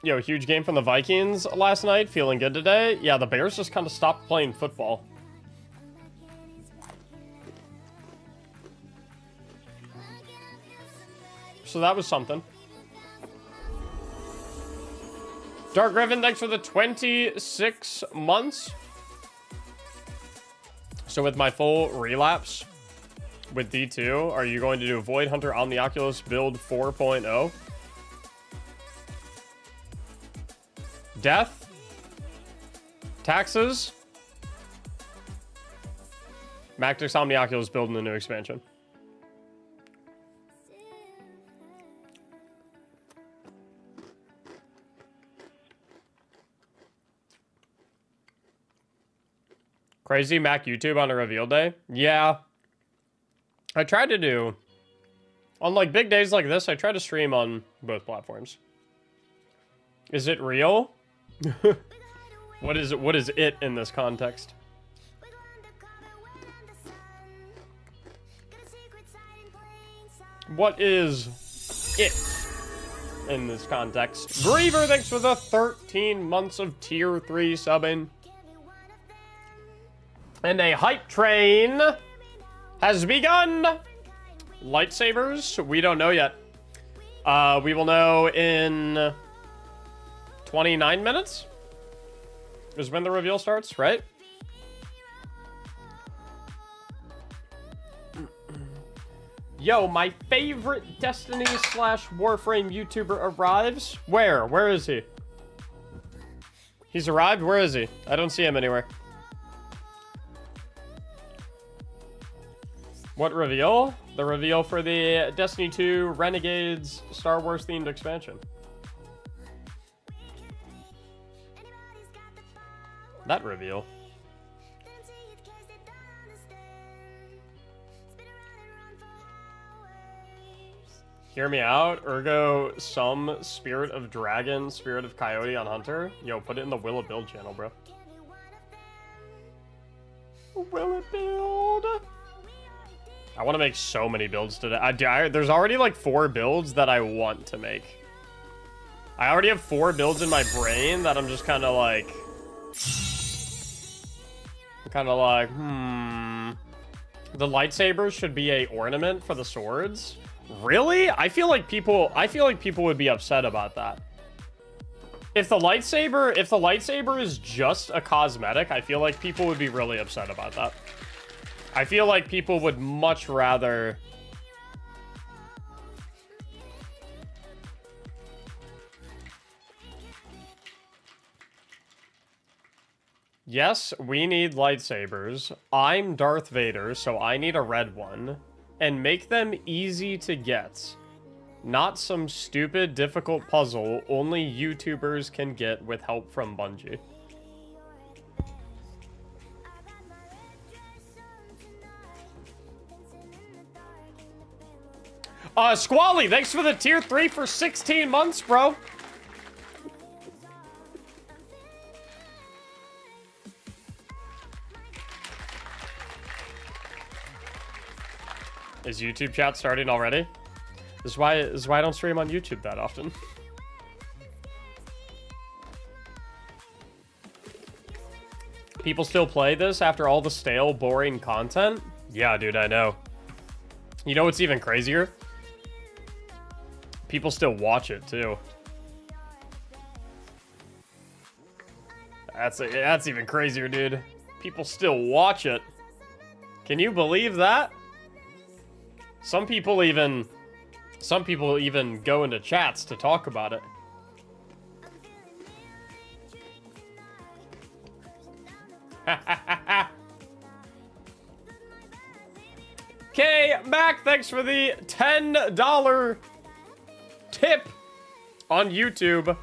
Yo, huge game from the Vikings last night. Feeling good today. Yeah, the Bears just kind of stopped playing football. So that was something. Dark Griffin, thanks for the 26 months. So with my full relapse with D2, are you going to do Void Hunter Omnioculus build 4.0? Death? Taxes? Mactics Omnioculus build in the new expansion. Crazy Mac YouTube on a reveal day? Yeah. I tried to do... On, like, big days like this, I try to stream on both platforms. Is it real? What is it in this context? What is it in this context? Griever, thanks for the 13 months of tier 3 subbing. And a hype train has begun. Lightsabers? We don't know yet. We will know in 29 minutes? Is when the reveal starts, right? Yo, my favorite Destiny / Warframe YouTuber arrives. Where? Where is he? He's arrived? Where is he? I don't see him anywhere. What reveal? The reveal for the Destiny 2 Renegades Star Wars themed expansion. That reveal. Hear me out. Ergo some Spirit of Dragon, Spirit of Coyote on Hunter. Yo, put it in the Will It Build channel, bro. Will it build? I want to make so many builds today. There's already like 4 builds that I want to make. I already have 4 builds in my brain that I'm just kind of like... The lightsabers should be a ornament for the swords. Really? I feel like people would be upset about that. If the lightsaber is just a cosmetic, I feel like people would be really upset about that. I feel like people would much rather... Yes, we need lightsabers. I'm Darth Vader, so I need a red one. And make them easy to get. Not some stupid, difficult puzzle only YouTubers can get with help from Bungie. Squally, thanks for the tier 3 for 16 months, bro. Is YouTube chat starting already? This is why I don't stream on YouTube that often. People still play this after all the stale, boring content? Yeah, dude, I know. You know what's even crazier? People still watch it, too. That's even crazier, dude. People still watch it. Can you believe that? Some people even go into chats to talk about it. Okay, Mac, thanks for the $10 tip on YouTube.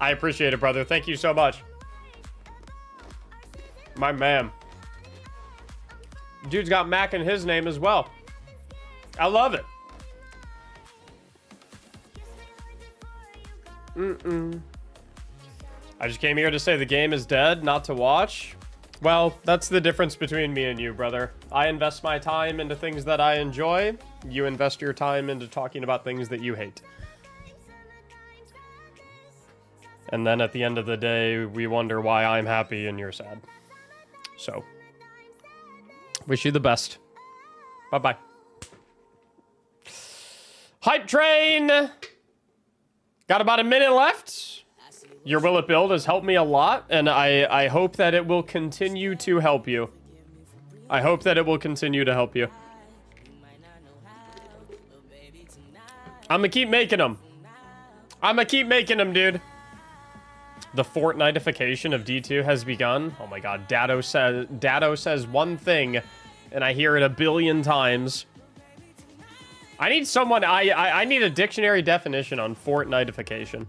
I appreciate it, brother. Thank you so much. My man. Dude's got Mac in his name as well. I love it. I just came here to say the game is dead, not to watch. Well, that's the difference between me and you, brother. I invest my time into things that I enjoy. You invest your time into talking about things that you hate. And then at the end of the day, we wonder why I'm happy and you're sad. So, wish you the best. Bye-bye. Hype train! Got about a minute left. Your Will It Build has helped me a lot, and I hope that it will continue to help you. I hope that it will continue to help you. I'm gonna keep making them. I'm gonna keep making them, dude. The Fortnitification of D2 has begun. Oh my god, Dado says one thing, and I hear it a billion times. I need someone, I need a dictionary definition on Fortnitification.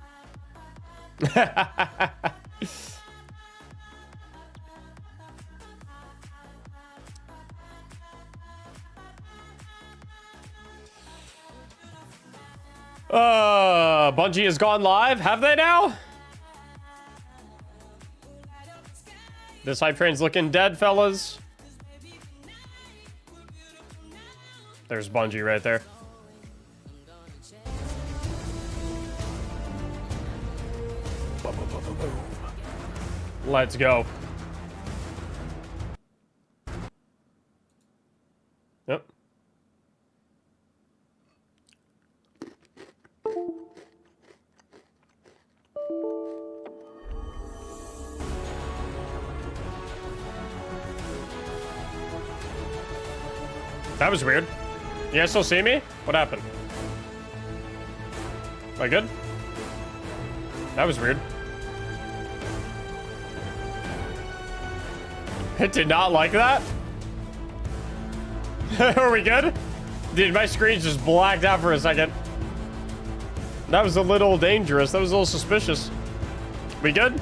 Bungie has gone live. Have they now? This hype train's looking dead, fellas. There's Bungie right there. Let's go. Yep. That was weird. You guys still see me? What happened? Am I good? That was weird. It did not like that? Are we good? Dude, my screen just blacked out for a second. That was a little dangerous. That was a little suspicious. We good?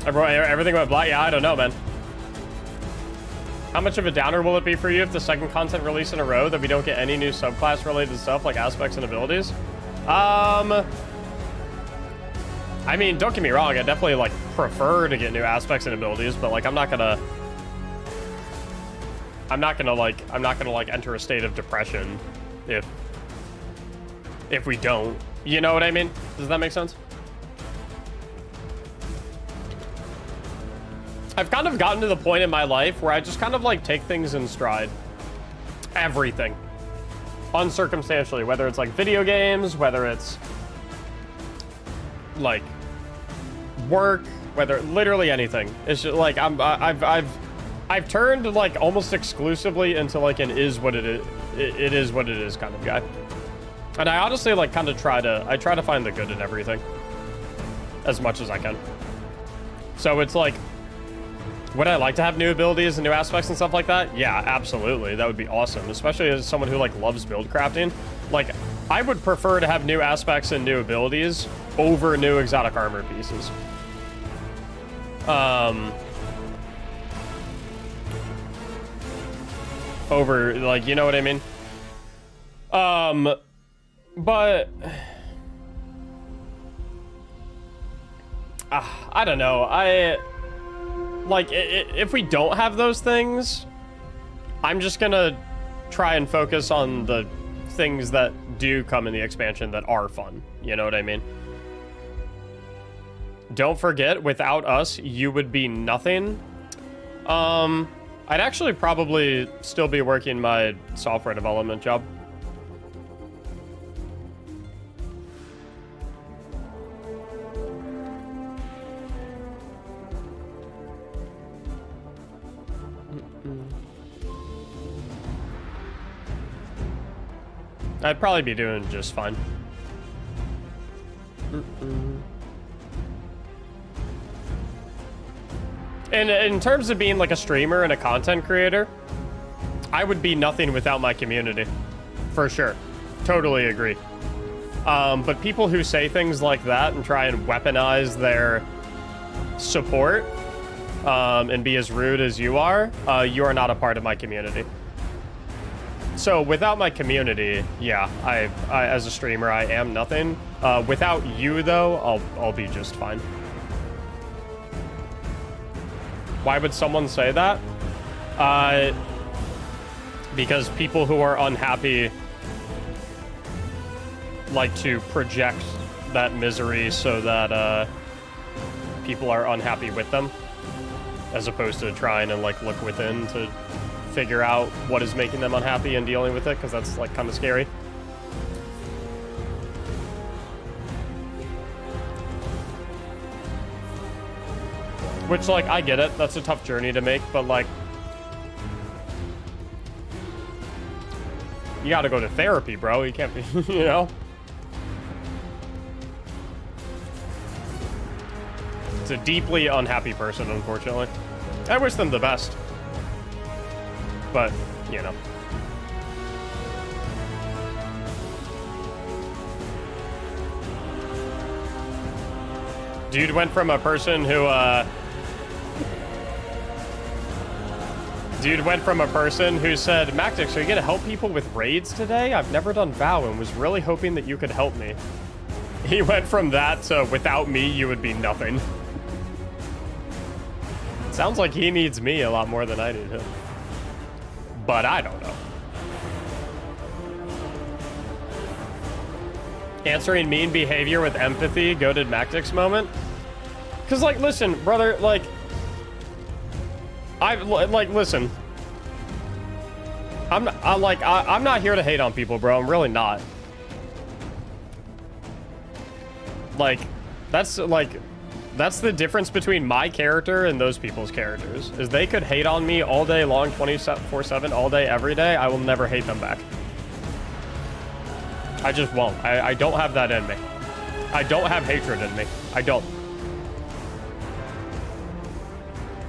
Everything went black? Yeah, I don't know, man. How much of a downer will it be for you if the second content release in a row that we don't get any new subclass related stuff like aspects and abilities? I mean, don't get me wrong, I definitely like prefer to get new aspects and abilities, but like I'm not gonna like enter a state of depression if we don't. You know what I mean? Does that make sense? I've kind of gotten to the point in my life where I just kind of like take things in stride. Everything. Uncircumstantially, whether it's like video games, whether it's like work, whether literally anything. It's just like I've turned like almost exclusively into like an is what it is. It is what it is kind of guy. And I honestly like kind of try to find the good in everything as much as I can. So it's like, would I like to have new abilities and new aspects and stuff like that? Yeah, absolutely. That would be awesome, especially as someone who like loves build crafting. Like, I would prefer to have new aspects and new abilities over new exotic armor pieces. Over, like, you know what I mean? But I don't know. Like, if we don't have those things, I'm just gonna try and focus on the things that do come in the expansion that are fun. You know what I mean? Don't forget, without us, you would be nothing. I'd actually probably still be working my software development job. I'd probably be doing just fine. And in terms of being like a streamer and a content creator, I would be nothing without my community. For sure. Totally agree. But people who say things like that and try and weaponize their support and be as rude as you are not a part of my community. So without my community, yeah, I as a streamer, I am nothing. Without you, though, I'll be just fine. Why would someone say that? Because people who are unhappy like to project that misery so that people are unhappy with them, as opposed to trying and like look within to figure out what is making them unhappy and dealing with it, because that's like kind of scary. Which, like, I get it. That's a tough journey to make, but, like, you gotta go to therapy, bro. You can't be, you know? It's a deeply unhappy person, unfortunately. I wish them the best. But, you know. Dude went from a person who, Dude went from a person who said, Mactics, are you gonna help people with raids today? I've never done VOW and was really hoping that you could help me. He went from that to, without me, you would be nothing. Sounds like he needs me a lot more than I need him. But I don't know. Answering mean behavior with empathy, goated Mactics moment. Cause like, listen, brother, like, listen. I'm not here to hate on people, bro. I'm really not. Like, that's the difference between my character and those people's characters. Is they could hate on me all day long, 24/7, all day, every day. I will never hate them back. I just won't. I don't have that in me. I don't have hatred in me. I don't.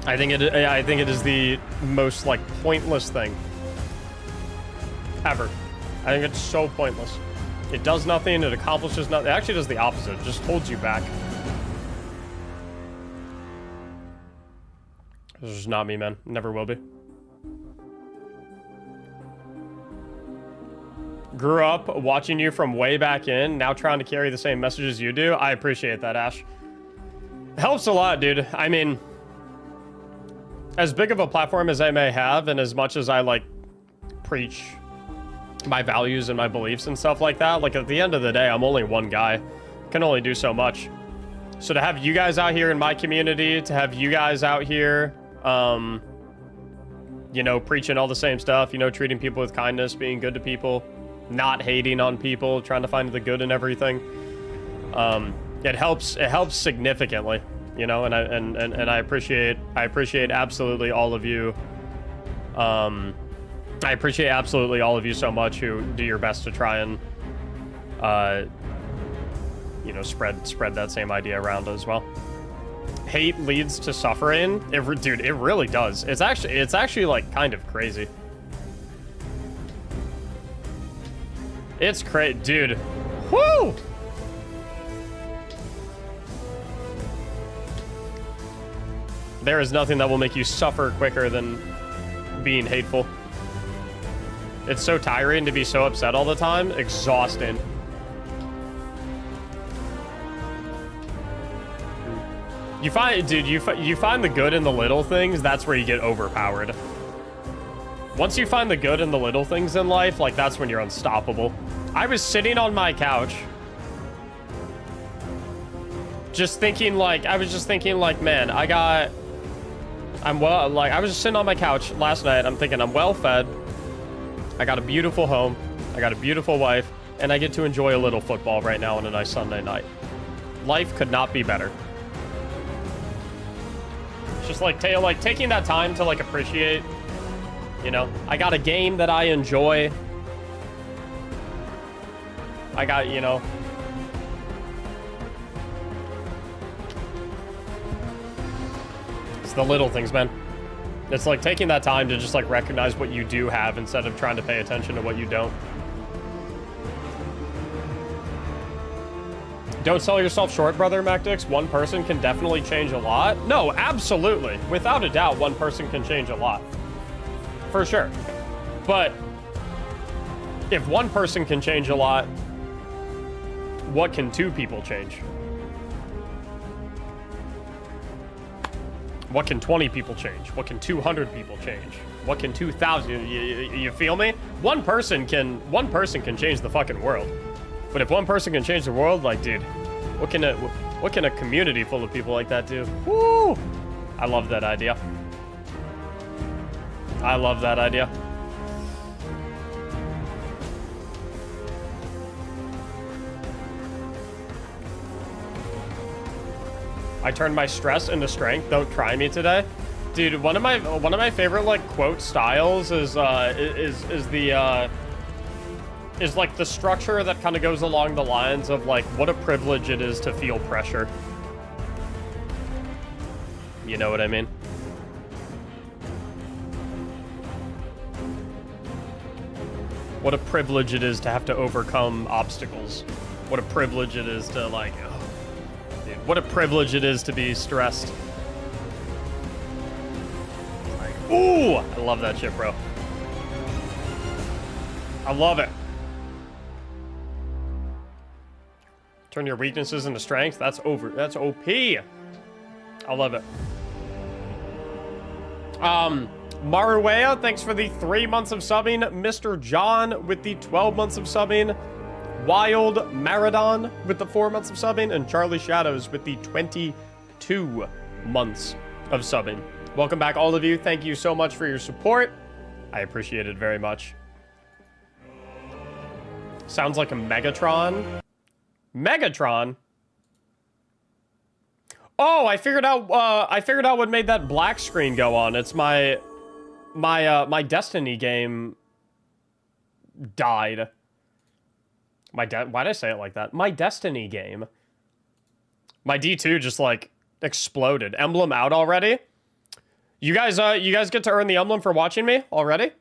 I think it is the most, like, pointless thing ever. I think it's so pointless. It does nothing. It accomplishes nothing. It actually does the opposite. It just holds you back. This is not me, man. Never will be. Grew up watching you from way back in, now trying to carry the same messages you do. I appreciate that, Ash. Helps a lot, dude. I mean, as big of a platform as I may have, and as much as I, like, preach my values and my beliefs and stuff like that, like, at the end of the day, I'm only one guy. Can only do so much. So to have you guys out here in my community, to have you guys out here, you know, preaching all the same stuff, you know, treating people with kindness, being good to people, not hating on people, trying to find the good in everything, it helps significantly. You know, and I appreciate absolutely all of you. I appreciate absolutely all of you so much who do your best to try and, you know, spread that same idea around as well. Hate leads to suffering. Dude, it really does. It's actually like kind of crazy. It's crazy, dude. Woo! There is nothing that will make you suffer quicker than being hateful. It's so tiring to be so upset all the time. Exhausting. You find, dude, you find the good in the little things, that's where you get overpowered. Once you find the good in the little things in life, like, that's when you're unstoppable. I was sitting on my couch, just thinking, like, man, I was just sitting on my couch last night. I'm thinking I'm well fed. I got a beautiful home. I got a beautiful wife. And I get to enjoy a little football right now on a nice Sunday night. Life could not be better. It's just like taking that time to, like, appreciate, you know, I got a game that I enjoy. I got, you know, the little things, man. It's like taking that time to just, like, recognize what you do have instead of trying to pay attention to what you don't. Don't sell yourself short, brother Mactics. One person can definitely change a lot. No, absolutely. Without a doubt, one person can change a lot. For sure. But if one person can change a lot, what can two people change? What can 20 people change? What can 200 people change? What can 2,000? You feel me? One person can change the fucking world. But if one person can change the world, like, dude, What can a community full of people like that do? Woo! I love that idea. I love that idea. I turned my stress into strength. Don't try me today, dude. One of my favorite like quote styles is like the structure that kind of goes along the lines of like, what a privilege it is to feel pressure. You know what I mean? What a privilege it is to have to overcome obstacles. What a privilege it is to like, oh, dude, what a privilege it is to be stressed. Like, ooh, I love that shit, bro. I love it. Turn your weaknesses into strength. That's That's OP. I love it. Maruea, thanks for the 3 months of subbing. Mr. John with the 12 months of subbing. Wild Maradon with the 4 months of subbing. And Charlie Shadows with the 22 months of subbing. Welcome back, all of you. Thank you so much for your support. I appreciate it very much. Sounds like a Megatron. Megatron? Oh, I figured out what made that black screen go on. It's my Destiny game died. Why'd I say it like that? My Destiny game. My D2 just like exploded. Emblem out already? You guys get to earn the emblem for watching me already?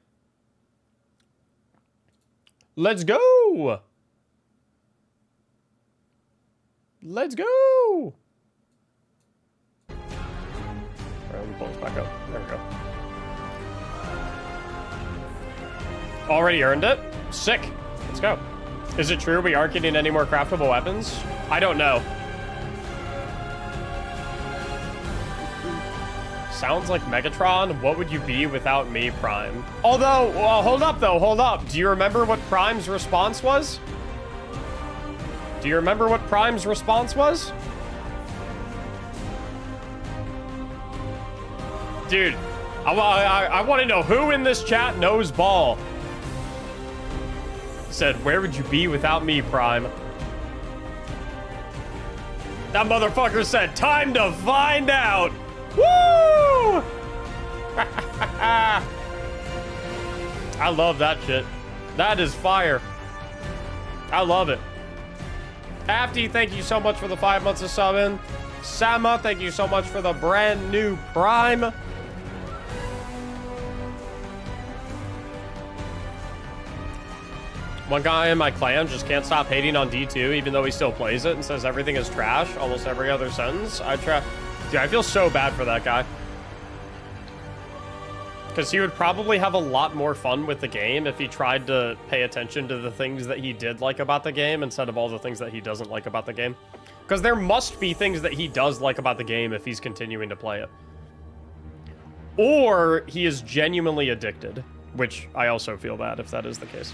Let's go. Let's go. Let me pull this back up. There we go. Already earned it? Sick. Let's go. Is it true we aren't getting any more craftable weapons? I don't know. Sounds like Megatron. What would you be without me, Prime? Although, hold up though, hold up. Do you remember what Prime's response was? Do you remember what Prime's response was? Dude, I want to know who in this chat knows ball. Said, where would you be without me, Prime? That motherfucker said, time to find out. Woo! I love that shit. That is fire. I love it. Afty, thank you so much for the 5 months of subbing. Sama, thank you so much for the brand new Prime. One guy in my clan just can't stop hating on D2 even though he still plays it and says everything is trash almost every other sentence. Dude, I feel so bad for that guy. Because he would probably have a lot more fun with the game if he tried to pay attention to the things that he did like about the game instead of all the things that he doesn't like about the game. Because there must be things that he does like about the game if he's continuing to play it. Or he is genuinely addicted, which I also feel bad if that is the case.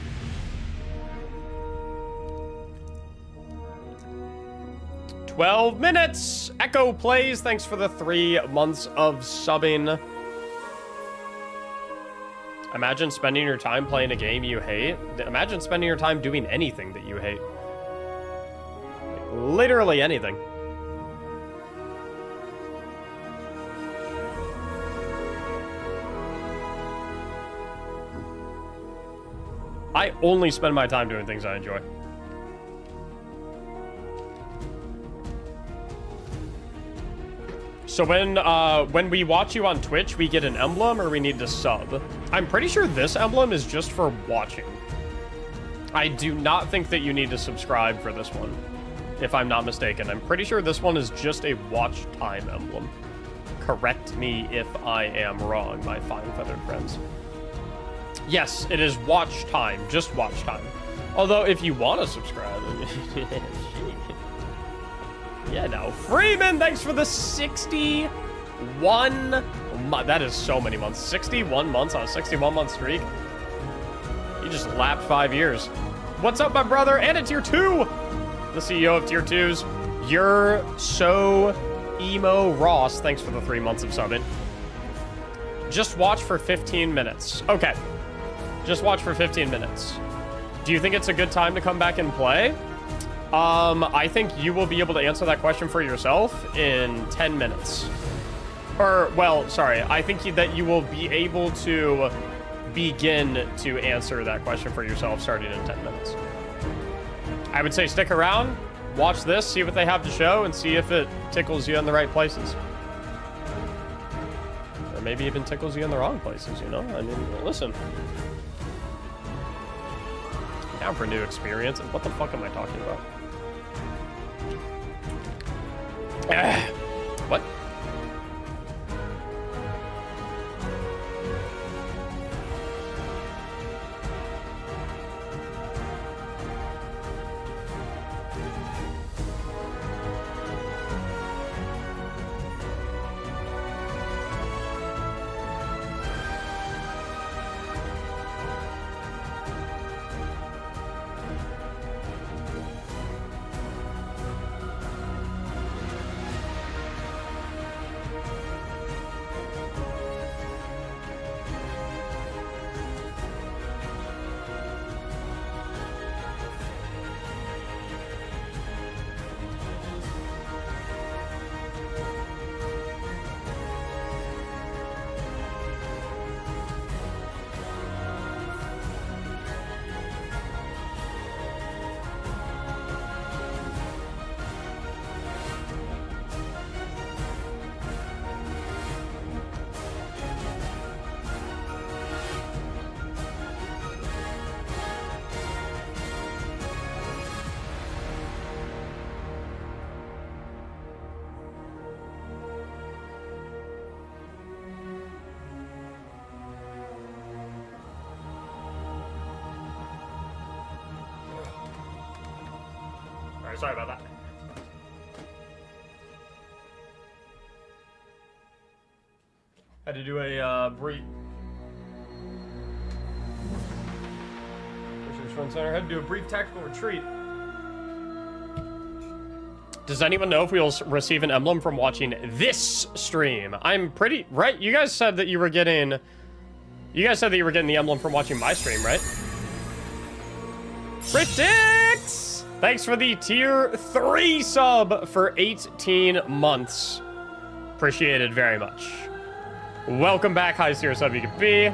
"12 minutes! Echo plays, thanks for the 3 months of subbing. Imagine spending your time playing a game you hate. Imagine spending your time doing anything that you hate. Like, literally anything. I only spend my time doing things I enjoy. So when we watch you on Twitch, we get an emblem or we need to sub? I'm pretty sure this emblem is just for watching. I do not think that you need to subscribe for this one, if I'm not mistaken. I'm pretty sure this one is just a watch time emblem. Correct me if I am wrong, my fine feathered friends. Yes, it is watch time, just watch time. Although if you want to subscribe, yeah, no. Freeman, thanks for the 61 month. That is so many months. 61 months on a 61-month streak. You just lapped 5 years. What's up, my brother? And a tier 2. The CEO of tier 2s. You're so emo Ross. Thanks for the 3 months of subbing. Just watch for 15 minutes. Okay. Just watch for 15 minutes. Do you think it's a good time to come back and play? I think you will be able to answer that question for yourself in 10 minutes. Or, well, sorry. I think that you will be able to begin to answer that question for yourself starting in 10 minutes. I would say stick around, watch this, see what they have to show, and see if it tickles you in the right places. Or maybe even tickles you in the wrong places, you know? I mean, listen. Down for new experiences. What the fuck am I talking about? What? Sorry about that. Had to do a brief. Research Center had to do a brief tactical retreat. Does anyone know if we'll receive an emblem from watching this stream? I'm pretty right. You guys said that you were getting. You guys said that you were getting the emblem from watching my stream, right? Predicts! Thanks for the tier 3 sub for 18 months. Appreciated very much. Welcome back, highest tier sub you could be.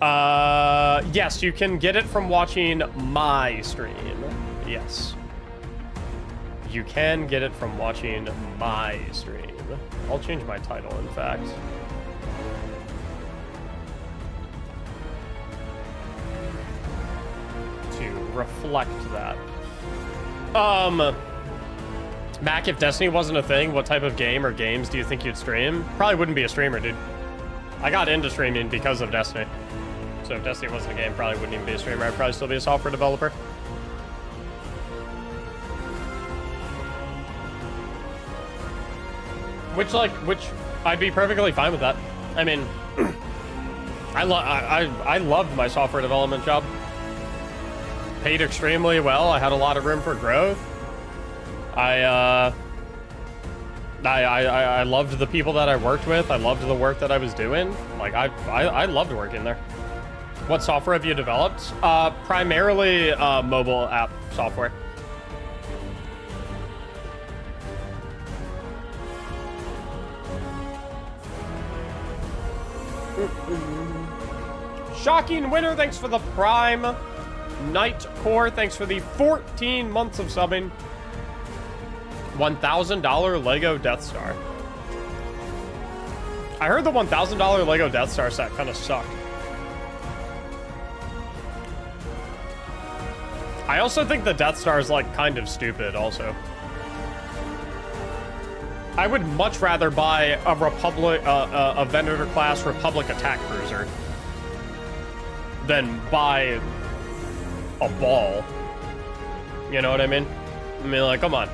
Yes, you can get it from watching my stream. Yes. You can get it from watching my stream. I'll change my title, in fact. To reflect that. Mac, if Destiny wasn't a thing, what type of game or games do you think you'd stream? Probably wouldn't be a streamer, dude. I got into streaming because of Destiny. So if Destiny wasn't a game, probably wouldn't even be a streamer. I'd probably still be a software developer. Which I'd be perfectly fine with that. I mean, I loved my software development job. Paid extremely well. I had a lot of room for growth. I loved the people that I worked with. I loved the work that I was doing. Like I loved working there. What software have you developed? Primarily mobile app software. Shocking winner, thanks for the Prime. Night Core, thanks for the 14 months of subbing. $1,000 Lego Death Star. I heard the $1,000 Lego Death Star set kind of sucked. I also think the Death Star is like kind of stupid also. I would much rather buy a Republic, a Venator class Republic attack cruiser than buy a ball. You know what I mean? I mean, like, come on.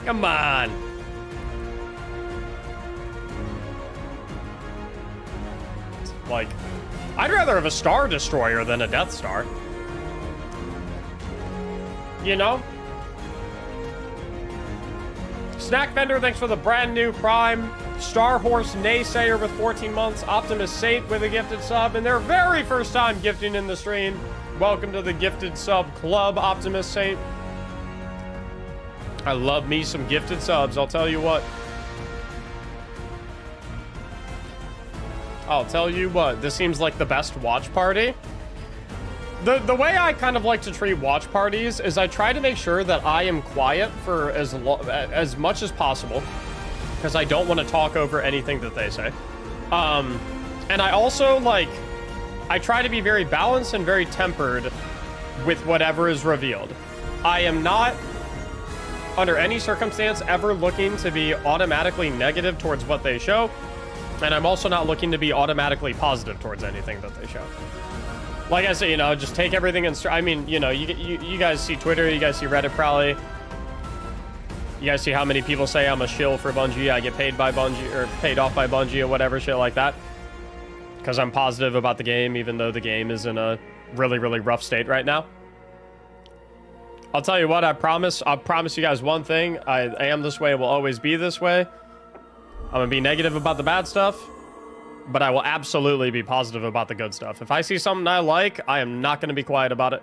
Come on. Like, I'd rather have a Star Destroyer than a Death Star. You know? Snack Vendor, thanks for the brand new Prime. Star Horse Naysayer with 14 months. Optimus Saint with a gifted sub. And their very first time gifting in the stream. Welcome to the gifted sub club, Optimus Saint. I love me some gifted subs, I'll tell you what. I'll tell you what, this seems like the best watch party. The way I kind of like to treat watch parties is I try to make sure that I am quiet for as much as possible, because I don't want to talk over anything that they say. And I also, like, I try to be very balanced and very tempered with whatever is revealed. I am not, under any circumstance, ever looking to be automatically negative towards what they show. And I'm also not looking to be automatically positive towards anything that they show. Like I say, you know, just take everything in... I mean, you know, you guys see Twitter, you guys see Reddit probably. You guys see how many people say I'm a shill for Bungie, I get paid by Bungie, or paid off by Bungie or whatever, shit like that. Because I'm positive about the game, even though the game is in a really, really rough state right now. I'll tell you what, I'll promise you guys one thing. I am this way, will always be this way. I'm gonna be negative about the bad stuff, but I will absolutely be positive about the good stuff. If I see something I like, I am not gonna be quiet about it.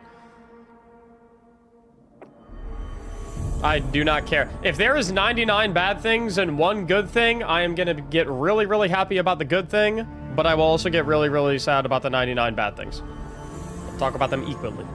I do not care. If there is 99 bad things and one good thing, I am gonna get really, really happy about the good thing, but I will also get really, really sad about the 99 bad things. I'll talk about them equally.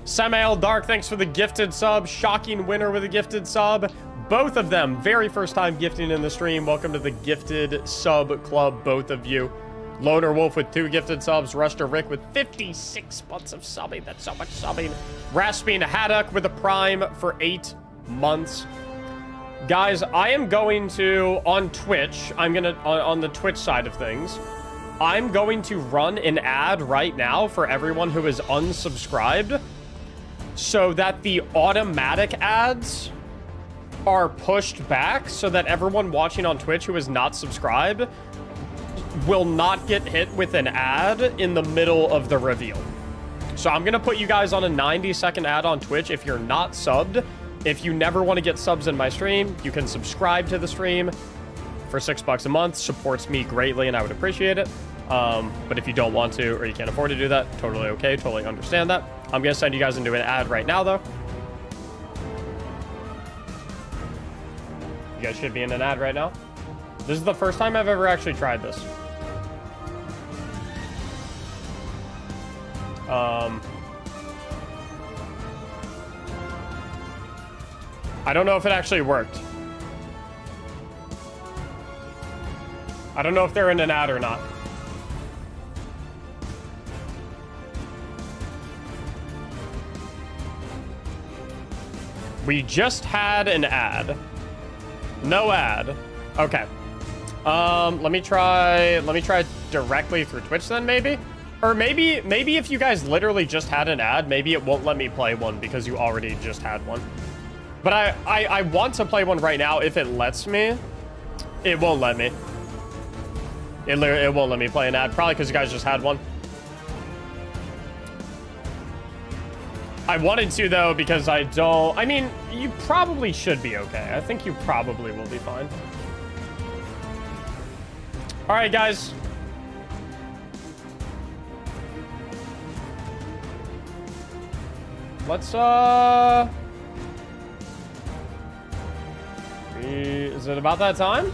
Samael Dark, thanks for the gifted sub. Shocking winner with a gifted sub. Both of them, very first time gifting in the stream. Welcome to the gifted sub club, both of you. Loner Wolf with 2 gifted subs. Ruster Rick with 56 months of subbing. That's so much subbing. Rasping Haddock with a prime for 8 months. Guys, I am going to, on Twitch, on the Twitch side of things, I'm going to run an ad right now for everyone who is unsubscribed, so that the automatic ads are pushed back, so that everyone watching on Twitch who is not subscribed will not get hit with an ad in the middle of the reveal. So I'm gonna put you guys on a 90-second ad on Twitch. If you're not subbed, if you never want to get subs in my stream, you can subscribe to the stream for $6 a month. Supports me greatly and I would appreciate it. But if you don't want to, or you can't afford to do that, totally okay, totally understand that. I'm gonna send you guys into an ad right now though. You guys should be in an ad right now. This is the first time I've ever actually tried this. I don't know if it actually worked. I don't know if they're in an ad or not. We just had an ad. No ad. Okay. Let me try directly through Twitch then, maybe? Or maybe if you guys literally just had an ad, maybe it won't let me play one because you already just had one. But I want to play one right now. If it lets me, it won't let me. It won't let me play an ad, probably because you guys just had one. I wanted to, though, because I don't... I mean, you probably should be okay. I think you probably will be fine. All right, guys. Let's, Is it about that time?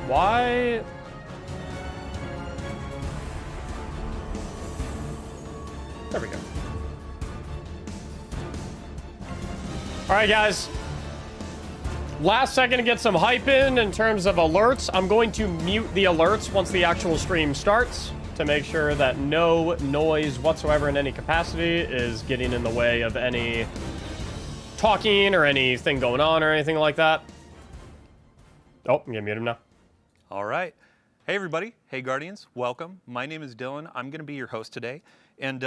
Why? There we go. All right, guys. Last second to get some hype in terms of alerts. I'm going to mute the alerts once the actual stream starts to make sure that no noise whatsoever in any capacity is getting in the way of any talking or anything going on or anything like that. Oh, I'm gonna mute him now. All right. Hey everybody, hey Guardians, welcome. My name is Dylan. I'm going to be your host today, and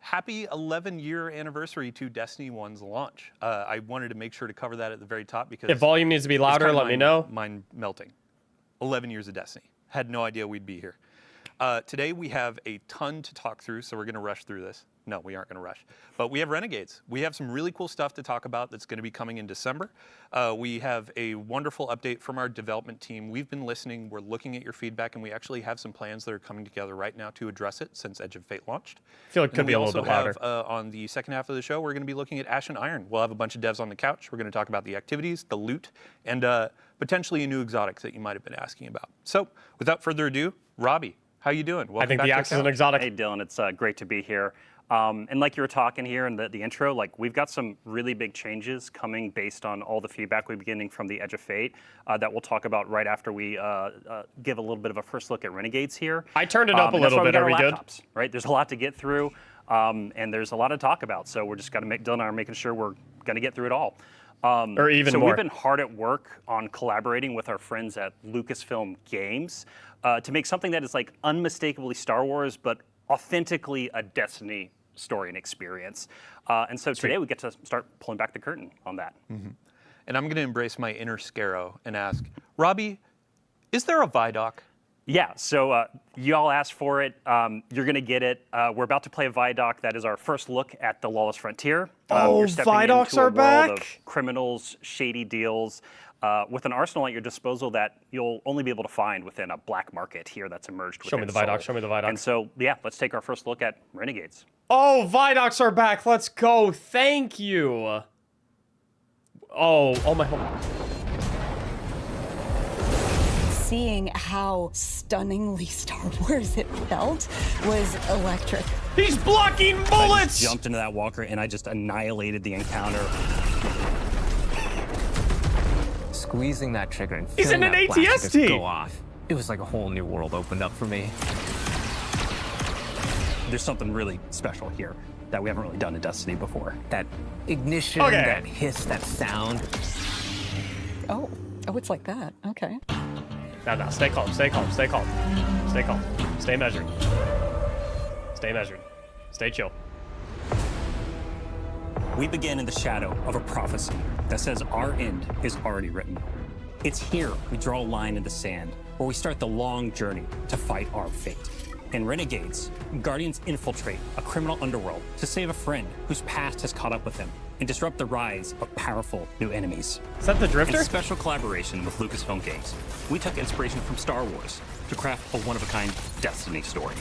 happy 11-year anniversary to Destiny 1's launch. I wanted to make sure to cover that at the very top because If volume needs to be louder, let me know. Mind melting. 11 years of Destiny. Had no idea we'd be here. Today we have a ton to talk through, so we're going to rush through this. No, we aren't going to rush. But we have Renegades. We have some really cool stuff to talk about that's going to be coming in December. We have a wonderful update from our development team. We've been listening. We're looking at your feedback, and we actually have some plans that are coming together right now to address it since Edge of Fate launched. I feel like it could be a little bit louder. On the second half of the show, we're going to be looking at Ash and Iron. We'll have a bunch of devs on the couch. We're going to talk about the activities, the loot, and potentially a new exotic that you might have been asking about. So without further ado, Robbie, how you doing? Welcome I think back the to Axe is an exotic. Hey, Dylan, it's great to be here. And like you were talking here in the intro, like we've got some really big changes coming based on all the feedback we're getting from the Edge of Fate that we'll talk about right after we give a little bit of a first look at Renegades here. I turned it up a little bit. Are we good? Right? There's a lot to get through, and there's a lot to talk about. So we're just got to Dylan and I are making sure we're going to get through it all. Or even so more. We've been hard at work on collaborating with our friends at Lucasfilm Games to make something that is like unmistakably Star Wars, but authentically a Destiny story and experience. And so today we get to start pulling back the curtain on that. Mm-hmm. And I'm going to embrace my inner Scarrow and ask, Robbie, is there a Vidoc? Yeah, so you all asked for it. You're going to get it. We're about to play a Vidoc. That is our first look at the Lawless Frontier. Oh, you're stepping Vidocs into a are world back? of criminals, shady deals, with an arsenal at your disposal that you'll only be able to find within a black market here that's emerged within Show me the Vidoc, show me the Vidoc. And so, yeah, let's take our first look at Renegades. Oh, Vidocs are back. Let's go. Thank you. Oh my God. Seeing how stunningly Star Wars it felt was electric. He's blocking bullets! I jumped into that walker and I just annihilated the encounter. Squeezing that trigger and He's in feeling an that blast ATST. just go off. It was like a whole new world opened up for me. There's something really special here that we haven't really done in Destiny before. That ignition, Okay. that hiss, that sound. Oh, it's like that. Okay. No, stay calm, stay calm, stay calm. Stay calm. Stay measured. Stay measured. Stay chill. We begin in the shadow of a prophecy that says our end is already written. It's here we draw a line in the sand, where we start the long journey to fight our fate. In Renegades, Guardians infiltrate a criminal underworld to save a friend whose past has caught up with him and disrupt the rise of powerful new enemies. Is that the Drifter? In special collaboration with Lucasfilm Games, we took inspiration from Star Wars to craft a one-of-a-kind Destiny story.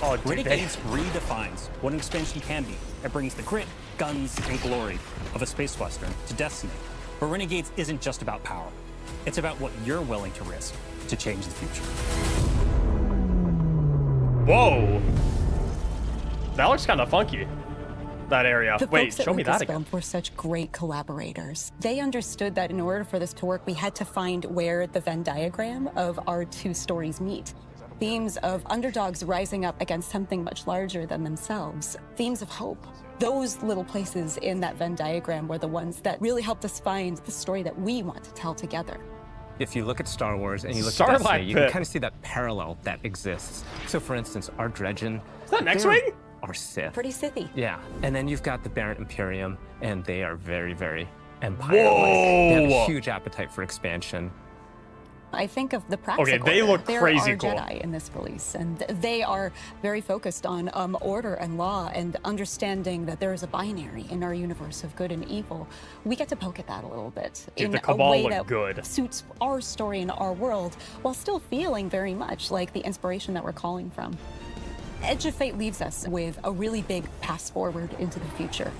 Oh, dude, Renegades redefines what an expansion can be. It brings the grit, guns, and glory of a space western to Destiny. But Renegades isn't just about power. It's about what you're willing to risk to change the future. Whoa. That looks kind of funky. That area. The Wait, folks at show me that again. Lucasfilm were such great collaborators. They understood that in order for this to work, we had to find where the Venn diagram of our two stories meet. Themes of underdogs rising up against something much larger than themselves. Themes of hope. Those little places in that Venn diagram were the ones that really helped us find the story that we want to tell together. If you look at Star Wars and you look Sarlacc at Destiny, you pit. can kind of see that parallel that exists. So for instance, our Dredgen, Is that next wing? are Sith. Pretty Sithy. Yeah, and then you've got the Barrett Imperium, and they are very, very Empire-like. They have Whoa. a huge appetite for expansion. I think of the Praxis. Okay, they look there crazy are cool. Jedi in this release, and they are very focused on order and law and understanding that there is a binary in our universe of good and evil. We get to poke at that a little bit Dude, in the a Cabal way look that good. suits our story and our world, while still feeling very much like the inspiration that we're calling from. Edge of Fate leaves us with a really big pass forward into the future.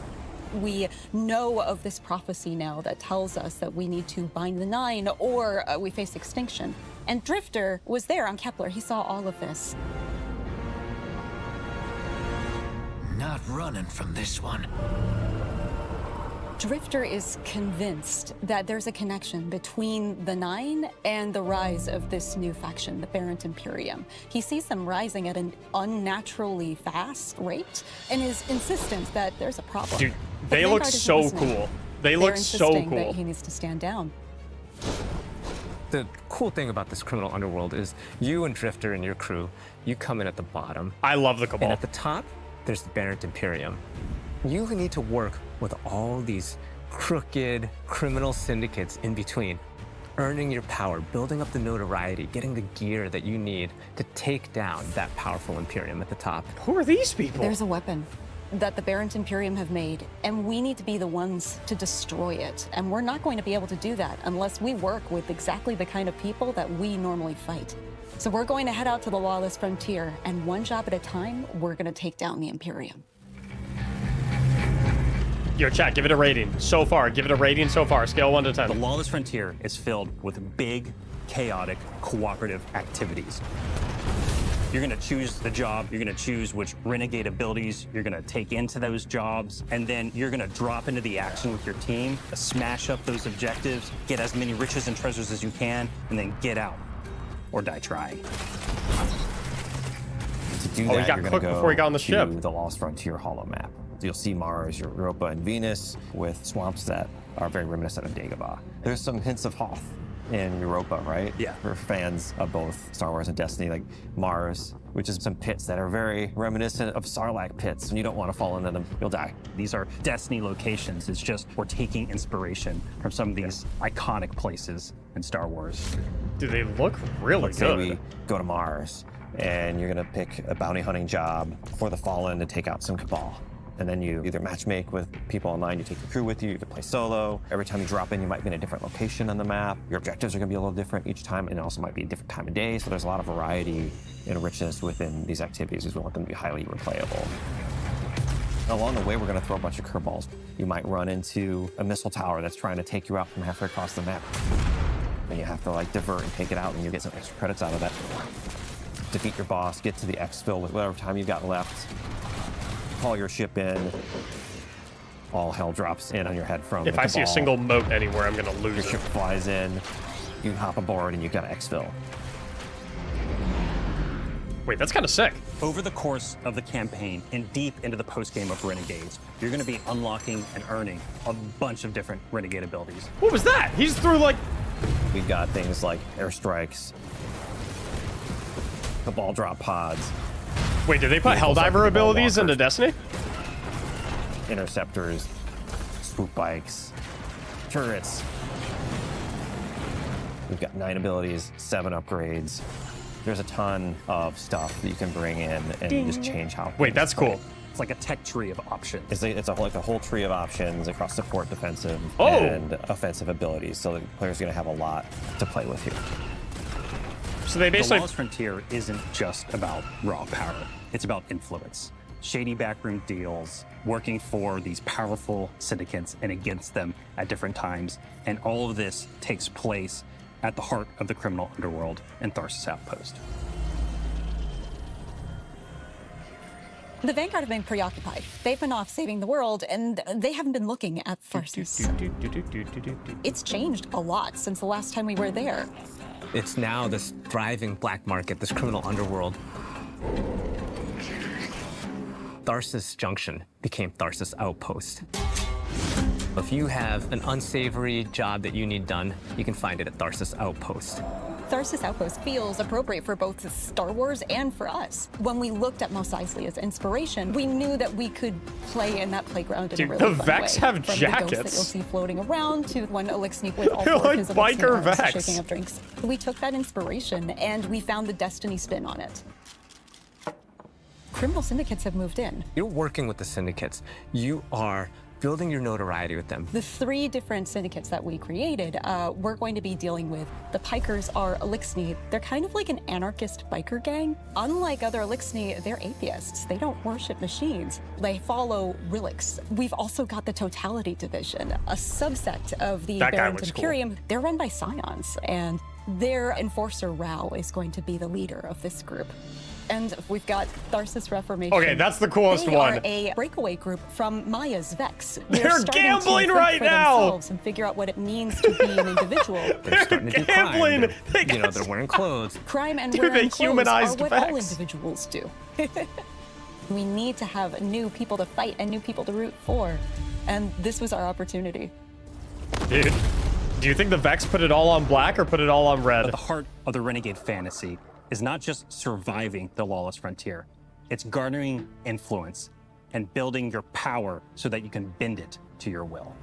We know of this prophecy now that tells us that we need to bind the Nine or we face extinction. And Drifter was there on Kepler. He saw all of this. Not running from this one. Drifter is convinced that there's a connection between the Nine and the rise of this new faction, the Barrett Imperium. He sees them rising at an unnaturally fast rate and is insistent that there's a problem. Dude, But they look Vanguard isn't so listening. cool. They They're look so insisting cool. that he needs to stand down. The cool thing about this criminal underworld is you and Drifter and your crew, you come in at the bottom. I love the And Cabal. at the top, there's the Barrett Imperium. You need to work with all these crooked criminal syndicates in between, earning your power, building up the notoriety, getting the gear that you need to take down that powerful Imperium at the top. Who are these people? There's a weapon that the Barrett Imperium have made, and we need to be the ones to destroy it. And we're not going to be able to do that unless we work with exactly the kind of people that we normally fight. So we're going to head out to the lawless frontier, and one job at a time, we're going to take down the Imperium. Yo, chat, give it a rating. So far, give it a rating so far. Scale 1 to 10. The lawless frontier is filled with big, chaotic, cooperative activities. You're gonna choose the job, you're gonna choose which renegade abilities you're gonna take into those jobs, and then you're gonna drop into the action with your team, smash up those objectives, get as many riches and treasures as you can, and then get out or die trying. To do Oh, he that, got you're cooked going to go before he got on the to ship. the Lost Frontier holo map. You'll see Mars, Europa, and Venus with swamps that are very reminiscent of Dagobah. There's some hints of Hoth in Europa, right? Yeah. For fans of both Star Wars and Destiny, like Mars, which is some pits that are very reminiscent of Sarlacc pits, and you don't want to fall into them, you'll die. These are Destiny locations. It's just we're taking inspiration from some of these iconic places in Star Wars. Do they look really Let's say good? we go to Mars, and you're gonna pick a bounty hunting job for the Fallen to take out some Cabal. And then you either matchmake with people online, you take your crew with you, you can play solo. Every time you drop in, you might be in a different location on the map. Your objectives are gonna be a little different each time, and it also might be a different time of day, so there's a lot of variety and richness within these activities as we want them to be highly replayable. Along the way, we're gonna throw a bunch of curveballs. You might run into a missile tower that's trying to take you out from halfway across the map. And you have to like divert and take it out, and you get some extra credits out of that. Defeat your boss, get to the exfil with whatever time you've got left. Call your ship in. All hell drops in on your head from If the I see a Cabal. single moat anywhere, I'm gonna Your lose ship it. flies in, you hop aboard, and you've got to exfil. Wait, that's kind of sick. Over the course of the campaign and deep into the post-game of Renegades, you're gonna be unlocking and earning a bunch of different Renegade abilities. What was that? He's through like... We've got things like airstrikes, Cabal drop pods, Wait, did they put Vehicles like Helldiver the abilities Ball into Walkers. Destiny? interceptors, swoop bikes, turrets. We've got 9 abilities, 7 upgrades. There's a ton of stuff that you can bring in and just change how. Wait, things that's play. cool. It's like a tech tree of options. It's like a whole tree of options across support, defensive, Oh! and offensive abilities. So the player's going to have a lot to play with here. So they The basically... Lawless Frontier isn't just about raw power. It's about influence. Shady backroom deals, working for these powerful syndicates and against them at different times. And all of this takes place at the heart of the criminal underworld in Tharsis Outpost. The Vanguard have been preoccupied. They've been off saving the world, and they haven't been looking at Tharsis. It's changed a lot since the last time we were there. It's now this thriving black market, this criminal underworld. Tharsis Junction became Tharsis Outpost. If you have an unsavory job that you need done, you can find it at Tharsis Outpost. Tharsis Outpost feels appropriate for both Star Wars and for us. When we looked at Mos Eisley as inspiration, we knew that we could play in that playground in Dude, a really the fun Vex way. have From the ghosts jackets. that you'll see floating around to one Elixir with all They're 4 like of his biker Elixir arms Vex. shaking up drinks. We took that inspiration and we found the Destiny spin on it. Criminal syndicates have moved in. You're working with the syndicates. You are building your notoriety with them. The 3 different syndicates that we created, we're going to be dealing with. The Pikers are Elixir. They're kind of like an anarchist biker gang. Unlike other Elixir, they're atheists. They don't worship machines. They follow relics. We've also got the Totality Division, a subsect of the That guy Barrett looks cool. Imperium. They're run by Scions, and their enforcer Rao is going to be the leader of this group. And we've got Tharsis Reformation. Okay, that's the coolest They one. are a breakaway group from Maya's Vex. They're starting gambling to think right for now. themselves and figure out what it means to be an individual. They're starting to do gambling. crime. They They're, got- they're wearing clothes. Crime and Dude, wearing they clothes are humanized what all Vex. individuals do. We need to have new people to fight and new people to root for. And this was our opportunity. Dude, Do you think the Vex put it all on black or put it all on red? But the heart of the Renegade fantasy is not just surviving the lawless frontier. It's garnering influence and building your power so that you can bend it to your will.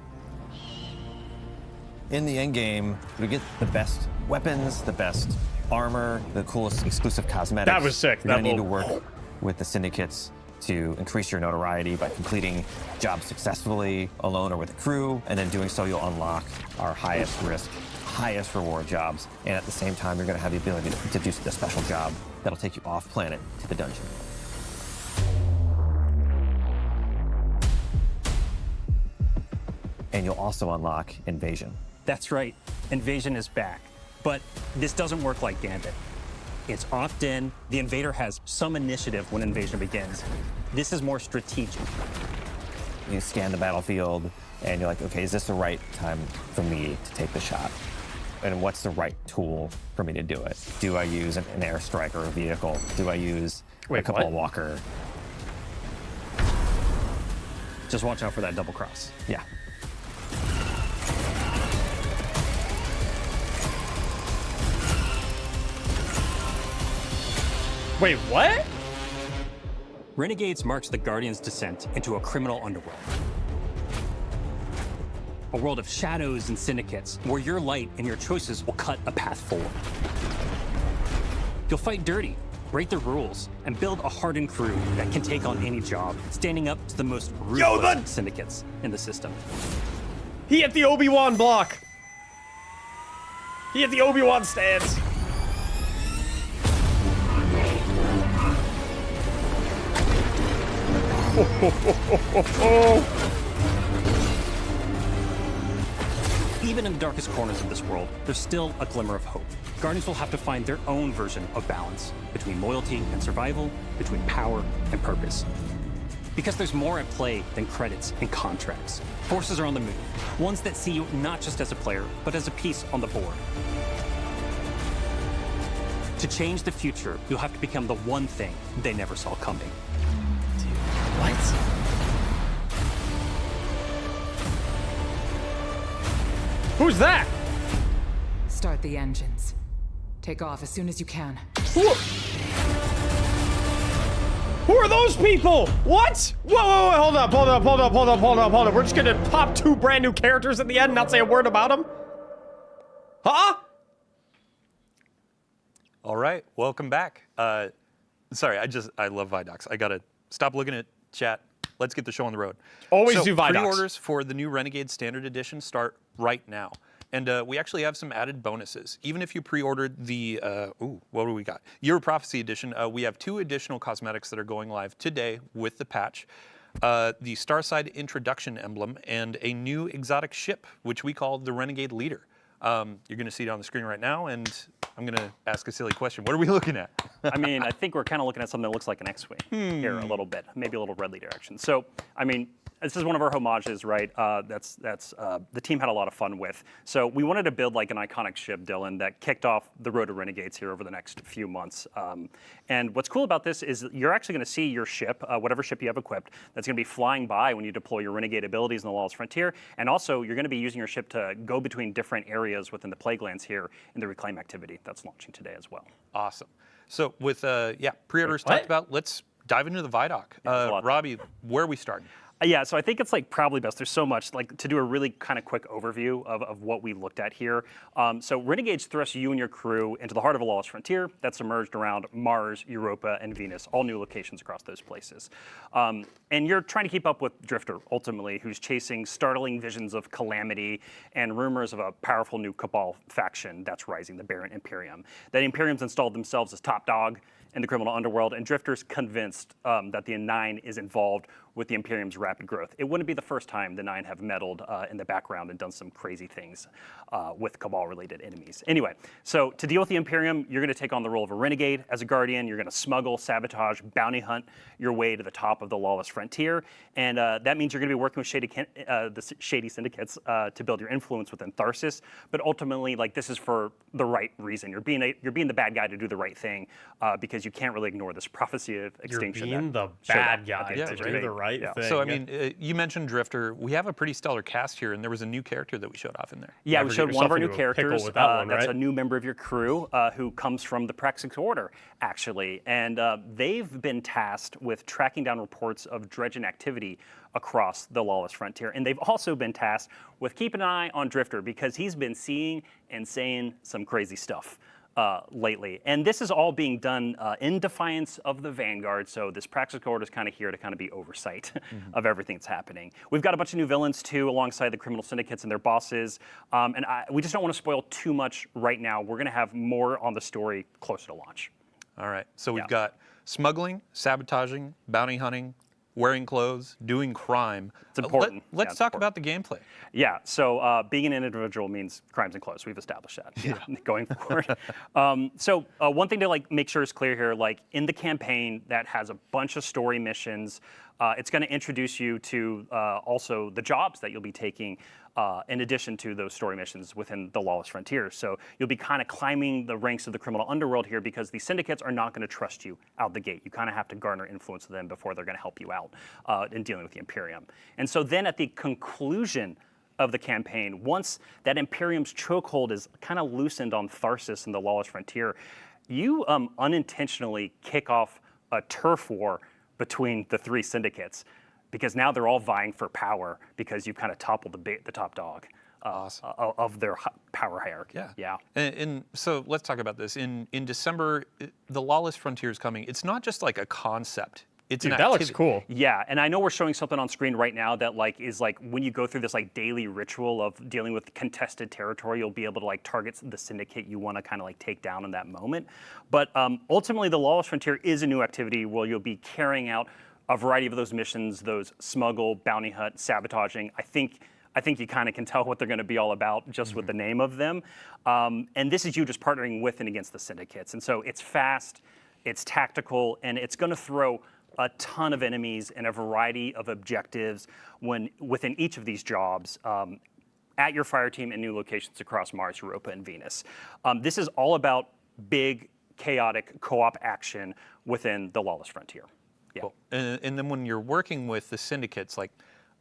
In the end game, we get the best weapons, the best armor, the coolest exclusive cosmetics. That was sick. You're That gonna need to will- work with the syndicates to increase your notoriety by completing jobs successfully alone or with a crew, and then doing so you'll unlock our highest risk, highest reward jobs, and at the same time you're going to have the ability to do the special job that'll take you off planet to the dungeon. And you'll also unlock Invasion. That's right, Invasion is back. But this doesn't work like Gambit. It's opt-in. The invader has some initiative when invasion begins. This is more strategic. You scan the battlefield and you're like, okay, is this the right time for me to take the shot? And what's the right tool for me to do it? Do I use an airstrike or a vehicle? Do I use a couple walker? Just watch out for that double cross. Yeah. Wait, what? Renegades marks the Guardian's descent into a criminal underworld. A world of shadows and syndicates, where your light and your choices will cut a path forward. You'll fight dirty, break the rules, and build a hardened crew that can take on any job, standing up to the most ruthless syndicates in the system. He hit the Obi-Wan block. He hit the Obi-Wan stance. Even in the darkest corners of this world, there's still a glimmer of hope. Guardians will have to find their own version of balance between loyalty and survival, between power and purpose. Because there's more at play than credits and contracts. Forces are on the move, ones that see you not just as a player, but as a piece on the board. To change the future, you'll have to become the one thing they never saw coming. What? Who's that? Start the engines. Take off as soon as you can. Who are those people? What? Whoa, hold up. We're just gonna pop 2 brand new characters at the end and not say a word about them? Huh? All right, welcome back. Sorry, I love Vidocs. I gotta stop looking at chat. Let's get the show on the road. Always do Vidocs. Pre-orders for the new Renegade Standard Edition start right now. And we actually have some added bonuses. Even if you pre-ordered the, what do we got? Year of Prophecy Edition, we have 2 additional cosmetics that are going live today with the patch. The Starside Introduction Emblem and a new exotic ship, which we call the Renegade Leader. You're gonna see it on the screen right now, and I'm gonna ask a silly question. What are we looking at? I mean, I think we're kind of looking at something that looks like an X-Wing here a little bit, maybe a little red leader action. So, I mean, this is one of our homages, right? That's the team had a lot of fun with. So we wanted to build like an iconic ship, Dylan, that kicked off the road to Renegades here over the next few months. And what's cool about this is you're actually going to see your ship, whatever ship you have equipped, that's going to be flying by when you deploy your Renegade abilities in the Lawless Frontier. And also, you're going to be using your ship to go between different areas within the Plaguelands here in the Reclaim activity that's launching today as well. Awesome. So with pre-orders talked about, let's dive into the Vidoc. Robbie, where are we starting? Yeah, so I think it's like probably best. There's so much like to do a really kind of quick overview of what we looked at here. So Renegades thrust you and your crew into the heart of a lawless frontier that's emerged around Mars, Europa, and Venus, all new locations across those places. And you're trying to keep up with Drifter, ultimately, who's chasing startling visions of calamity and rumors of a powerful new Cabal faction that's rising, the Barren Imperium. That Imperium's installed themselves as top dog in the criminal underworld, and Drifter's convinced that the Nine is involved with the Imperium's rapid growth. It wouldn't be the first time the Nine have meddled in the background and done some crazy things with Cabal-related enemies. Anyway, so to deal with the Imperium, you're going to take on the role of a renegade. As a guardian, you're going to smuggle, sabotage, bounty hunt your way to the top of the lawless frontier, and that means you're going to be working with the shady syndicates to build your influence within Tharsis. But ultimately, like this is for the right reason. You're being the bad guy to do the right thing because you can't really ignore this prophecy of extinction. You're being the bad guy to do the right right thing. So, I mean, you mentioned Drifter. We have a pretty stellar cast here, and there was a new character that we showed off in there. Yeah, we Never showed get one of our new yourself into a pickle characters. with that one, That's right? a new member of your crew who comes from the Praxis Order, actually. And they've been tasked with tracking down reports of dredging activity across the Lawless Frontier. And they've also been tasked with keeping an eye on Drifter because he's been seeing and saying some crazy stuff lately. And this is all being done in defiance of the Vanguard. So this Praxis Order is kind of here to kind of be oversight of everything that's happening. We've got a bunch of new villains too, alongside the criminal syndicates and their bosses. And we just don't want to spoil too much right now. We're going to have more on the story closer to launch. All right. So we've got smuggling, sabotaging, bounty hunting, wearing clothes, doing crime. It's important. Let's talk about the gameplay. Yeah, so being an individual means crimes and clothes. We've established that. Yeah, going forward. So one thing to like make sure is clear here, like in the campaign that has a bunch of story missions, it's going to introduce you to also the jobs that you'll be taking in addition to those story missions within the Lawless Frontier. So you'll be kind of climbing the ranks of the criminal underworld here because the syndicates are not going to trust you out the gate. You kind of have to garner influence with them before they're going to help you out in dealing with the Imperium. And so then at the conclusion of the campaign, once that Imperium's chokehold is kind of loosened on Tharsis and the Lawless Frontier, you unintentionally kick off a turf war between the three syndicates because now they're all vying for power because you kind of toppled the top dog of their power hierarchy. Yeah. And so let's talk about this. In December, the Lawless Frontier is coming. It's not just like a concept. It's Dude, an that activity. looks cool. Yeah, and I know we're showing something on screen right now that like is like when you go through this like daily ritual of dealing with contested territory, you'll be able to like target the syndicate you want to kind of like take down in that moment. But ultimately, the Lawless Frontier is a new activity where you'll be carrying out a variety of those missions, those smuggle, bounty hunt, sabotaging. I think you kind of can tell what they're going to be all about just with the name of them. And this is you just partnering with and against the syndicates. And so it's fast, it's tactical, and it's going to throw a ton of enemies and a variety of objectives within each of these jobs at your fire team in new locations across Mars, Europa, and Venus. This is all about big, chaotic co-op action within the Lawless Frontier. Yeah. Cool. And then when you're working with the syndicates, like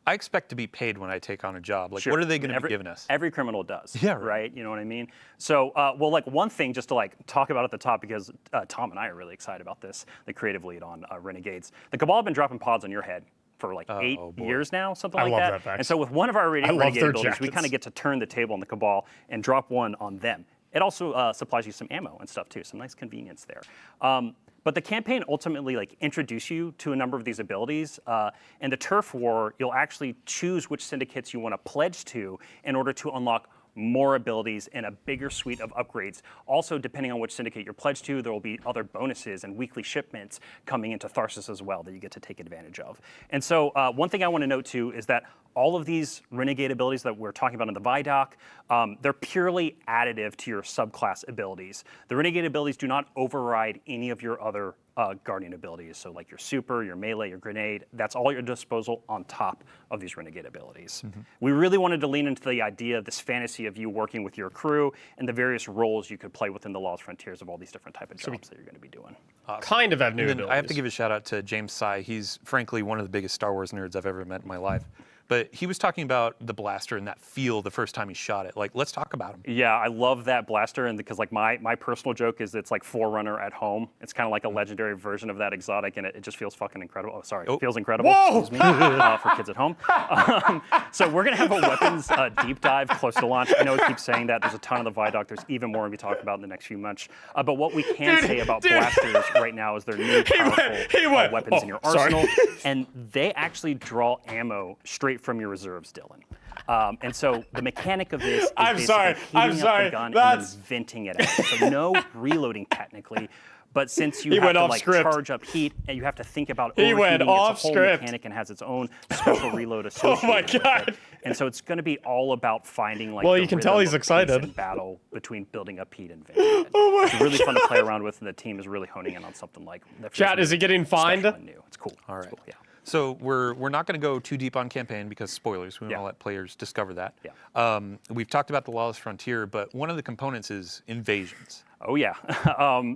I expect to be paid when I take on a job. Like, Sure. what are they going to be giving us? Every criminal does. Yeah, right. You know what I mean? So, well, like one thing just to like talk about at the top because Tom and I are really excited about this, the creative lead on Renegades. The Cabal have been dropping pods on your head for like 8 years now, something like that. love that, Vex. And so with one of our Renegade their abilities, we jackets. kind of get to turn the table on the Cabal and drop one on them. It also supplies you some ammo and stuff too, some nice convenience there. But the campaign ultimately like introduce you to a number of these abilities. In the turf war, you'll actually choose which syndicates you want to pledge to in order to unlock more abilities and a bigger suite of upgrades. Also, depending on which syndicate you're pledged to, there will be other bonuses and weekly shipments coming into Tharsis as well that you get to take advantage of. And so one thing I want to note too is that all of these Renegade abilities that we're talking about in the Vidoc, they're purely additive to your subclass abilities. The Renegade abilities do not override any of your other Guardian abilities. So like your super, your melee, your grenade, that's all at your disposal on top of these Renegade abilities. We really wanted to lean into the idea of this fantasy of you working with your crew and the various roles you could play within the Lawless Frontiers of all these different type of jobs that you're going to be doing. Kind of have new And then abilities. I have to give a shout out to James Sy. He's frankly one of the biggest Star Wars nerds I've ever met in my life. But he was talking about the blaster and that feel the first time he shot it. Like, let's talk about him. Yeah, I love that blaster, and because like my personal joke is it's like Forerunner at home. It's kind of like a legendary version of that exotic, and it just feels fucking incredible. Oh, sorry, it feels incredible. Whoa! Excuse me, for kids at home. So we're gonna have a weapons deep dive close to launch. I know I keep saying that. There's a ton of the Vidoc. There's even more to be talked about in the next few months. But what we can say about blasters right now is they're new, powerful weapons in your arsenal, and they actually draw ammo straight from your reserves, Dylan. And so the mechanic of this is heating up the gun and then venting it out. So no reloading technically, but since you have to like charge up heat and you have to think about overheating, it's a whole mechanic and has its own special reload associated with it. And so it's going to be all about finding like you can tell he's excited. Battle between building up heat and venting it. It's really fun to play around with, and the team is really honing in on something like that. Chat, is he getting fined? It's cool. All right. It's cool, yeah. So we're not going to go too deep on campaign because spoilers. We want to let players discover that. We've talked about the Lawless Frontier, but one of the components is invasions. Oh yeah.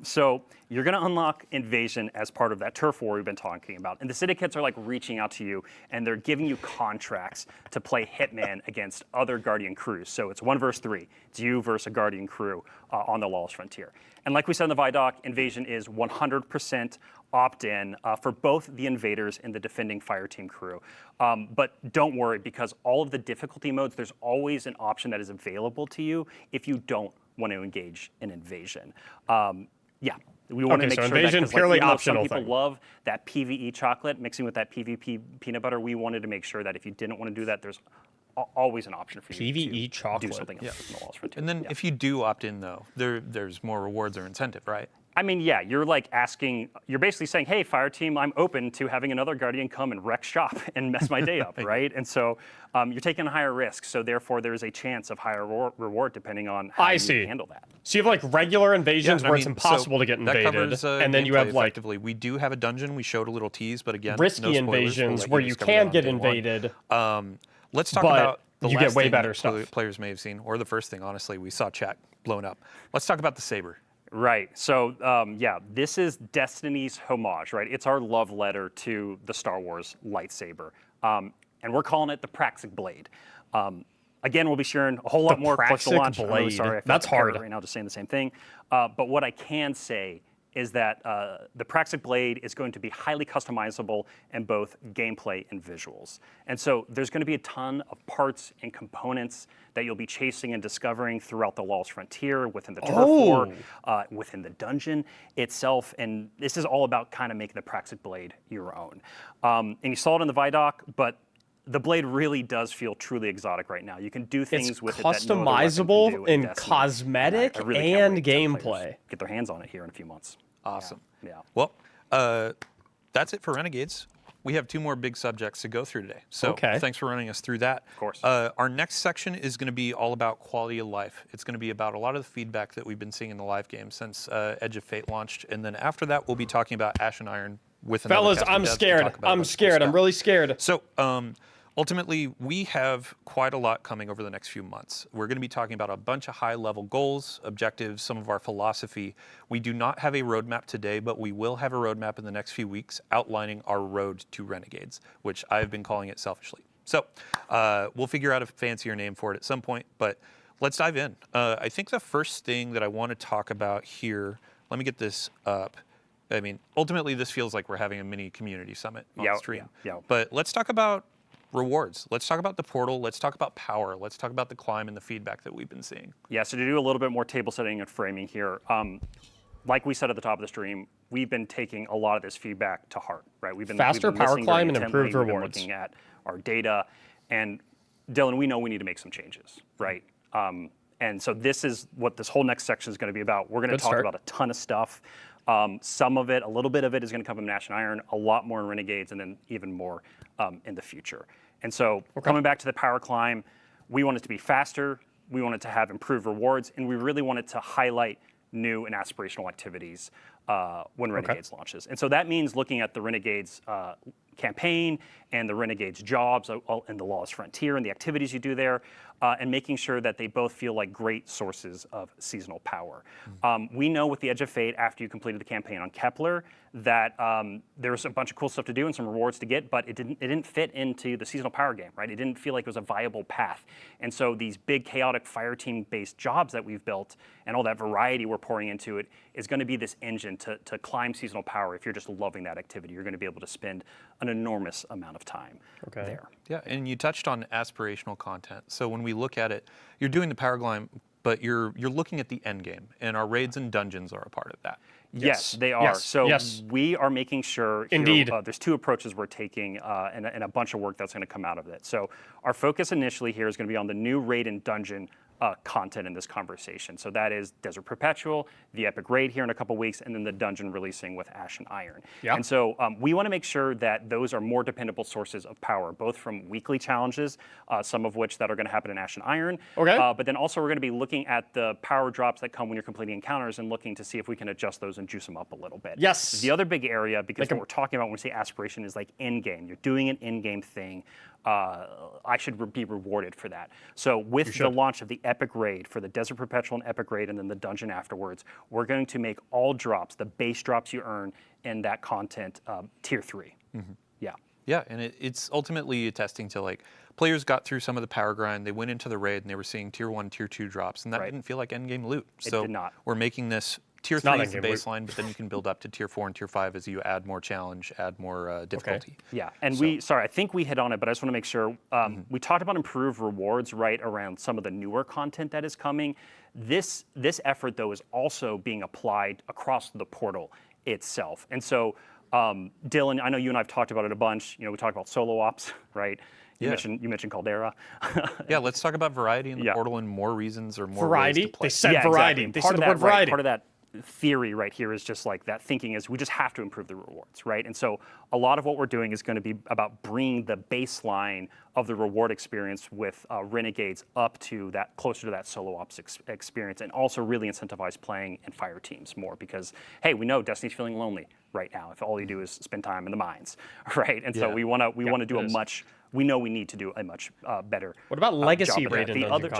So you're going to unlock Invasion as part of that turf war we've been talking about. And the syndicates are like reaching out to you and they're giving you contracts to play Hitman against other Guardian crews. So it's 1 versus 3. It's you versus a Guardian crew on the Lawless Frontier. And like we said in the Vidoc, Invasion is 100% opt-in for both the invaders and the defending fireteam crew. But don't worry, because all of the difficulty modes, there's always an option that is available to you if you don't want to engage in Invasion. Yeah. We want to make sure Invasion that, purely even though optional some people thing. love that PvE chocolate mixing with that PvP peanut butter, we wanted to make sure that if you didn't want to do that, there's always an option for you PvE to chocolate. do something else in the Lawless Frontier. And then if you do opt in, though, there's more rewards or incentive, right? I mean, yeah, you're like asking, you're basically saying, hey, Fireteam, I'm open to having another Guardian come and wreck shop and mess my day up, right? And so you're taking a higher risk, so therefore there's a chance of higher reward depending on how you handle that. So you have like regular invasions where it's impossible so to get that invaded, covers, and then you have like effectively, we do have a dungeon. We showed a little tease, but again, risky no spoilers. invasions We'll where let you discover can that get on day one. invaded. Let's talk but about the you last get way thing better that stuff. players may have seen, or the first thing, honestly, we saw chat blown up. Let's talk about the saber. Right. So, yeah, this is Destiny's homage, right? It's our love letter to the Star Wars lightsaber. And we're calling it the Praxic Blade. Again, we'll be sharing a whole lot more close to launch. I'm really sorry. I feel That's like a parrot hard. right now just saying the same thing. But what I can say is that the Praxic Blade is going to be highly customizable in both gameplay and visuals. And so there's going to be a ton of parts and components that you'll be chasing and discovering throughout the Lawless Frontier, within the turf war, within the dungeon itself. And this is all about kind of making the Praxic Blade your own. And you saw it in the Vidoc, but the blade really does feel truly exotic right now. You can do things with it that no other weapon can customizable do in in Destiny. cosmetic I really can't and wait to players gameplay. get their hands on it here in a few months. Awesome. Yeah. Well, that's it for Renegades. We have 2 more big subjects to go through today. So thanks for running us through that. Of course. Our next section is going to be all about quality of life. It's going to be about a lot of the feedback that we've been seeing in the live game since Edge of Fate launched. And then after that, we'll be talking about Ash and Iron with another Fellas, cast of I'm devs to scared. talk about a I'm bunch of cool scared. I'm stuff. really scared. So, ultimately, we have quite a lot coming over the next few months. We're going to be talking about a bunch of high-level goals, objectives, some of our philosophy. We do not have a roadmap today, but we will have a roadmap in the next few weeks outlining our road to Renegades, which I've been calling it selfishly. So we'll figure out a fancier name for it at some point, but let's dive in. I think the first thing that I want to talk about here, let me get this up. I mean, ultimately, this feels like we're having a mini community summit on stream. But let's talk about rewards. Let's talk about the portal. Let's talk about power. Let's talk about the climb and the feedback that we've been seeing. Yeah, so to do a little bit more table setting and framing here, like we said at the top of the stream, we've been taking a lot of this feedback to heart, right? We've been faster we've been power listening very climb and intently. improved We've been rewards. looking at our data, and Dylan, we know we need to make some changes, right? And so this is what this whole next section is going to be about. We're going to talk about a ton of stuff. Some of it, a little bit of it is going to come from Ash and Iron, a lot more in Renegades, and then even more in the future. And so coming back to the power climb, we want it to be faster, we want it to have improved rewards, and we really want it to highlight new and aspirational activities when Renegades launches. And so that means looking at the Renegades campaign and the Renegades jobs and the Lawless Frontier and the activities you do there, and making sure that they both feel like great sources of seasonal power. We know with the Edge of Fate, after you completed the campaign on Kepler, that there's a bunch of cool stuff to do and some rewards to get, but it didn't fit into the seasonal power game, right? It didn't feel like it was a viable path. And so these big chaotic fire team based jobs that we've built and all that variety we're pouring into it is going to be this engine to climb seasonal power. If you're just loving that activity, you're going to be able to spend an enormous amount of time there. Yeah, and you touched on aspirational content. So when we look at it, you're doing the power climb, but you're looking at the end game, and our raids and dungeons are a part of that. Yes, they are. So we are making sure Indeed. There's 2 approaches we're taking and a bunch of work that's going to come out of it. So our focus initially here is going to be on the new raid and dungeon content in this conversation. So that is Desert Perpetual, the Epic Raid here in a couple weeks, and then the dungeon releasing with Ash and Iron. And so we want to make sure that those are more dependable sources of power, both from weekly challenges, some of which that are going to happen in Ash and Iron, but then also we're going to be looking at the power drops that come when you're completing encounters and looking to see if we can adjust those and juice them up a little bit. The other big area, because what we're talking about when we say aspiration is like in-game. You're doing an in-game thing. I should be rewarded for that. So with the launch of the Epic Raid for the Desert Perpetual and Epic Raid and then the dungeon afterwards, we're going to make all drops, the base drops you earn in that content, tier 3. Yeah. Yeah, and it's ultimately attesting to like players got through some of the power grind, they went into the raid and they were seeing tier 1, tier 2 drops, and that didn't feel like endgame loot. So did not. We're making this tier 3 is the baseline, but then you can build up to tier 4 and tier 5 as you add more challenge, add more difficulty. Yeah, and sorry, I think we hit on it, but I just want to make sure. We talked about improved rewards, right, around some of the newer content that is coming. This effort, though, is also being applied across the portal itself. And so, Dylan, I know you and I have talked about it a bunch. We talked about solo ops, right? You mentioned Caldera. Yeah, let's talk about variety in the portal and more reasons or more variety. ways to play. They said variety. Exactly. They said the word variety. Part of that theory right here is just like that thinking is we just have to improve the rewards, right? And so a lot of what we're doing is going to be about bringing the baseline of the reward experience with Renegades up to that, closer to that solo ops experience, and also really incentivize playing in fire teams more because, hey, we know Destiny's feeling lonely right now if all you do is spend time in the mines, right? And so we want to do a much. We know we need to do a much better. What about legacy raid the other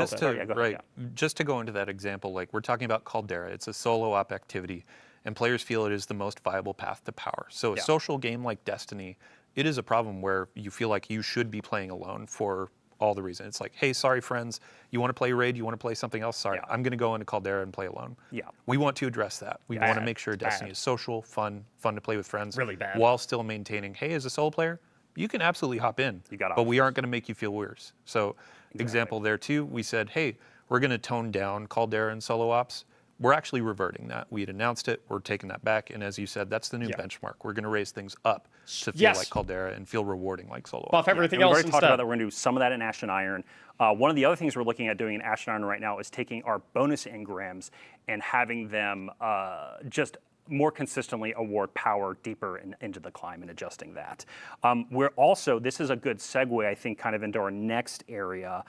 just to go into that example, like we're talking about Caldera, it's a solo op activity, and players feel it is the most viable path to power. So a social game like Destiny, it is a problem where you feel like you should be playing alone for all the reasons. It's like, hey, sorry friends, you want to play raid, you want to play something else? Sorry, I'm going to go into Caldera and play alone. Yeah, we want to address that. We want to make sure Destiny is social, fun to play with friends, really bad, while still maintaining, hey, as a solo player, you can absolutely hop in, but we aren't going to make you feel worse. So example there too, we said, hey, we're going to tone down Caldera and solo ops. We're actually reverting that. We had announced it, we're taking that back, and as you said, that's the new benchmark. We're going to raise things up to feel like Caldera and feel rewarding like solo ops. Buff everything else. We've already talked about that. We're going to do some of that in Ash and Iron. One of the other things we're looking at doing in Ash and Iron right now is taking our bonus engrams and having them just more consistently award power deeper into the climb and adjusting that. We're also, this is a good segue, I think, kind of into our next area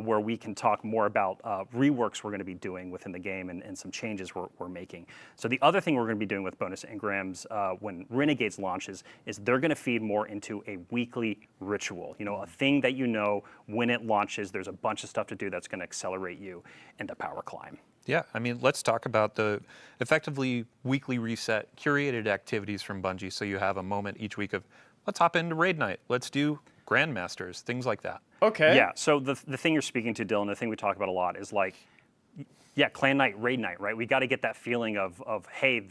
where we can talk more about reworks we're going to be doing within the game and some changes we're making. So the other thing we're going to be doing with bonus engrams when Renegades launches is they're going to feed more into a weekly ritual. A thing that when it launches, there's a bunch of stuff to do that's going to accelerate you into power climb. Yeah, I mean, let's talk about the effectively weekly reset, curated activities from Bungie. So you have a moment each week of, let's hop into raid night. Let's do Grandmasters, things like that. Okay. Yeah, so the thing you're speaking to, Dylan, the thing we talk about a lot is like, clan night, raid night, right? We got to get that feeling of hey,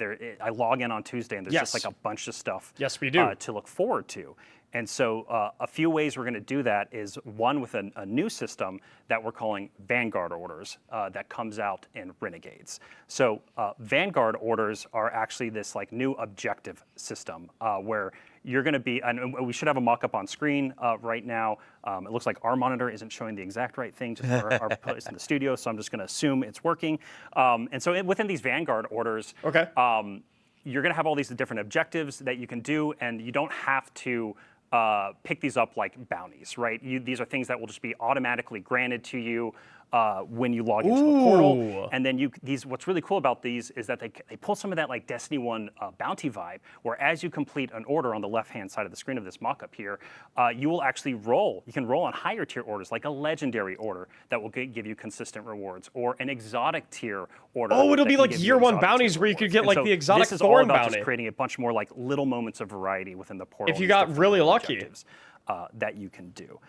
I log in on Tuesday and there's just like a bunch of stuff yes, we do. To look forward to. And so a few ways we're going to do that is one with a new system that we're calling Vanguard orders that comes out in Renegades. So Vanguard orders are actually this like new objective system where you're going to be, and we should have a mock-up on screen right now. It looks like our monitor isn't showing the exact right thing, just our place in the studio, so I'm just going to assume it's working. And so within these Vanguard orders, you're going to have all these different objectives that you can do, and you don't have to pick these up like bounties, right? These are things that will just be automatically granted to you when you log into the portal. And then what's really cool about these is that they pull some of that like Destiny 1 bounty vibe, where as you complete an order on the left-hand side of the screen of this mock-up here, you will actually roll. You can roll on higher tier orders, like a legendary order that will give you consistent rewards, or an exotic tier order. Oh, it'll be like year one bounties where you could get like the exotic Thorn bounty. This is all about just creating a bunch more like little moments of variety within the portal. If you got really lucky. That you can do.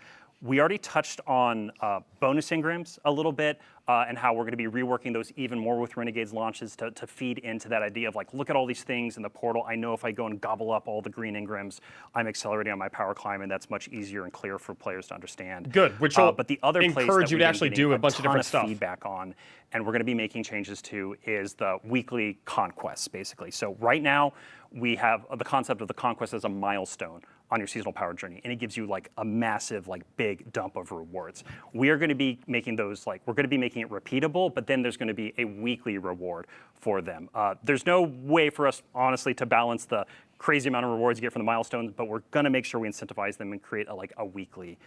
We already touched on bonus engrams a little bit and how we're going to be reworking those even more with Renegades launches to feed into that idea of like, look at all these things in the portal. I know if I go and gobble up all the green engrams, I'm accelerating on my power climb, and that's much easier and clearer for players to understand. Good, which will but the other encourage you to actually do a bunch of different stuff. Feedback on, and we're going to be making changes to, is the weekly conquests, basically. So right now, we have the concept of the conquest as a milestone on your seasonal power journey, and it gives you like a massive, like big dump of rewards. We are going to be making those we're going to be making it repeatable, but then there's going to be a weekly reward for them. There's no way for us, honestly, to balance the crazy amount of rewards you get from the milestones, but we're going to make sure we incentivize them and create a weekly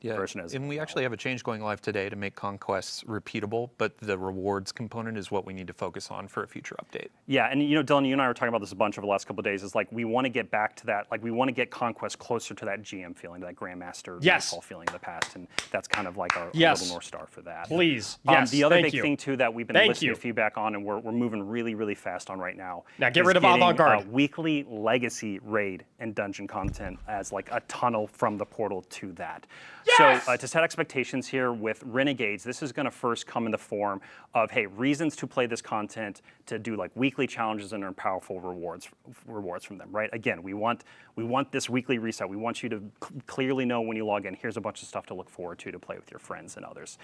version as and we actually have a change going live today to make conquests repeatable, but the rewards component is what we need to focus on for a future update. Yeah, and Dylan, you and I were talking about this a bunch over the last couple of days. Is like we want to get back to that, like we want to get conquest closer to that GM feeling, to that Grandmaster feeling in the past, and that's kind of like our little North Star for that. Please, yes. The other thank big you. thing too that we've been listening to feedback on, and we're moving really, really fast on right now. Now get rid of Avant-Garde. Weekly legacy raid and dungeon content as like a tunnel from the portal to that. Yes! So to set expectations here with Renegades, this is going to first come in the form of, hey, reasons to play this content, to do like weekly challenges and earn powerful rewards from them, right? Again, we want this weekly reset. We want you to clearly know when you log in, here's a bunch of stuff to look forward to play with your friends and others.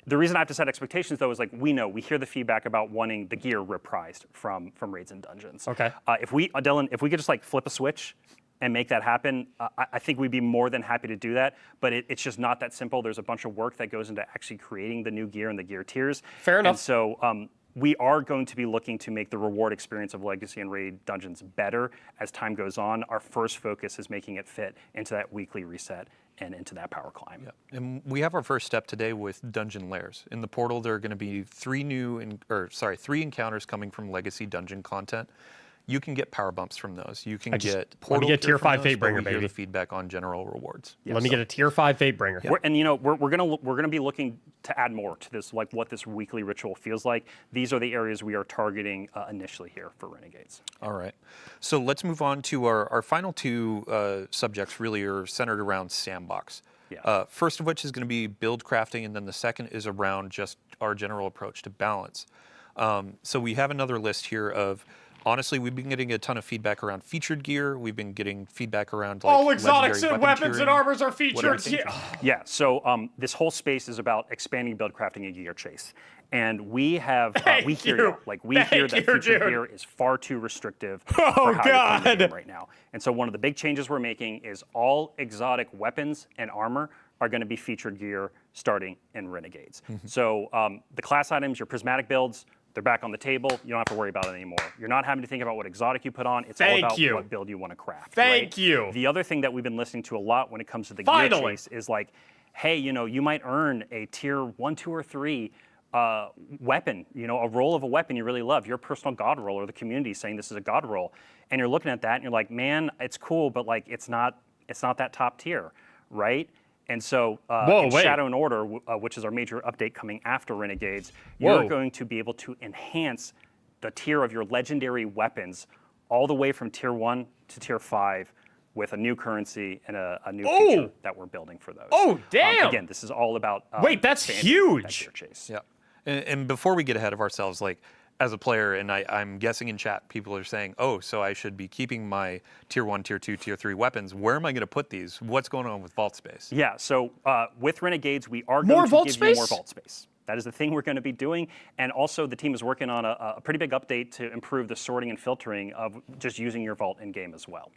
The reason I have to set expectations, though, is like we hear the feedback about wanting the gear reprised from raids and dungeons. Okay. Dylan, if we could just like flip a switch and make that happen, I think we'd be more than happy to do that. But it's just not that simple. There's a bunch of work that goes into actually creating the new gear and the gear tiers. Fair enough. And so we are going to be looking to make the reward experience of Legacy and Raid dungeons better as time goes on. Our first focus is making it fit into that weekly reset and into that power climb. Yeah. And we have our first step today with dungeon lairs. In the portal, there are going to be three encounters coming from Legacy dungeon content. You can get power bumps from those. You can get portal. Let me get tier 5 Fatebringer, baby. baby. The feedback on general rewards. Let me get a tier 5 Fatebringer. Yeah. We're gonna be looking to add more to this, like what this weekly ritual feels like. These are the areas we are targeting initially here for Renegades. All right. So let's move on to our final two subjects. Really are centered around sandbox. Yeah. First of which is going to be build crafting, and then the second is around just our general approach to balance. So we have another list here of. Honestly, we've been getting a ton of feedback around featured gear. We've been getting feedback around like all exotics and weapons tiering, and armors are featured. Yeah. So this whole space is about expanding build crafting and gear chase, and we have we hear you. Like we hear that featured gear is far too restrictive for how you're playing the game right now. And so one of the big changes we're making is all exotic weapons and armor are going to be featured gear starting in Renegades. So the class items, your prismatic builds. They're back on the table. You don't have to worry about it anymore. You're not having to think about what exotic you put on. It's all about what build you want to craft. Thank you. The other thing that we've been listening to a lot when it comes to the gear chase is like, hey, you might earn a tier 1, 2, or 3 weapon, a roll of a weapon you really love, your personal god roll, or the community saying this is a god roll. And you're looking at that and you're like, man, it's cool, but like it's not that top tier, right? And so in Shadow and Order, which is our major update coming after Renegades, you're going to be able to enhance the tier of your legendary weapons all the way from tier 1 to tier 5 with a new currency and a new feature that we're building for those. Oh, damn! Again, this is all about wait, that's huge! That gear chase. Yeah. And before we get ahead of ourselves, like, as a player, and I'm guessing in chat, people are saying, oh, so I should be keeping my tier 1, tier 2, tier 3 weapons. Where am I going to put these? What's going on with vault space? Yeah, so with Renegades, we are going to give you more vault space. That is the thing we're going to be doing. And also, the team is working on a pretty big update to improve the sorting and filtering of just using your vault in-game as well.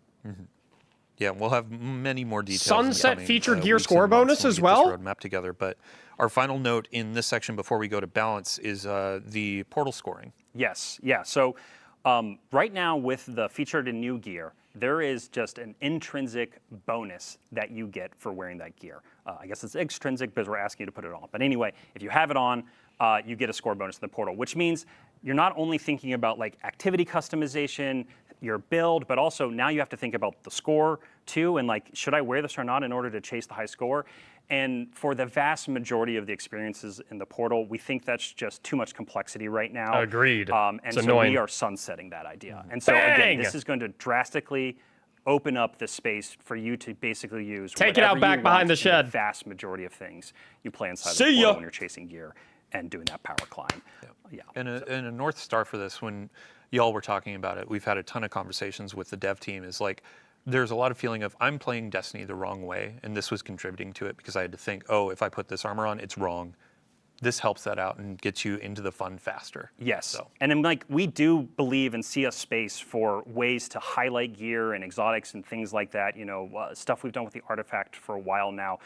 Yeah, we'll have many more details. Sunset featured gear score bonus as well. Roadmap together, but our final note in this section before we go to balance is the portal scoring. Yes, yeah. So right now with the featured and new gear, there is just an intrinsic bonus that you get for wearing that gear. I guess it's extrinsic because we're asking you to put it on. But anyway, if you have it on, you get a score bonus in the portal, which means you're not only thinking about like activity customization, your build, but also now you have to think about the score too, and like, should I wear this or not in order to chase the high score? And for the vast majority of the experiences in the portal, we think that's just too much complexity right now. Agreed. And it's so annoying. we are sunsetting that idea. And so again, this is going to drastically open up the space for you to basically use. Take it out back behind the shed. The vast majority of things you play inside the portal when you're chasing gear and doing that power climb. Yeah. And a North Star for this, when y'all were talking about it, we've had a ton of conversations with the dev team, is like, there's a lot of feeling of I'm playing Destiny the wrong way, and this was contributing to it because I had to think, oh, if I put this armor on, it's wrong. This helps that out and gets you into the fun faster. Yes, so. And then, like, we do believe and see a space for ways to highlight gear and exotics and things like that, stuff we've done with the artifact for a while now.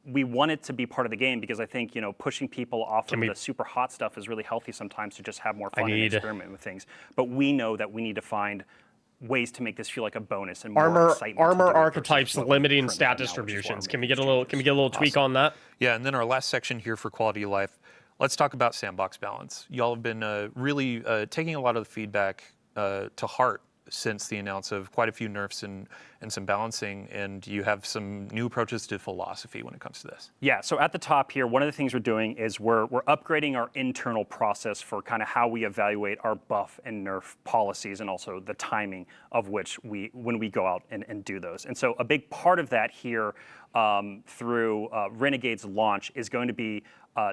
We want it to be part of the game because I think, you know, pushing people off of the super hot stuff is really healthy sometimes to just have more fun and experiment with things. But we know that we need to find ways to make this feel like a bonus and more excitement. Armor archetypes limiting stat distributions. Can we get a little tweak on that? Yeah, and then our last section here for quality of life. Let's talk about sandbox balance. Y'all have been really taking a lot of the feedback to heart since the announce of quite a few nerfs and some balancing, and you have some new approaches to philosophy when it comes to this. Yeah, so at the top here, one of the things we're doing is we're upgrading our internal process for kind of how we evaluate our buff and nerf policies and also the timing of which when we go out and do those. And so a big part of that here through Renegades launch is going to be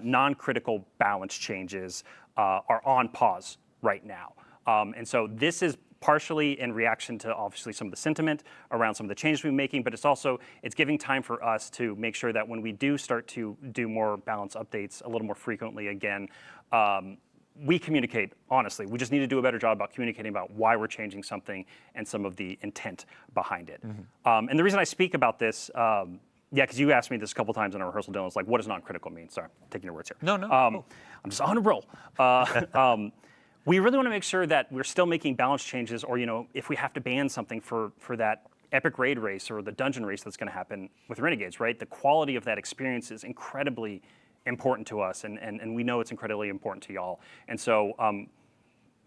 non-critical balance changes are on pause right now. And so this is partially in reaction to obviously some of the sentiment around some of the changes we're making, but it's giving time for us to make sure that when we do start to do more balance updates a little more frequently again, we communicate honestly. We just need to do a better job about communicating about why we're changing something and some of the intent behind it. And the reason I speak about this, yeah, because you asked me this a couple times in our rehearsal, Dylan, it's like, what does non-critical mean? Sorry, I'm taking your words here. No. I'm just on a roll. We really want to make sure that we're still making balance changes, or, you know, if we have to ban something for that epic raid race or the dungeon race that's going to happen with Renegades, right? The quality of that experience is incredibly important to us, and we know it's incredibly important to y'all. And so,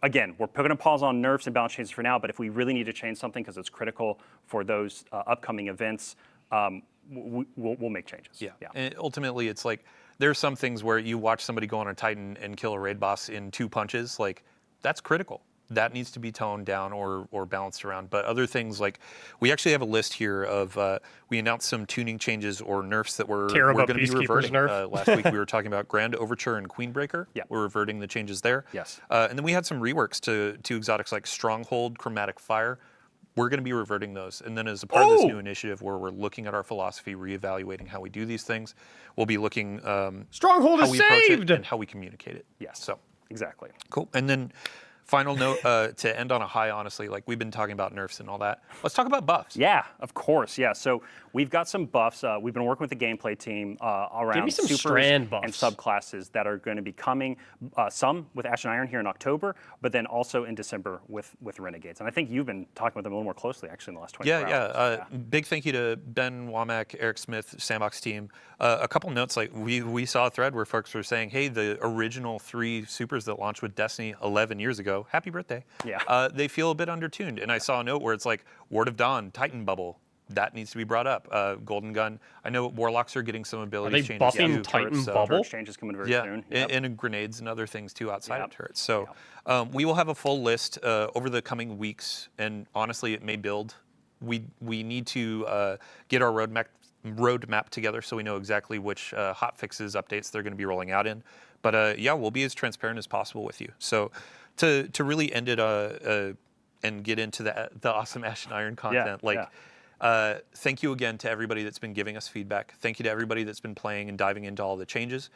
again, we're putting a pause on nerfs and balance changes for now, but if we really need to change something because it's critical for those upcoming events, we'll make changes. Yeah. And ultimately, it's like, there's some things where you watch somebody go on a Titan and kill a raid boss in 2 punches, like, that's critical. That needs to be toned down or balanced around. But other things, like, we actually have a list here of, we announced some tuning changes or nerfs that we're going to be reverting. Last week we were talking about Grand Overture and Queenbreaker. Yeah. We're reverting the changes there. Yes. And then we had some reworks to exotics like Stronghold, Chromatic Fire. We're going to be reverting those. And then as a part of this new initiative where we're looking at our philosophy, reevaluating how we do these things, we'll be looking Stronghold how is we approach saved! it and how we communicate it. Yes. So exactly. cool. And then final note to end on a high, honestly, like we've been talking about nerfs and all that. Let's talk about buffs. Yeah, of course. Yeah. So we've got some buffs. We've been working with the gameplay team around some supers strand buffs and subclasses that are going to be coming. Some with Ash and Iron here in October, but then also in December with Renegades. And I think you've been talking with them a little more closely actually in the last 24 hours. Yeah. Big thank you to Ben Womack, Eric Smith, Sandbox team. A couple notes, like we saw a thread where folks were saying, hey, the original 3 supers that launched with Destiny 11 years ago, happy birthday. Yeah. They feel a bit undertuned. And I saw a note where it's like, Ward of Dawn, Titan Bubble, that needs to be brought up. Golden Gun. I know Warlocks are getting some ability changes. Are they buffing Titan Bubble? Changes coming very soon. And grenades and other things too outside of turrets. So we will have a full list over the coming weeks, and honestly, it may build. We need to get our roadmap together so we know exactly which hot fixes, updates they're going to be rolling out in. But yeah, we'll be as transparent as possible with you. So to really end it and get into the awesome Ash and Iron content, thank you again to everybody that's been giving us feedback. Thank you to everybody that's been playing and diving into all the changes.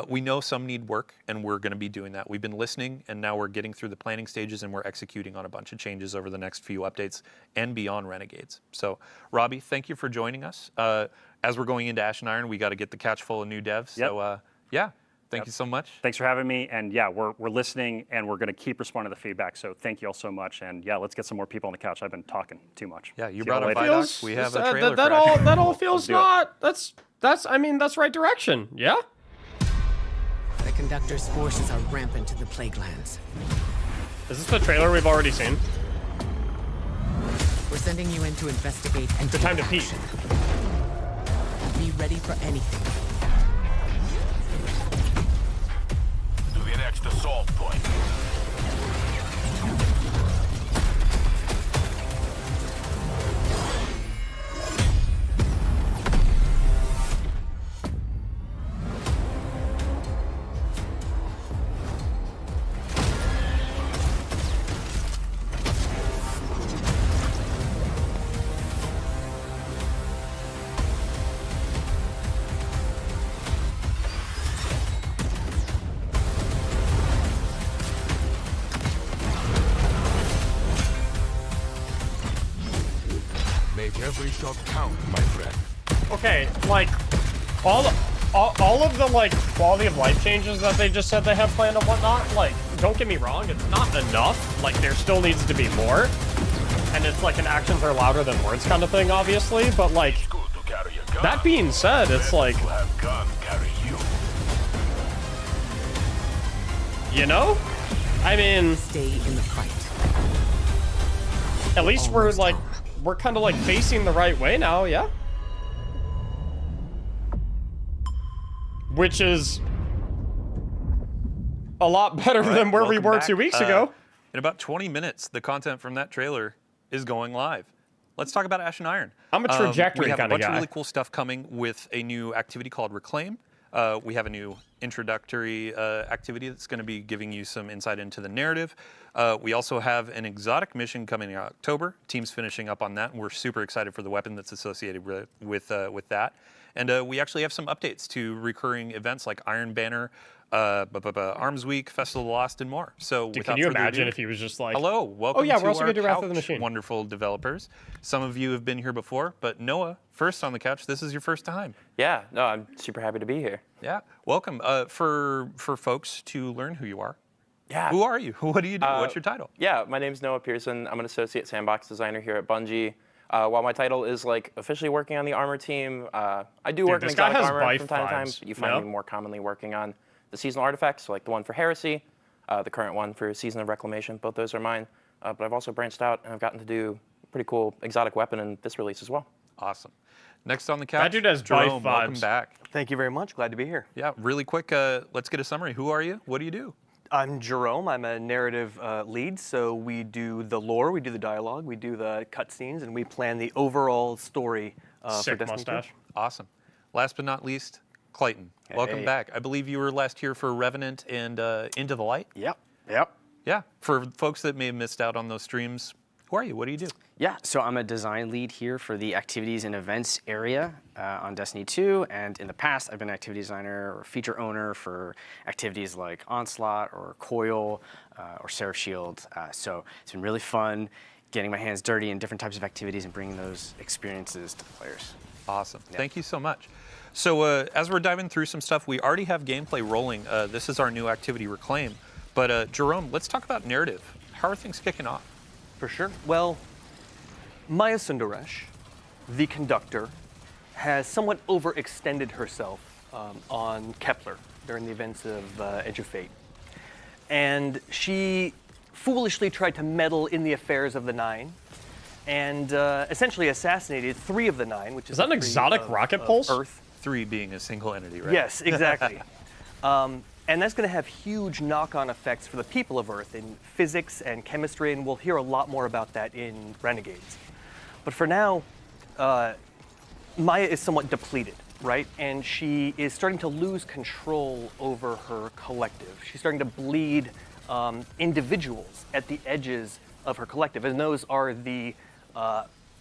We know some need work, and we're going to be doing that. We've been listening, and now we're getting through the planning stages, and we're executing on a bunch of changes over the next few updates and beyond Renegades. So, Robbie, thank you for joining us. As we're going into Ash and Iron, we got to get the catch full of new devs. So, yeah. Thank you so much. Thanks for having me. And yeah, we're listening, and we're going to keep responding to the feedback. So thank you all so much. And yeah, let's get some more people on the couch. I've been talking too much. Yeah, you brought up Vidoc. We have a trailer. That all feels not. That's right direction. Yeah. The Conductor's forces are rampant to the Plague Lands. Is this the trailer we've already seen? We're sending you in to investigate and Good time to peek. Be ready for anything. The assault point. Make every shot count, my friend. Okay, like, all of the like quality of life changes that they just said they have planned and whatnot, like, don't get me wrong, it's not enough. Like, there still needs to be more. And it's like an actions are louder than words kind of thing, obviously, but like, that being said, it's like, you know? I mean, Stay in the fight. at least we're like, we're kind of like facing the right way now, yeah? Which is a lot better than where we Welcome were back. 2 weeks ago. In about 20 minutes, the content from that trailer is going live. Let's talk about Ash and Iron. I'm a trajectory We have a kind bunch of of guy. really cool stuff coming with a new activity called Reclaim. We have a new introductory activity that's going to be giving you some insight into the narrative. We also have an exotic mission coming in October. Team's finishing up on that, and we're super excited for the weapon that's associated with that. And we actually have some updates to recurring events like Iron Banner, Arms Week, Festival of the Lost, and more. So Dude, without can you further imagine ado, if he was just like, hello, welcome oh yeah, to we're also our gonna do Wrath of the couch, Machine. wonderful developers. Some of you have been here before, but Noah, first on the couch, this is your first time. Yeah, no, I'm super happy to be here. Yeah, welcome. For folks to learn who you are, Yeah. who are you? What do you do? What's your title? Yeah, my name's Noah Pearson. I'm an associate sandbox designer here at Bungie. While my title is like officially working on the armor team, I do work in this guy exotic has armor Bife from time to time. vibes, But you find no? me more commonly working on the seasonal artifacts, like the one for Heresy, the current one for Season of Reclamation. Both those are mine. But I've also branched out and I've gotten to do a pretty cool exotic weapon in this release as well. Awesome. Next on the couch, That dude has Jerome, Bife welcome vibes. back. Thank you very much. Glad to be here. Yeah, really quick, let's get a summary. Who are you? What do you do? I'm Jerome. I'm a narrative lead, so we do the lore, we do the dialogue, we do the cutscenes, and we plan the overall story for Sick Destiny 2. mustache. Awesome. Last but not least, Clayton. Welcome Hey. back. I believe you were last here for Revenant and Into the Light. Yep. Yeah. For folks that may have missed out on those streams, who are you? What do you do? Yeah, so I'm a design lead here for the activities and events area on Destiny 2, and in the past I've been an activity designer or feature owner for activities like Onslaught or Coil or Seraph Shield. So it's been really fun getting my hands dirty in different types of activities and bringing those experiences to the players. Awesome. Thank you so much. So as we're diving through some stuff, we already have gameplay rolling. This is our new activity, Reclaim. But Jerome, let's talk about narrative. How are things kicking off? For sure. Well, Maya Sundaresh, the conductor, has somewhat overextended herself on Kepler during the events of Edge of Fate. And she foolishly tried to meddle in the affairs of the Nine and essentially assassinated 3 of the 9, which is Is that an the 3 exotic of- rocket of pulse? Earth. 3 being a single entity, right? Yes, exactly. And that's going to have huge knock-on effects for the people of Earth in physics and chemistry, and we'll hear a lot more about that in Renegades. But for now, Maya is somewhat depleted, right? And she is starting to lose control over her collective. She's starting to bleed individuals at the edges of her collective, and those are the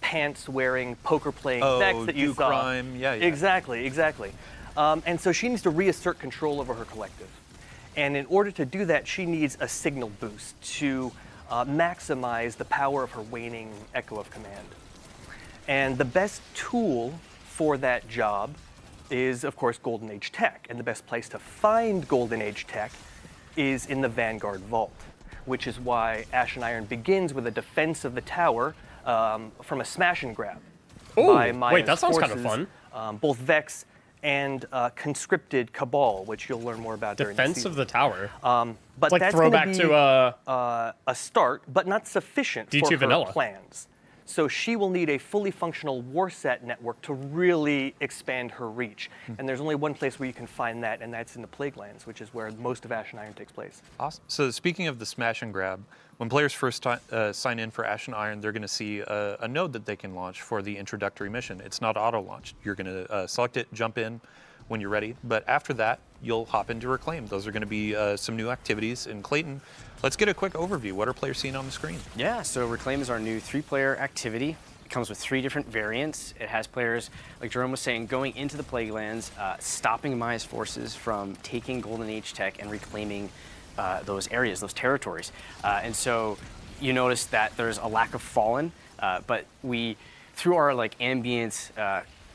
pants-wearing, poker-playing Vex that you Duke saw. Rhyme. Yeah. Exactly. And so she needs to reassert control over her collective. And in order to do that, she needs a signal boost to maximize the power of her waning echo of command. And the best tool for that job is, of course, Golden Age tech. And the best place to find Golden Age tech is in the Vanguard Vault, which is why Ash and Iron begins with a defense of the tower from a smash and grab. Ooh, by Maya's wait, that sounds kind of forces, fun. Both Vex and conscripted Cabal, which you'll learn more about during the Defense season. of the tower. But like that's throwback gonna to be a start, but not sufficient D2 for her vanilla. plans. So she will need a fully functional Warsat network to really expand her reach. And there's only one place where you can find that, and that's in the Plaguelands, which is where most of Ash and Iron takes place. Awesome. So speaking of the smash and grab, when players first sign in for Ash and Iron, they're going to see a node that they can launch for the introductory mission. It's not auto-launched. You're going to select it, jump in when you're ready. But after that, you'll hop into Reclaim. Those are going to be some new activities. And Clayton, let's get a quick overview. What are players seeing on the screen? Yeah, so Reclaim is our new 3-player activity. It comes with 3 different variants. It has players, like Jerome was saying, going into the Plaguelands, stopping Maya's forces from taking Golden Age tech and reclaiming those areas, those territories. And so you notice that there's a lack of Fallen, but we, through our ambient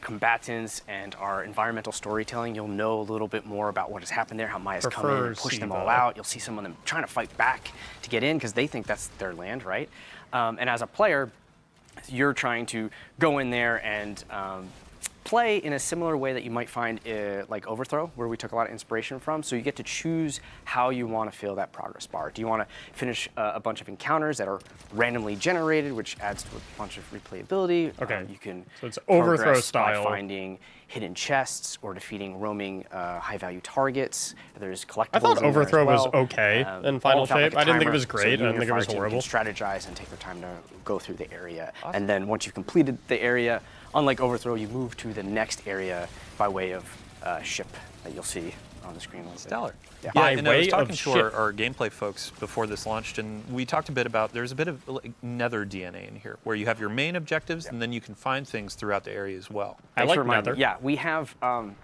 combatants and our environmental storytelling, you'll know a little bit more about what has happened there, how Maya's come in and pushed them all out. You'll see some of them trying to fight back to get in because they think that's their land, right? And as a player, you're trying to go in there and play in a similar way that you might find like Overthrow, where we took a lot of inspiration from. So you get to choose how you want to fill that progress bar. Do you want to finish a bunch of encounters that are randomly generated, which adds to a bunch of replayability? Okay. You can so it's Overthrow progress style. by finding hidden chests or defeating roaming high-value targets. There's collectibles. I thought in there as Overthrow well. was okay in all Final without, like, Shape. a I didn't think it timer, was so great. you I and didn't your think it was fire team horrible. can strategize and take their time to go through the area. And then once you've completed the area, unlike Overthrow, you move to the next area by way of ship that you'll see on the screen. Stellar. Yeah. Yeah, and I was talking to our gameplay folks before this launched, and we talked a bit about there's a bit of like, Nether DNA in here, where you have your main objectives, and then you can find things throughout the area as well. I like Nether. Yeah, we have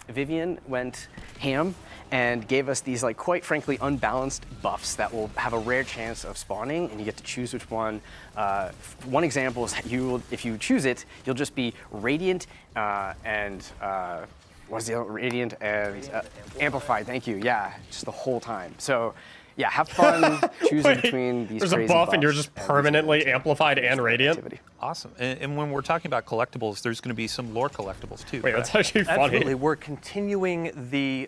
Vivian went ham and gave us these like quite frankly unbalanced buffs that will have a rare chance of spawning, and you get to choose which one. One example is that if you choose it, you'll just be radiant and. What's the other? Radiant and amplified. Thank you. Yeah, just the whole time. So, yeah, have fun choosing between these. There's a buff, and you're just permanently amplified and radiant. Awesome. And when we're talking about collectibles, there's going to be some lore collectibles too. Wait, that's actually funny. Absolutely, we're continuing the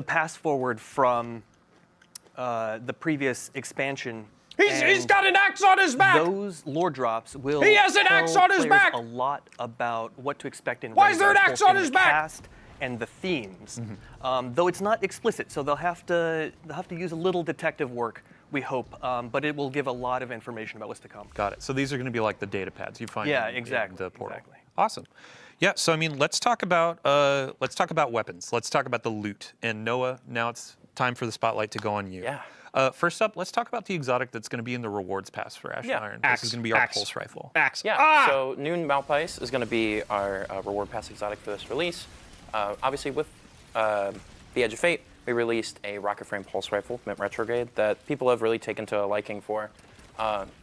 pass forward from the previous expansion. He's got an axe on his back! Those lore drops will He has an axe on his players back! a lot about what to expect in Why is there an Renegades, axe both on in his the back? cast and the themes. Though it's not explicit, so they'll have to use a little detective work, we hope, but it will give a lot of information about what's to come. Got it. So these are going to be like the data pads you find in the portal. Exactly. Awesome. Yeah, so I mean, let's talk about weapons. Let's talk about the loot. And Noah, now it's time for the spotlight to go on you. Yeah. First up, let's talk about the exotic that's going to be in the rewards pass for Ashen Iron. This is going to be our pulse rifle. Axe. Yeah. So Noon Malpice is going to be our reward pass exotic for this release. Obviously, with the Edge of Fate, we released a rocket frame pulse rifle, Mint Retrograde, that people have really taken to a liking for.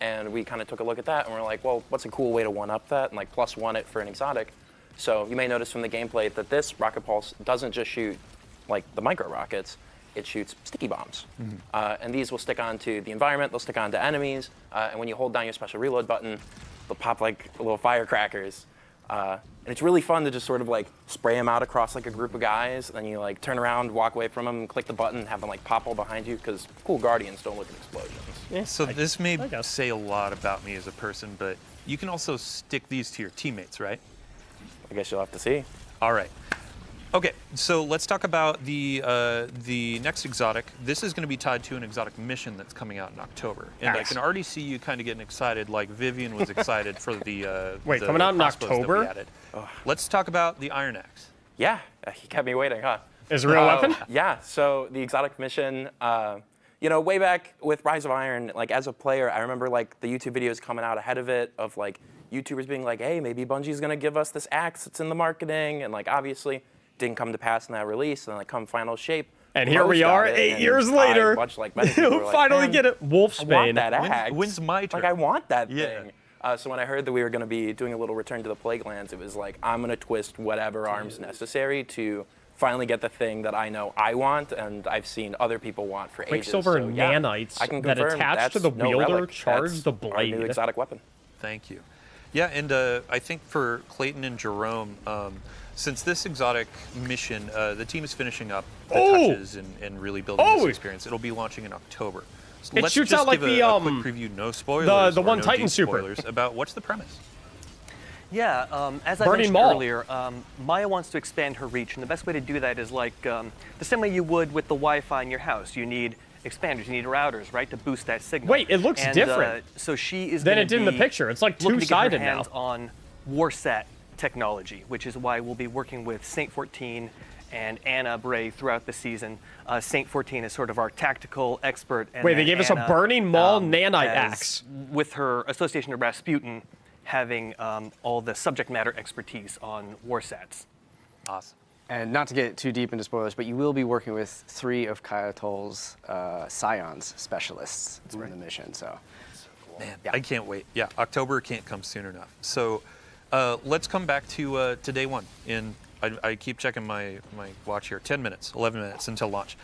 And we kind of took a look at that, and we're like, well, what's a cool way to one-up that and like plus one it for an exotic? So you may notice from the gameplay that this rocket pulse doesn't just shoot like the micro rockets. It shoots sticky bombs. And these will stick onto the environment, they'll stick onto enemies, and when you hold down your special reload button, they'll pop like little firecrackers. And it's really fun to just sort of like spray them out across like a group of guys, and then you like turn around, walk away from them, and click the button, and have them like pop all behind you, because cool Guardians don't look at explosions. Yeah, so this may say a lot about me as a person, but you can also stick these to your teammates, right? I guess you'll have to see. All right. Okay, so let's talk about the next exotic. This is going to be tied to an exotic mission that's coming out in October, and I can already see you kind of getting excited, like Vivian was excited for the Wait, the coming out in crossbows that we October? added. Let's talk about the Iron Axe. Yeah, you kept me waiting, huh? Is it a real weapon? Yeah, so the exotic mission, you know, way back with Rise of Iron, like as a player, I remember like the YouTube videos coming out ahead of it of like YouTubers being like, hey, maybe Bungie's gonna give us this axe that's in the marketing, and like obviously didn't come to pass in that release, and then like come Final Shape. And here we are, 8 years later. Much like many people were like, finally "Man, get it. I Wolfsbane. want that axe. When's my turn? Like I want that thing. So when I heard that we were going to be doing a little Return to the Plaguelands, it was like, I'm going to twist whatever arms necessary to finally get the thing that I know I want and I've seen other people want for ages. Quicksilver So, yeah, nanites I can that confirm attach to the that's no wielder relic. charge That's the our blade. new exotic weapon. Thank you. Yeah, and I think for Clayton and Jerome, since this exotic mission, the team is finishing up the touches and really building this experience. It'll be launching in October. So It let's shoots just out like give the, a quick preview, no spoilers, the or one no Titan deep super. spoilers about what's the premise. Yeah, as I Burning mentioned Maul. earlier, Maya wants to expand her reach, and the best way to do that is like the same way you would with the Wi-Fi in your house. You need expanders, you need routers, right, to boost that signal. Wait, it looks different. So she is than gonna it did in the be picture. It's like looking to get her two-sided now. hands on Warsat technology, which is why we'll be working with Saint 14 and Anna Bray throughout the season. Saint 14 is sort of our tactical expert. And Wait, they then gave us Anna, a Burning Maul nanite as- axe. With her association to Rasputin having all the subject matter expertise on Warsats. Awesome. And not to get too deep into spoilers, but you will be working with 3 of Kayatol's Scions specialists in the mission. So, Man, I can't wait. Yeah, October can't come soon enough. So Let's come back to day one. I keep checking my watch here. 10 minutes, 11 minutes until launch.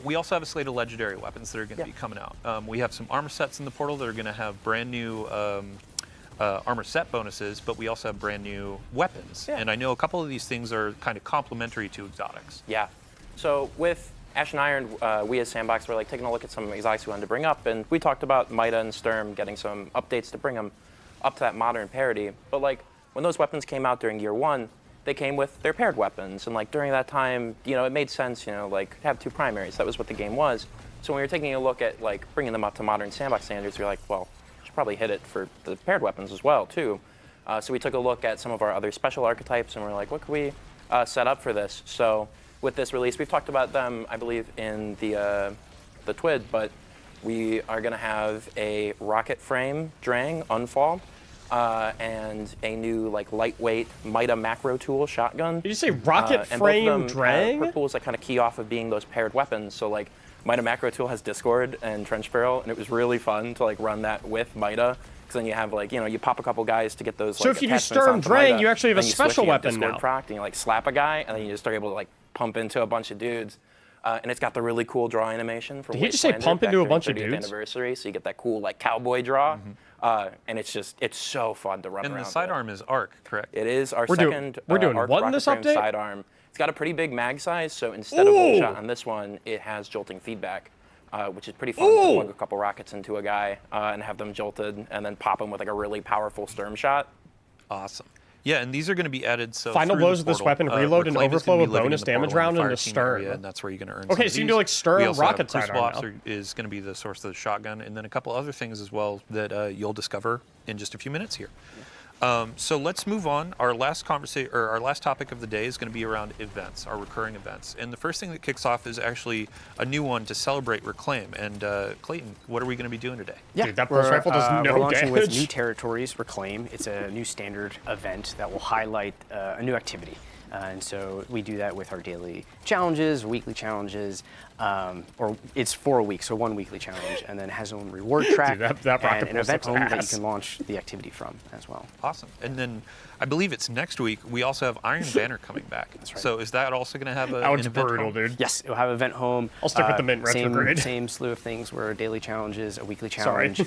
We also have a slate of legendary weapons that are going to be coming out. We have some armor sets in the portal that are going to have brand new armor set bonuses, but we also have brand new weapons. And I know a couple of these things are kind of complementary to exotics. Yeah. So with Ash and Iron, we as Sandbox were like taking a look at some exotics we wanted to bring up, and we talked about Mida and Sturm getting some updates to bring them up to that modern parity. But like when those weapons came out during year one, they came with their paired weapons, and like during that time, it made sense, like have two primaries. That was what the game was. So when we were taking a look at like bringing them up to modern Sandbox standards, we were like, well, we should probably hit it for the paired weapons as well too. So we took a look at some of our other special archetypes, and we're like, what could we set up for this? So with this release, we've talked about them, I believe, in the TWID, but we are going to have a rocket frame Drang Unfall. And a new like lightweight Mida macro tool shotgun. Did you say rocket frame Drang? Her tools that kind of key off of being those paired weapons. So like Mida macro tool has Discord and Trench Barrel, and it was really fun to like run that with Mida. Because then you have like you pop a couple guys to get those. So like, if you do attachments Sturm onto Drang, Mida, you actually have a then special switch, you have weapon Discord now. proc, and you like slap a guy, and then you just start able to like pump into a bunch of dudes. And it's got the really cool draw animation from Did he just say pump into a bunch of dudes? Anniversary, so you get that cool like cowboy draw. And it's so fun to run around. And the sidearm is arc, correct? It is our we're second doing arc what in this rocket frame update? sidearm. It's got a pretty big mag size, so instead of one shot on this one, it has jolting feedback, which is pretty fun to plug a couple rockets into a guy and have them jolted, and then pop them with like a really powerful Sturm shot. Awesome. Yeah, and these are going to be added. So final through blows the of this portal, weapon reload and Reclaim is overflow gonna of be living bonus in the damage portal round in the into fire team Sturm. area, and that's where you're going to earn. Okay, some so you can of do like these. Sturm We also have rocket sidearm Crucible now. Ops is going to be the source of the shotgun, and then a couple other things as well that you'll discover in just a few minutes here. So let's move on. Our last conversation, or our last topic of the day, is going to be around events, our recurring events. And the first thing that kicks off is actually a new one to celebrate Reclaim. And Clayton, what are we going to be doing today? Yeah, dude, that pulse rifle does no we're launching with damage. New Territories Reclaim. It's a new standard event that will highlight a new activity. And so we do that with our daily challenges, weekly challenges, or it's for a week, so one weekly challenge, and then it has its own reward track Dude, that rocket and an pulse event looks home that you ass. can launch the activity from as well. Awesome. And then I believe it's next week, we also have Iron Banner coming back. That's right. So is that also going to have That one's an event brutal, home? dude. Yes, it'll have event home. I'll stick with the mint retrograde. Same slew of things where daily challenges, a weekly Sorry. challenge.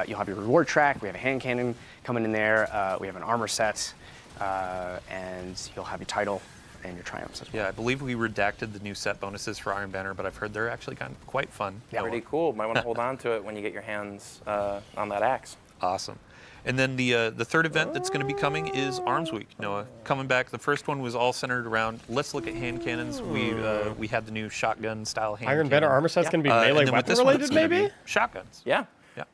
You'll have your reward track. We have a hand cannon coming in there. We have an armor set, and you'll have your title and your triumphs as well. Yeah, I believe we redacted the new set bonuses for Iron Banner, but I've heard they're actually kind of quite fun. Yeah, pretty cool. Might want to hold on to it when you get your hands on that axe. Awesome. And then the third event that's going to be coming is Arms Week, Noah. Coming back, the first one was all centered around, let's look at hand cannons. We had the new shotgun style hand Iron cannon. Banner armor set's going to be melee and then with weapon this one, related, it's gonna maybe? be shotguns. Yeah.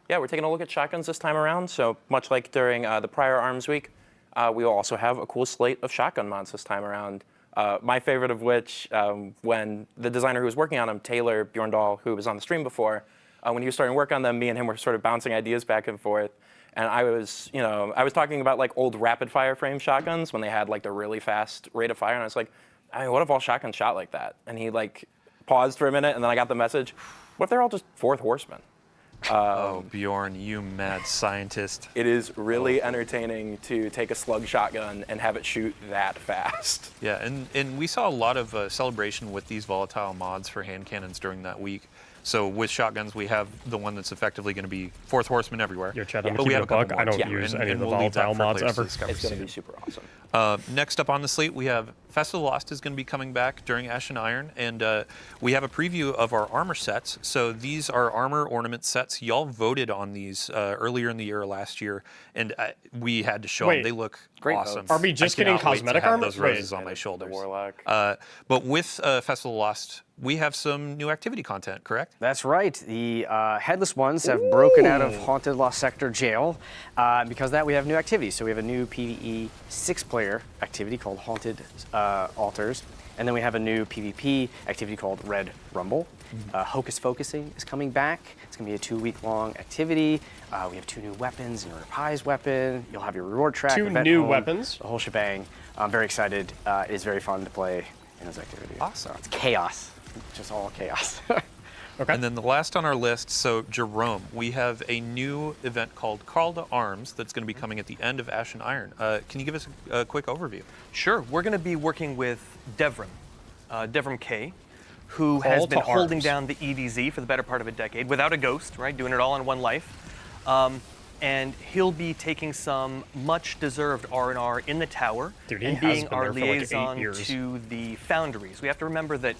We're taking a look at shotguns this time around. So much like during the prior Arms Week, we will also have a cool slate of shotgun mods this time around. My favorite of which, when the designer who was working on them, Taylor Bjorndal, who was on the stream before, when he was starting to work on them, me and him were sort of bouncing ideas back and forth. And I was talking about like old rapid fire frame shotguns when they had like the really fast rate of fire. And I was like, I mean, what if all shotguns shot like that? And he like paused for a minute, and then I got the message, what if they're all just fourth horsemen? Oh, Bjorn, you mad scientist. It is really entertaining to take a slug shotgun and have it shoot that fast. Yeah, and we saw a lot of celebration with these volatile mods for hand cannons during that week. So with shotguns, we have the one that's effectively going to be fourth horseman everywhere. Yo, Chad, I'm But gonna we keep have it a couple a buck. more I don't too, use any of the we'll leave that volatile for mods players to ever. discover It's going to soon. be super awesome. Next up on the slate, we have Festival Lost is going to be coming back during Ash and Iron, and we have a preview of our armor sets. So these are armor ornament sets. Y'all voted on these earlier in the year last year, and we had to show Wait. them. They look Great awesome. votes. Are we just I getting cannot wait to cosmetic have armor? those Wait. roses on my shoulders. The Warlock. But with Festival Lost, we have some new activity content, correct? That's right. The Headless Ones have broken out of Haunted Lost Sector jail. Because of that, we have new activities. So we have a new PvE 6-player activity called Haunted Altars. And then we have a new PvP activity called Red Rumble. Hocus Focusing is coming back. It's going to be a 2-week-long activity. We have 2 new weapons, your Pies weapon. You'll have your reward track. 2 event new home, weapons? The whole shebang. I'm very excited. It is very fun to play in those activities. Awesome. So it's chaos. Just all chaos. Okay. And then the last on our list, so Jerome, we have a new event called Call to Arms that's going to be coming at the end of Ash and Iron. Can you give us a quick overview? Sure. We're going to be working with Devrim, Devrim K, who has been holding down the EDZ for the better part of a decade without a ghost, right? Doing it all in one life. And he'll be taking some much-deserved R&R in the tower and being our liaison to the foundries. We have to remember that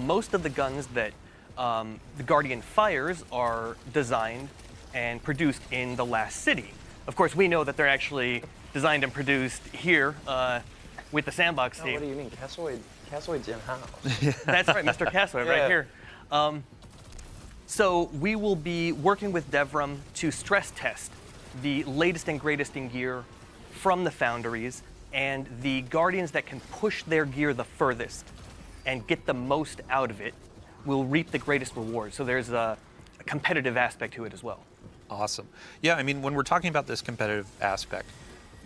most of the guns that the Guardian fires are designed and produced in the last city. Of course, we know that they're actually designed and produced here with the sandbox team. What do you mean? Cassoid's in-house. That's right, Mr. Cassoid, right here. So we will be working with Devrim to stress test the latest and greatest in gear from the foundries, and the Guardians that can push their gear the furthest and get the most out of it will reap the greatest reward. So there's a competitive aspect to it as well. Awesome. Yeah, I mean, when we're talking about this competitive aspect,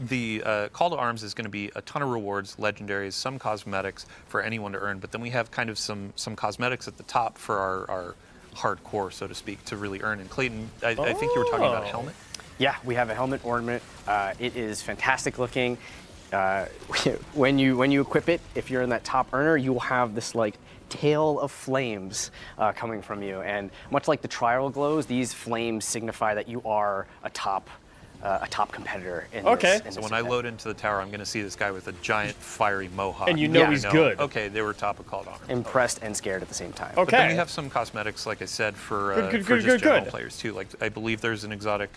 the Call to Arms is going to be a ton of rewards, legendaries, some cosmetics for anyone to earn, but then we have kind of some cosmetics at the top for our hardcore, so to speak, to really earn. And Clayton, I think you were talking about a helmet? Yeah, we have a helmet ornament. It is fantastic looking. When you equip it, if you're in that top earner, you will have this like tail of flames coming from you. And much like the trial glows, these flames signify that you are a top competitor in this. So when I load into the tower, I'm going to see this guy with a giant fiery mohawk. And you know he's good. Okay, they were top of Call to Arms. Impressed and scared at the same time. Okay. But then we have some cosmetics, like I said, for just general players too. Like I believe there's an exotic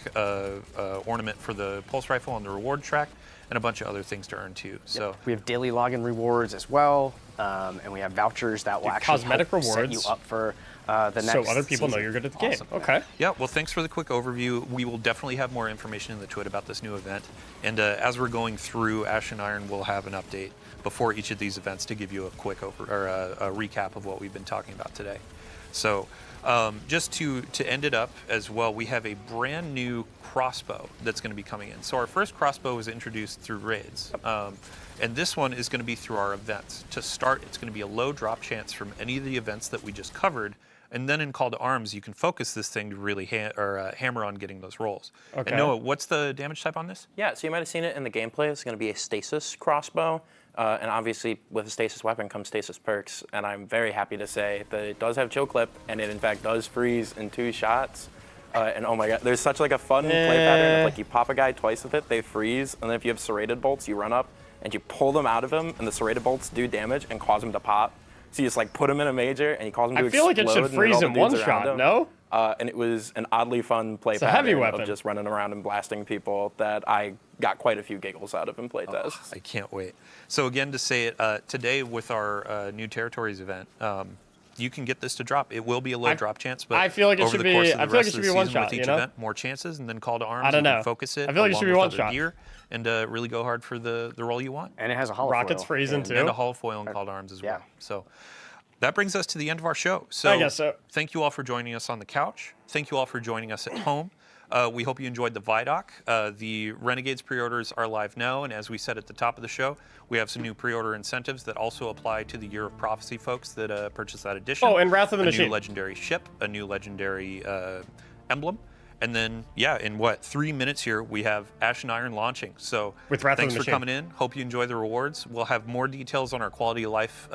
ornament for the pulse rifle on the reward track, and a bunch of other things to earn too. So we have daily login rewards as well, and we have vouchers that will actually help set you up for the next so other people season. know you're good at the game. Okay. Yeah, well, thanks for the quick overview. We will definitely have more information in the Twit about this new event. And as we're going through Ash and Iron, we'll have an update before each of these events to give you a quick a recap of what we've been talking about today. So just to end it up as well, we have a brand new crossbow that's going to be coming in. So our first crossbow was introduced through raids. And this one is going to be through our events. To start, it's going to be a low drop chance from any of the events that we just covered. And then in Call to Arms, you can focus this thing to really hammer on getting those rolls. Okay. And Noah, what's the damage type on this? Yeah, so you might have seen it in the gameplay. It's going to be a stasis crossbow. And obviously, with a stasis weapon comes stasis perks. And I'm very happy to say that it does have chill clip, and it in fact does freeze in 2 shots. And oh my god, there's such like a fun play pattern of like you pop a guy twice with it, they freeze, and then if you have serrated bolts, you run up and you pull them out of him, and the serrated bolts do damage and cause him to pop. So you just like put him in a major, and you cause him to explode. I feel like it should freeze in one shot, no? And it was an oddly fun play it's a heavy pattern weapon. of just running around and blasting people that I got quite a few giggles out of in playtests. I can't wait. So again, to say it, today with our new territories event, you can get this to drop. It will be a low drop chance, but I feel like it over should the be. course of the I feel like rest it should of be the one season shot. with each You know, event, more chances, and then Call to Arms. I don't you know. can focus it. I feel like it should be one shot. Gear and really go hard for the role you want. And it has a holofoil. Rockets freezing too. And a holofoil and Call to Arms as well. So that brings us to the end of our show. So I guess so. Thank you all for joining us on the couch. Thank you all for joining us at home. We hope you enjoyed the Vidoc. The Renegades pre-orders are live now, and as we said at the top of the show, we have some new pre-order incentives that also apply to the Year of Prophecy folks that purchase that edition. Oh, and Wrath of the Machine. A new legendary ship, a new legendary emblem, and then, yeah, in 3 minutes here, we have Ash and Iron launching. So with Wrath thanks of the for Machine. coming in. Hope you enjoy the rewards. We'll have more details on our quality of life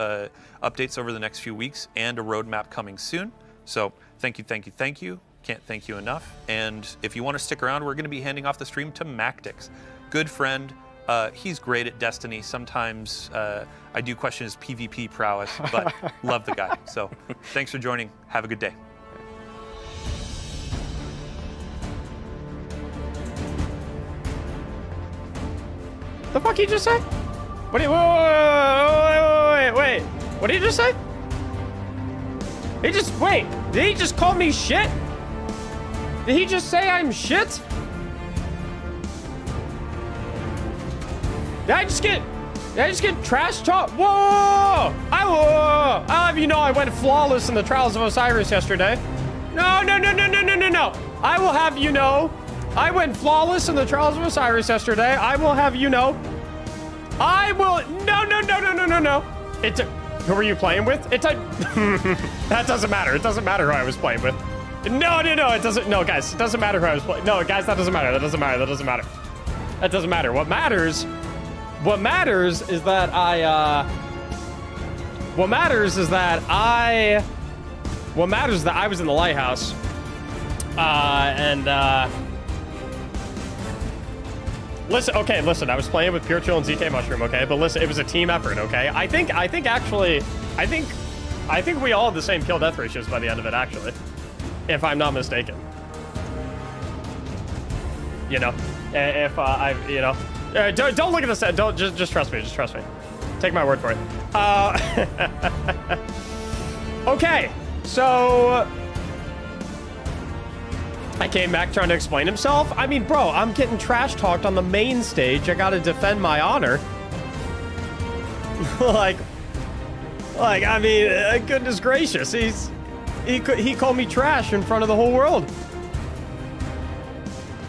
updates over the next few weeks and a roadmap coming soon. So thank you, thank you, thank you. Can't thank you enough. And if you want to stick around, we're going to be handing off the stream to Mactics. Good friend. He's great at Destiny. Sometimes I do question his PvP prowess, but love the guy. So thanks for joining. Have a good day. The fuck you just say? What do you? Wait. What did he just say? Did he just call me shit? Did he just say I'm shit? Did I just get trash talk? Whoa! I'll have you know I went flawless in the Trials of Osiris yesterday. No. I will have you know, I went flawless in the Trials of Osiris yesterday. I will have you know. No. Who were you playing with? That doesn't matter. It doesn't matter who I was playing with. No, it doesn't. No, guys, it doesn't matter who I was playing. No, guys, that doesn't matter. That doesn't matter. That doesn't matter. That doesn't matter. What matters is that I was in the lighthouse. Listen, I was playing with Pure Chill and ZK Mushroom, okay? But listen, it was a team effort, okay? I think we all had the same kill death ratios by the end of it, actually. If I'm not mistaken. You know, if don't look at this. Don't just trust me. Just trust me. Take my word for it. Okay, so I came back trying to explain himself. I mean, bro, I'm getting trash talked on the main stage. I gotta defend my honor. like, I mean, goodness gracious, he called me trash in front of the whole world.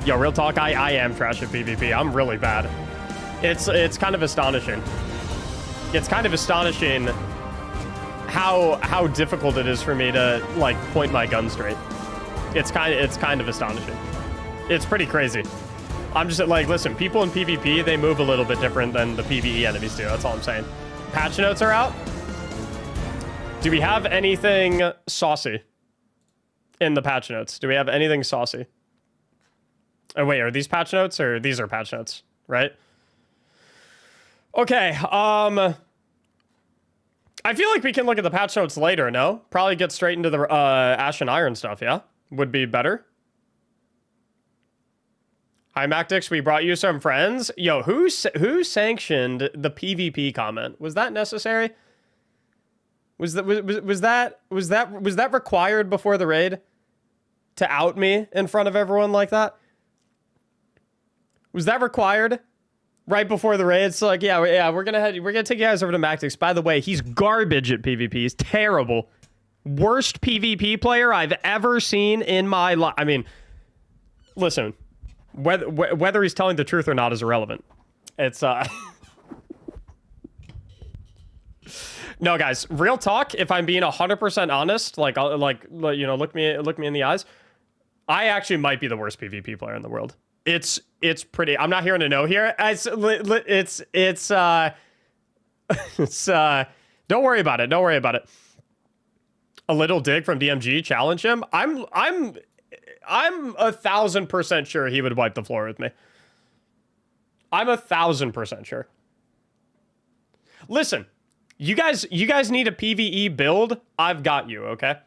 Yo, real talk, I am trash at PvP. I'm really bad. It's kind of astonishing. It's kind of astonishing how difficult it is for me to like point my gun straight. It's kind of astonishing. It's pretty crazy. I'm just like, listen, people in PvP, they move a little bit different than the PvE enemies do. That's all I'm saying. Patch notes are out. Do we have anything saucy in the patch notes? Do we have anything saucy? Oh, wait, are these patch notes or these are patch notes, right? Okay, I feel like we can look at the patch notes later, no? Probably get straight into the Ash and Iron stuff, yeah? Would be better. Hi, Mactics, we brought you some friends. Yo, who sanctioned the PvP comment? Was that necessary? Was that required before the raid? To out me in front of everyone like that? Was that required? Right before the raid? It's like, we're gonna take you guys over to Mactics. By the way, he's garbage at PvP. He's terrible. Worst PvP player I've ever seen in my life. I mean, listen, whether he's telling the truth or not is irrelevant. It's no, guys, real talk, if I'm being 100% honest, like look me in the eyes, I actually might be the worst PvP player in the world. It's pretty. I'm not hearing a no here. Don't worry about it. Don't worry about it. A little dig from DMG, challenge him. I'm 1,000% sure he would wipe the floor with me. I'm 1,000% sure. Listen, you guys need a PvE build. I've got you, okay?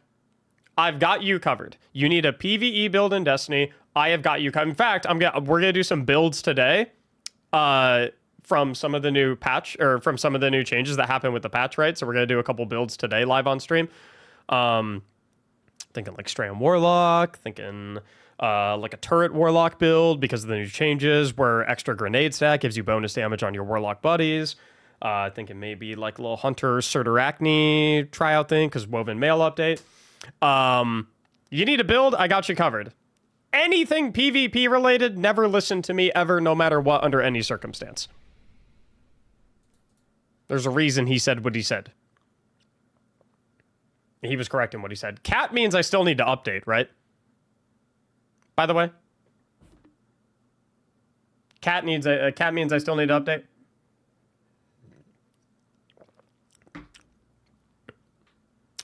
I've got you covered. You need a PvE build in Destiny. I have got you covered. In fact, we're gonna do some builds today, from some of the new patch or from some of the new changes that happened with the patch, right? So we're gonna do a couple builds today live on stream. Thinking like Strayan Warlock, thinking like a turret Warlock build because of the new changes where extra grenade stack gives you bonus damage on your Warlock buddies. Thinking maybe like a little Hunter Surturacne tryout thing because Woven Mail update. You need a build, I got you covered. Anything PvP related, never listen to me ever, no matter what, under any circumstance. There's a reason he said what he said. He was correct in what he said. Cat means I still need to update, right? By the way. Cat means I still need to update.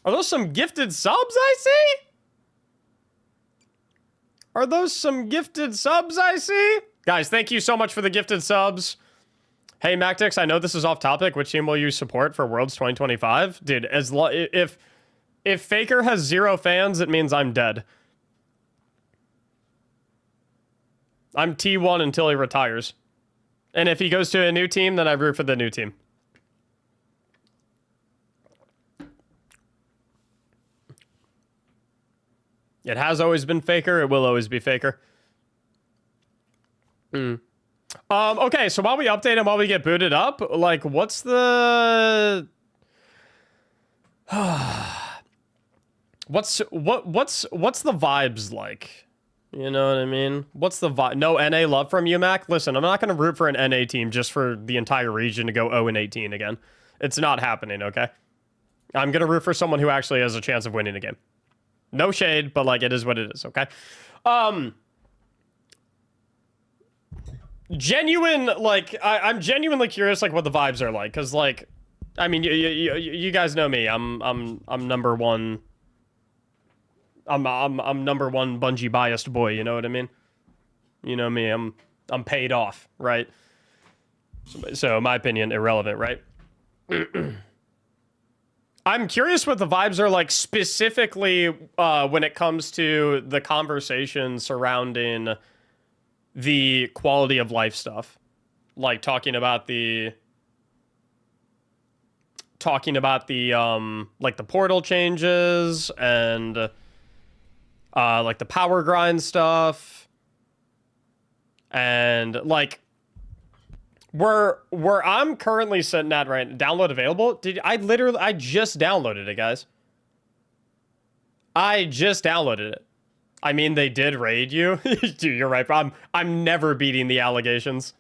Are those some gifted subs I see? Are those some gifted subs I see? Guys, thank you so much for the gifted subs. Hey, Mactics, I know this is off topic. Which team will you support for Worlds 2025? Dude, if Faker has 0 fans, it means I'm dead. I'm T1 until he retires. And if he goes to a new team, then I root for the new team. It has always been Faker. It will always be Faker. Okay, so while we update and while we get booted up, like, what's the... what's the vibes like? You know what I mean? What's the vibe? No NA love from you, Mac? Listen, I'm not going to root for an NA team just for the entire region to go 0-18 again. It's not happening, okay? I'm gonna root for someone who actually has a chance of winning a game. No shade, but like it is what it is, okay? Genuine, like I'm genuinely curious like what the vibes are like, because like I mean you guys know me. I'm number one. I'm number one Bungie biased boy, you know what I mean? You know me, I'm paid off, right? So my opinion, irrelevant, right? I'm curious what the vibes are like specifically when it comes to the conversation surrounding the quality of life stuff. Like talking about the like the portal changes and like the power grind stuff. And like where I'm currently sitting at right, download available. I just downloaded it, guys. I just downloaded it. I mean, they did raid you. Dude, you're right, bro. I'm never beating the allegations.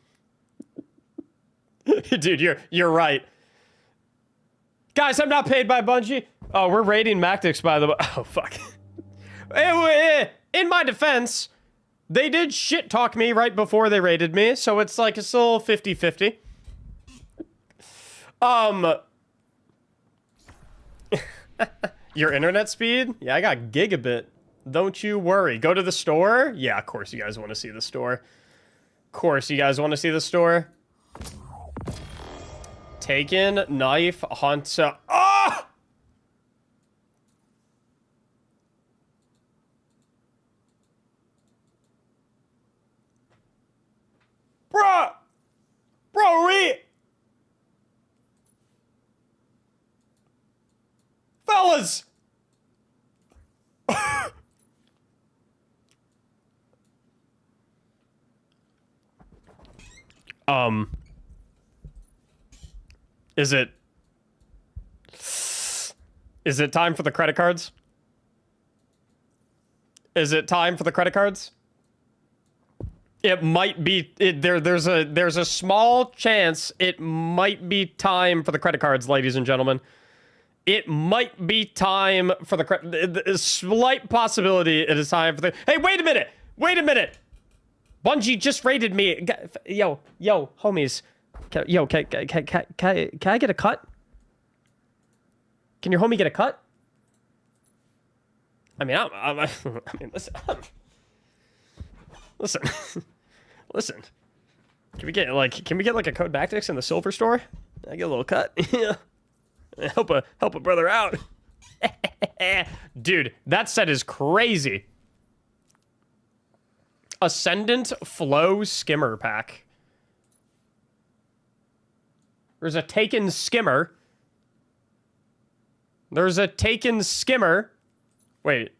Dude, you're right. Guys, I'm not paid by Bungie. Oh, we're raiding Mactics, by the way. Oh, fuck. In my defense, they did shit talk me right before they raided me, so it's like it's still 50-50. Your internet speed? Yeah, I got gigabit. Don't you worry. Go to the store? Yeah, of course you guys want to see the store. Of course you guys want to see the store. Taken, knife, hunter. Ah! Bruh! Bro, fellas! Is it time for the credit cards? Is it time for the credit cards? It might be. There's a small chance it might be time for the credit cards, ladies and gentlemen. It might be time for the credit. A slight possibility it is time for the. Hey, wait a minute! Wait a minute! Bungie just raided me. Yo, homies. Can I get a cut? Can your homie get a cut? I mean, I mean, listen. Listen. Can we get like a code Mactics in the silver store? I get a little cut. Yeah. Help a brother out. Dude, that set is crazy. Ascendant Flow Skimmer Pack. There's a Taken Skimmer. There's a Taken Skimmer. Wait.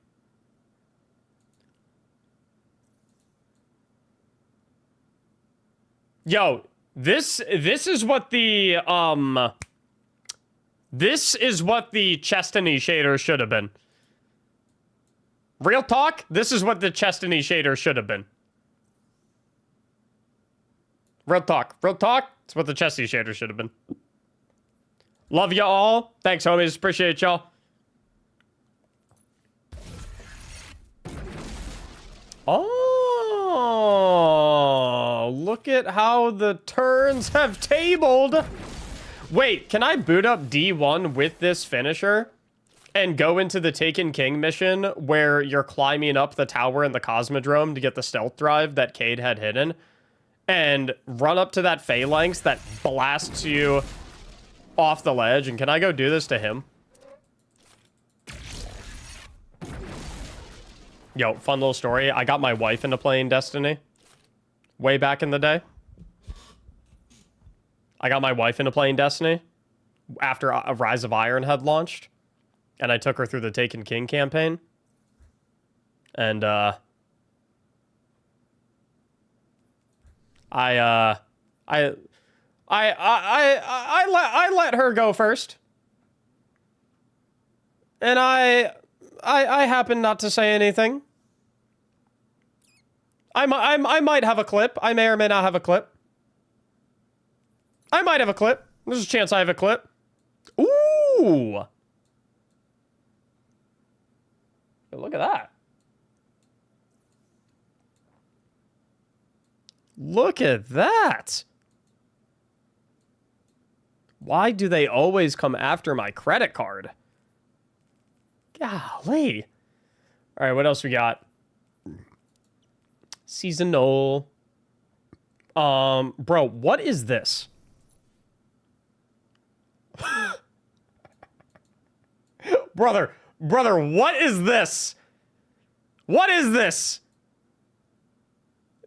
Yo, this is what the this is what the Chestiny shader should have been. Real talk, this is what the Chestiny shader should have been. Real talk, it's what the Chestiny shader should have been. Love you all. Thanks, homies. Appreciate y'all. Oh, look at how the turns have tabled. Wait, can I boot up D1 with this finisher and go into the Taken King mission where you're climbing up the tower in the Cosmodrome to get the stealth drive that Cade had hidden and run up to that phalanx that blasts you off the ledge? And can I go do this to him? Yo, fun little story. I got my wife into playing Destiny way back in the day. I got my wife into playing Destiny after Rise of Iron had launched, and I took her through the Taken King campaign. And I let her go first, and I happen not to say anything. I might have a clip. I may or may not have a clip. I might have a clip. There's a chance I have a clip. Ooh. Look at that. Look at that. Why do they always come after my credit card? Golly. All right, what else we got? Seasonal. Bro, what is this? Brother, what is this? What is this?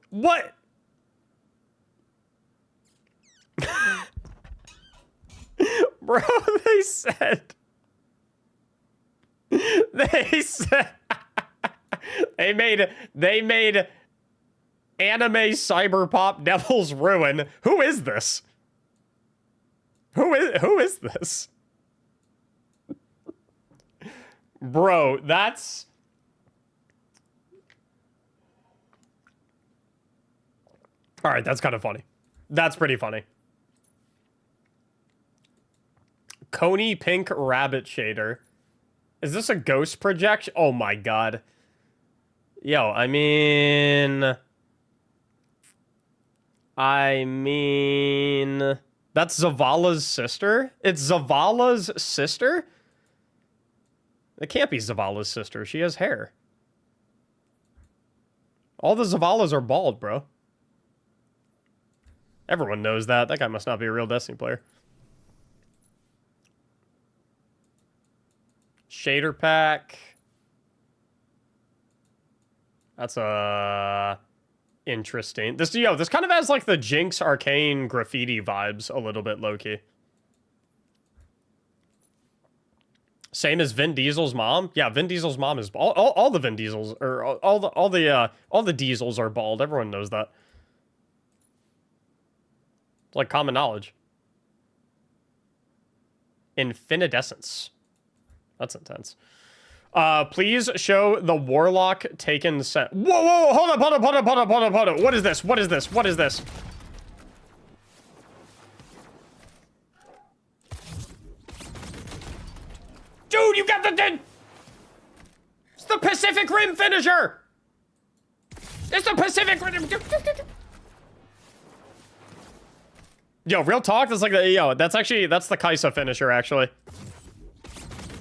What? Bro, they said they made anime cyberpop Devil's Ruin. Who is this? Who is this? Bro, that's... All right, that's kind of funny. That's pretty funny. Coney Pink Rabbit Shader. Is this a ghost projection? Oh my god. Yo, I mean... That's Zavala's sister? It's Zavala's sister? It can't be Zavala's sister. She has hair. All the Zavalas are bald, bro. Everyone knows that. That guy must not be a real Destiny player. Shader pack. That's interesting. This kind of has like the Jinx Arcane graffiti vibes a little bit, low-key. Same as Vin Diesel's mom. Yeah, Vin Diesel's mom is all the Vin Diesels, or all the Diesels are bald. Everyone knows that. It's like common knowledge. Infinidescence. That's intense. Please show the Warlock taken set. Whoa, hold up. What is this? Dude, you got the... It's the Pacific Rim finisher! It's the Pacific Rim... Yo, real talk, that's like the... Yo, that's the Kaisa finisher, actually.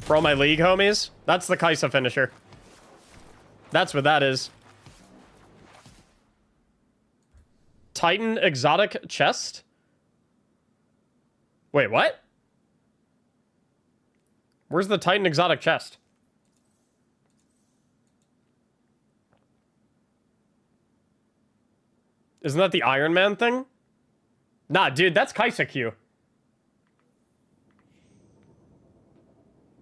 For all my League homies, that's the Kaisa finisher. That's what that is. Titan exotic chest? Wait, what? Where's the Titan exotic chest? Isn't that the Iron Man thing? Nah, dude, that's Kaisa Q.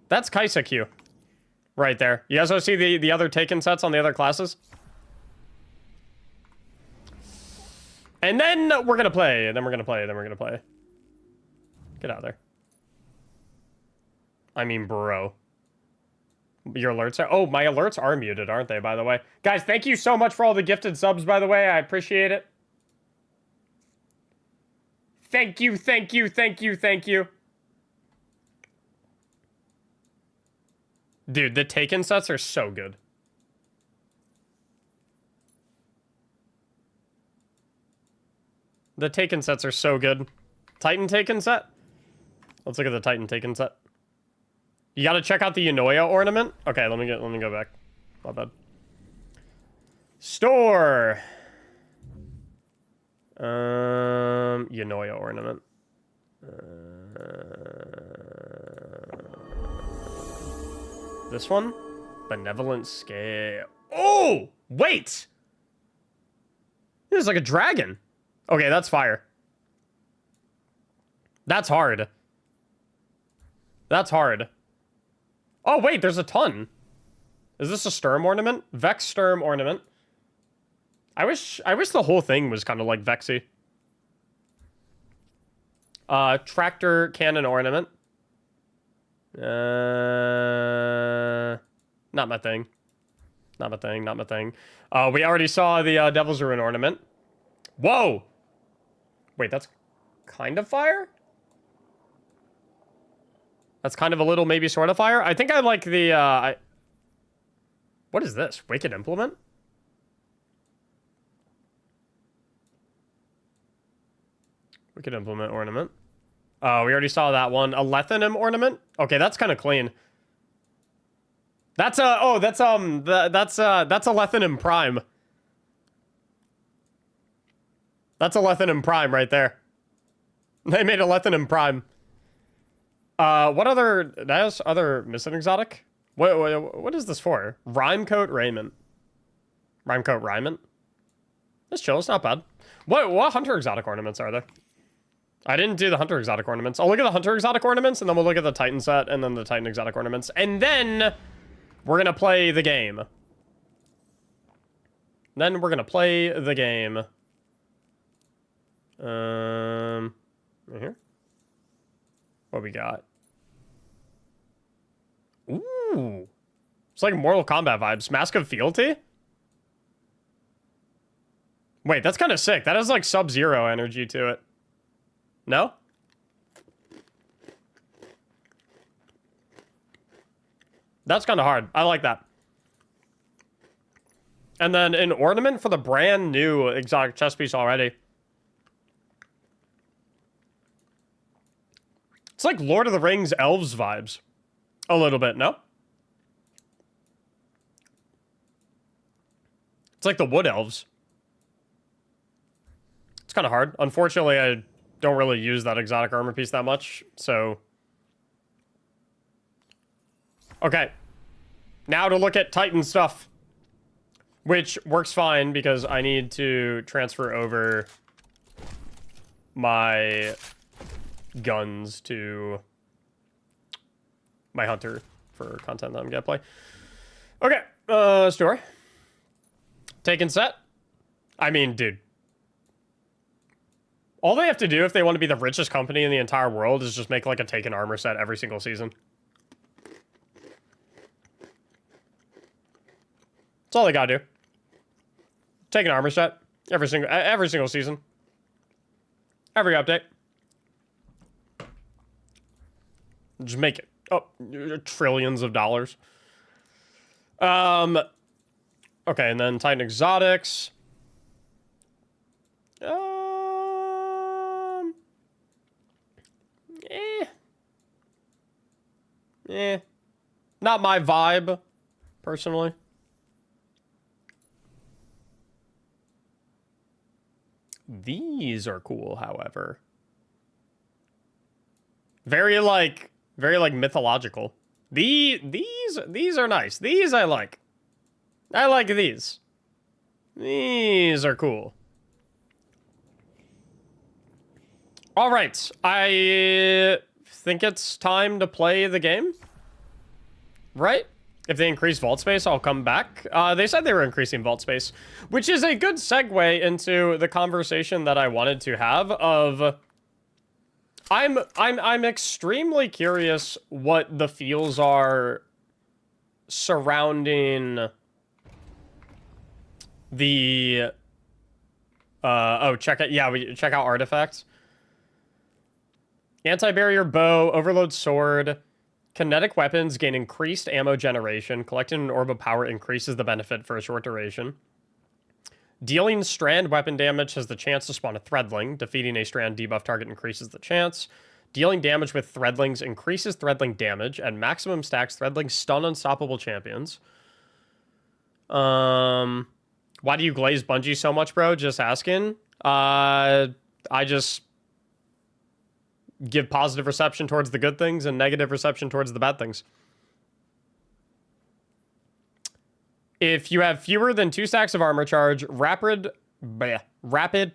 That's Kaisa Q. Right there. You guys want to see the other taken sets on the other classes? And then we're gonna play, Get out of there. I mean, bro. Your alerts are... Oh, my alerts are muted, aren't they, by the way? Guys, thank you so much for all the gifted subs, by the way. I appreciate it. Thank you. Dude, the taken sets are so good. The taken sets are so good. Titan taken set? Let's look at the Titan taken set. You gotta check out the Yunoya ornament. Okay, let me go back. My bad. Store. Yunoya ornament. This one? Benevolent scale. Oh! Wait! This is like a dragon. Okay, that's fire. That's hard. That's hard. Oh, wait, there's a ton. Is this a Sturm ornament? Vex Sturm ornament. I wish the whole thing was kind of like Vexy. Tractor cannon ornament. Not my thing. Not my thing. We already saw the Devil's Ruin ornament. Whoa! Wait, that's kind of fire? That's kind of a little maybe sort of fire? I think I like the, What is this? Wicked Implement? Wicked Implement ornament. Oh, we already saw that one. A Lethanim ornament? Okay, that's kind of clean. That's a Lethanim Prime. That's a Lethanim Prime right there. They made a Lethanim Prime. What other... That's other missing exotic? What is this for? Rhymecoat Raiment. Rhymecoat Raiment? That's chill. It's not bad. What Hunter exotic ornaments are there? I didn't do the Hunter exotic ornaments. I'll look at the Hunter exotic ornaments, and then we'll look at the Titan set, and then the Titan exotic ornaments. And then we're going to play the game. Right here. What we got? Ooh. It's like Mortal Kombat vibes. Mask of Fealty? Wait, that's kind of sick. That has like Sub-Zero energy to it. No? That's kind of hard. I like that. And then an ornament for the brand new exotic chest piece already. It's like Lord of the Rings elves vibes. A little bit, no? It's like the wood elves. It's kind of hard. Unfortunately, I don't really use that exotic armor piece that much, so... Okay. Now to look at Titan stuff. Which works fine because I need to transfer over my guns to my hunter for content that I'm gonna play. Okay, store. Taken set. I mean, dude. All they have to do if they want to be the richest company in the entire world is just make like a Taken armor set every single season. That's all they gotta do. Taken armor set every single season. Every update. Just make it. Oh, trillions of dollars. Okay, and then Titan Exotics. Not my vibe, personally. These are cool, however. Very mythological. These are nice. These I like. I like these. These are cool. All right, I think it's time to play the game. Right? If they increase vault space, I'll come back. They said they were increasing vault space, which is a good segue into the conversation that I wanted to have of... I'm extremely curious what the feels are surrounding the check out artifacts. Anti-barrier bow, overload sword, kinetic weapons gain increased ammo generation. Collecting an orb of power increases the benefit for a short duration. Dealing strand weapon damage has the chance to spawn a threadling. Defeating a strand debuff target increases the chance. Dealing damage with threadlings increases threadling damage. At maximum stacks, threadlings stun unstoppable champions. Why do you glaze Bungie so much, bro? Just asking. I just give positive reception towards the good things and negative reception towards the bad things. If you have fewer than 2 stacks of armor charge, rapid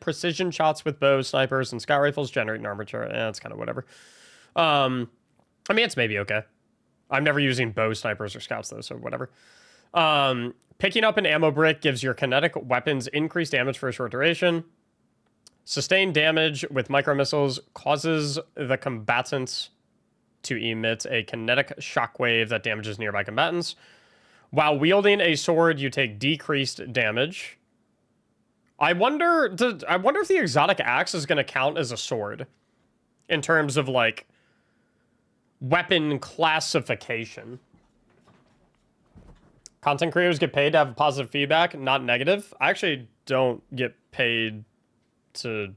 precision shots with bows, snipers, and scout rifles generate an armor charge. That's kind of whatever. I mean, it's maybe okay. I'm never using bow, snipers, or scouts, though, so whatever. Picking up an ammo brick gives your kinetic weapons increased damage for a short duration. Sustained damage with micro missiles causes the combatants to emit a kinetic shockwave that damages nearby combatants. While wielding a sword, you take decreased damage. I wonder if the exotic axe is going to count as a sword in terms of like weapon classification. Content creators get paid to have positive feedback, not negative. I actually don't get paid to...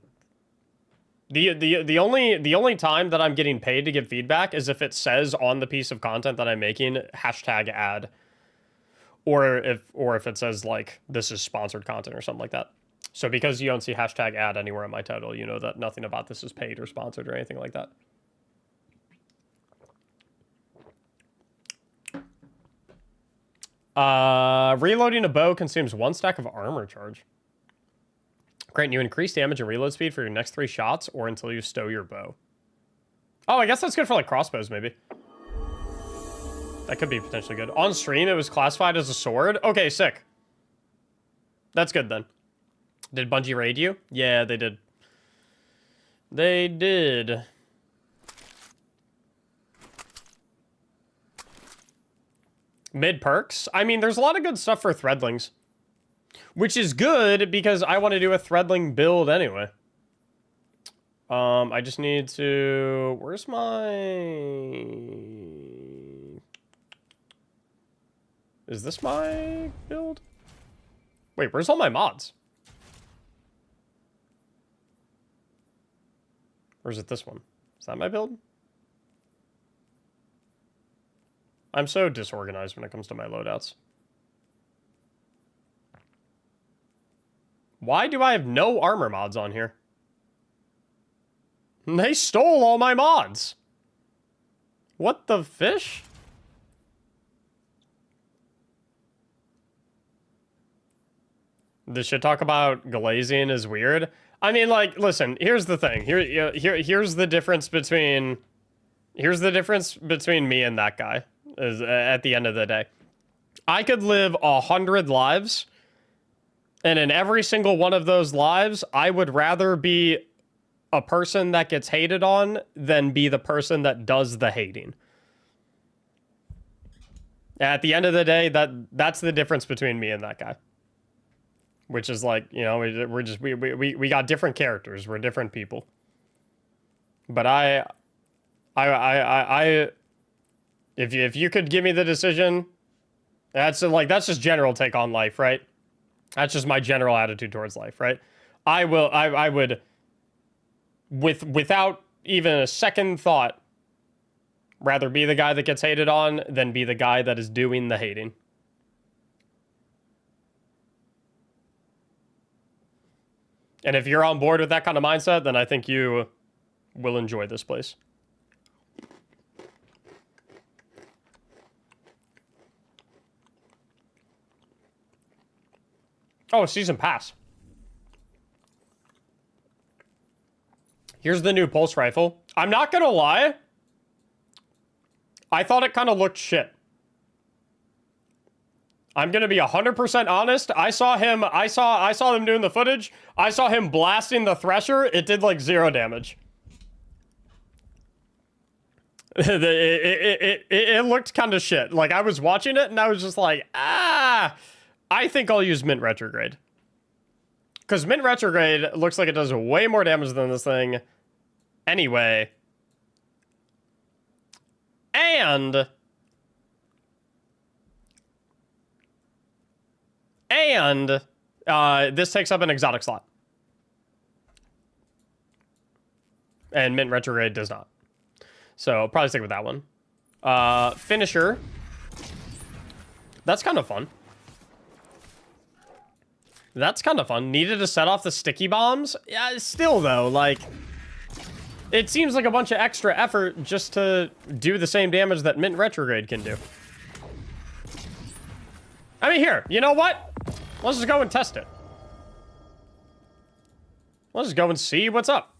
The only time that I'm getting paid to give feedback is if it says on the piece of content that I'm making #ad, or if it says like this is sponsored content or something like that. So because you don't see #ad anywhere in my title, you know that nothing about this is paid or sponsored or anything like that. Reloading a bow consumes 1 stack of armor charge. Grant you increased damage and reload speed for your next 3 shots or until you stow your bow. Oh, I guess that's good for like crossbows maybe. That could be potentially good. On stream, it was classified as a sword. Okay, sick. That's good then. Did Bungie raid you? Yeah, they did. They did. Mid perks? I mean, there's a lot of good stuff for threadlings. Which is good because I want to do a threadling build anyway. I just need to... Where's my... Is this my build? Wait, where's all my mods? Or is it this one? Is that my build? I'm so disorganized when it comes to my loadouts. Why do I have no armor mods on here? They stole all my mods. What the fish? This should talk about glazing is weird. I mean, like, listen, here's the thing. Here's the difference between... Here's the difference between me and that guy. Is at the end of the day. I could live 100 lives... And in every single one of those lives, I would rather be a person that gets hated on than be the person that does the hating. At the end of the day, that's the difference between me and that guy. Which is like, you know, we got different characters. We're different people. But if you could give me the decision, that's just general take on life, right? That's just my general attitude towards life, right? I would, without even a second thought, rather be the guy that gets hated on than be the guy that is doing the hating. And if you're on board with that kind of mindset, then I think you will enjoy this place. Oh, season pass. Here's the new pulse rifle. I'm not gonna lie. I thought it kind of looked shit. I'm gonna be 100% honest. I saw them doing the footage. I saw him blasting the Thresher. It did like 0 damage. It looked kind of shit. Like I was watching it and I was just like, I think I'll use Mint Retrograde. Because Mint Retrograde looks like it does way more damage than this thing. Anyway. And this takes up an exotic slot. And Mint Retrograde does not. So I'll probably stick with that one. Finisher. That's kind of fun. That's kind of fun. Needed to set off the sticky bombs? Yeah, still though, like... It seems like a bunch of extra effort just to do the same damage that Mint Retrograde can do. I mean, here, you know what? Let's just go and test it. Let's just go and see what's up.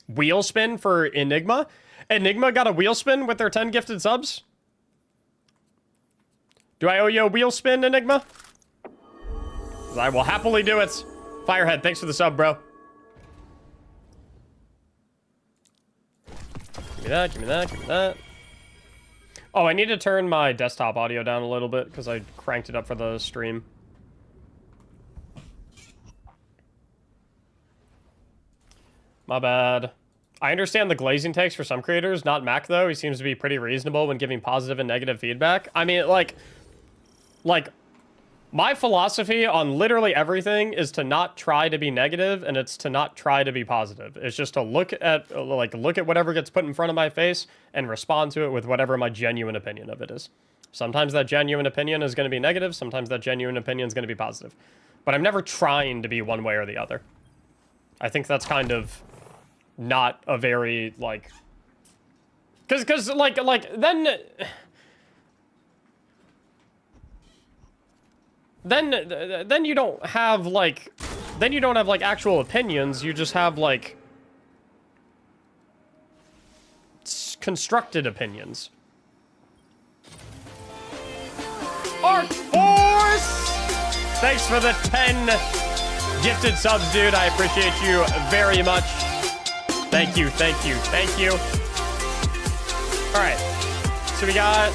Wheel spin for Enigma. Enigma got a wheel spin with their 10 gifted subs. Do I owe you a wheel spin, Enigma? I will happily do it. Firehead, thanks for the sub, bro. Give me that, give me that, give me that. Oh, I need to turn my desktop audio down a little bit because I cranked it up for the stream. My bad. I understand the glazing takes for some creators, not Mac though. He seems to be pretty reasonable when giving positive and negative feedback. I mean, like, Like, my philosophy on literally everything is to not try to be negative, and it's to not try to be positive. It's just to look at whatever gets put in front of my face and respond to it with whatever my genuine opinion of it is. Sometimes that genuine opinion is going to be negative. Sometimes that genuine opinion is going to be positive. But I'm never trying to be one way or the other. I think that's kind of not a very, like... Because then you don't have, like... Then you don't have, like, actual opinions. You just have, like... constructed opinions. Arc Force! Thanks for the 10 gifted subs, dude. I appreciate you very much. Thank you, thank you, thank you. Alright. So we got...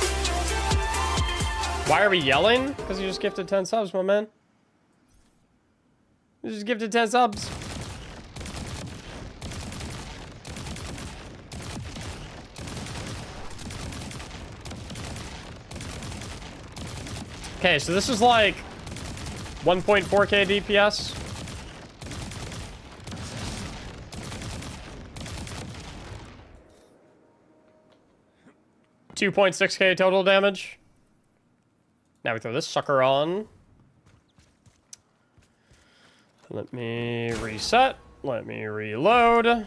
Why are we yelling? Because you just gifted 10 subs, my man. You just gifted 10 subs. Okay, so this is like 1.4k DPS. $2.6k total damage. Now we throw this sucker on. Let me reset. Let me reload.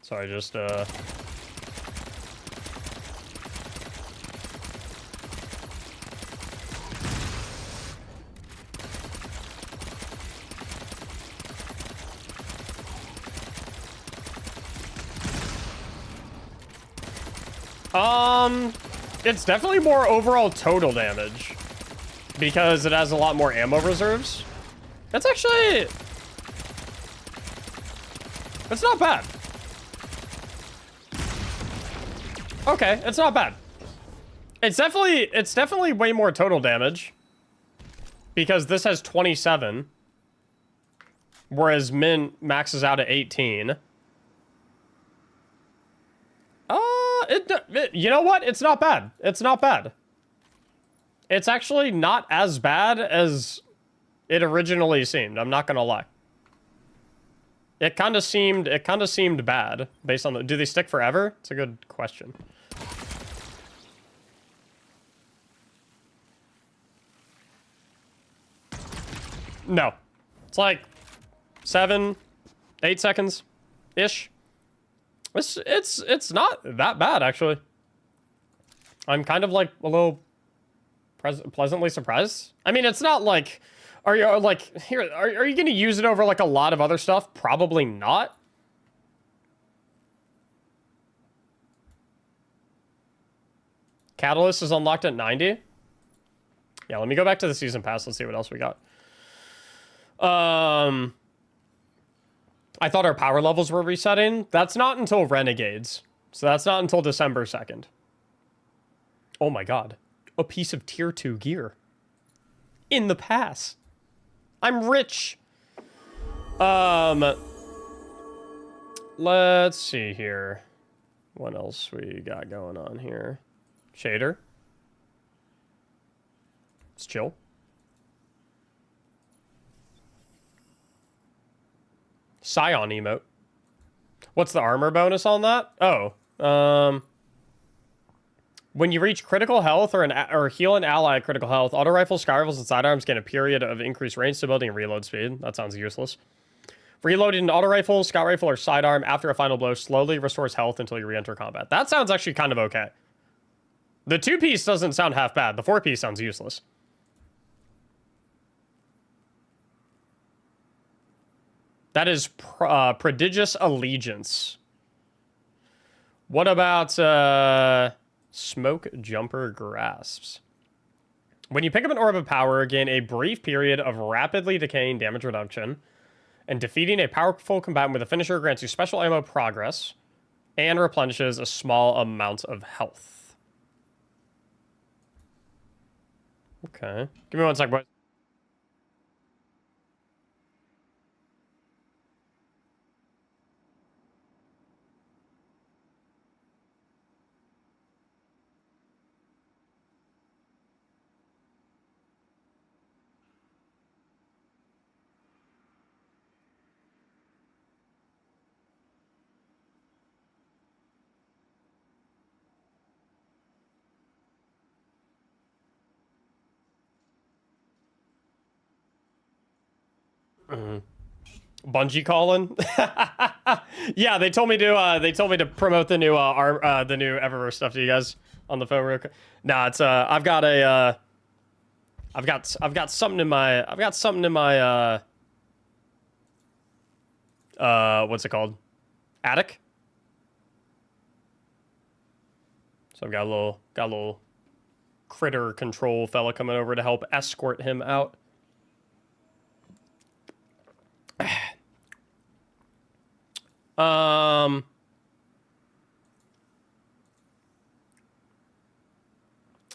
So I just, it's definitely more overall total damage because it has a lot more ammo reserves. That's actually... It's not bad. Okay, it's not bad. It's definitely way more total damage because this has 27, whereas Min maxes out at 18. You know what? It's not bad. It's not bad. It's actually not as bad as it originally seemed. I'm not gonna lie. It kind of seemed bad based on the... Do they stick forever? It's a good question. No. It's like 7, 8 seconds-ish. It's not that bad, actually. I'm kind of, like, a little pleasantly surprised. I mean, it's not like... Are you, like... Here, are you gonna use it over, like, a lot of other stuff? Probably not. Catalyst is unlocked at 90. Yeah, let me go back to the season pass. Let's see what else we got. I thought our power levels were resetting. That's not until Renegades. So that's not until December 2nd. Oh my god. A piece of tier 2 gear. In the pass. I'm rich. Let's see here. What else we got going on here? Shader. It's chill. Scion emote. What's the armor bonus on that? Oh, when you reach critical health or heal an ally at critical health, auto rifles, sky rifles, and sidearms gain a period of increased range stability and reload speed. That sounds useless. Reloading an auto rifle, scout rifle, or sidearm after a final blow slowly restores health until you re-enter combat. That sounds actually kind of okay. The 2-piece doesn't sound half bad. The 4-piece sounds useless. That is Prodigious Allegiance. What about Smoke Jumper Grasps? When you pick up an orb of power, gain a brief period of rapidly decaying damage reduction, and defeating a powerful combatant with a finisher grants you special ammo progress and replenishes a small amount of health. Okay. Give me one sec, boys. Bungie calling. Yeah, they told me to promote the new the new Eververse stuff to you guys on the phone real quick. Nah, it's I've got something in my what's it called? Attic. So I've got a little critter control fella coming over to help escort him out.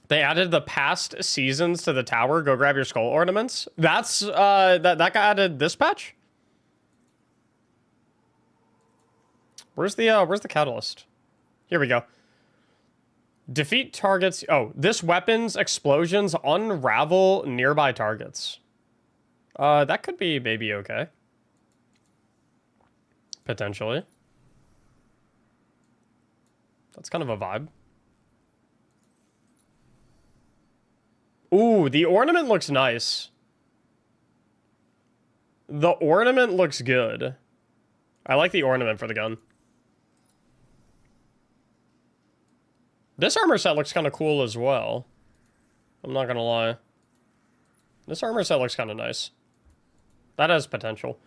They added the past seasons to the tower. Go grab your skull ornaments. That's that got added this patch. Where's the catalyst? Here we go. Defeat targets. Oh, this weapon's explosions unravel nearby targets. That could be maybe okay. Potentially. That's kind of a vibe. Ooh, the ornament looks nice. The ornament looks good. I like the ornament for the gun. This armor set looks kind of cool as well. I'm not gonna lie. This armor set looks kind of nice. That has potential.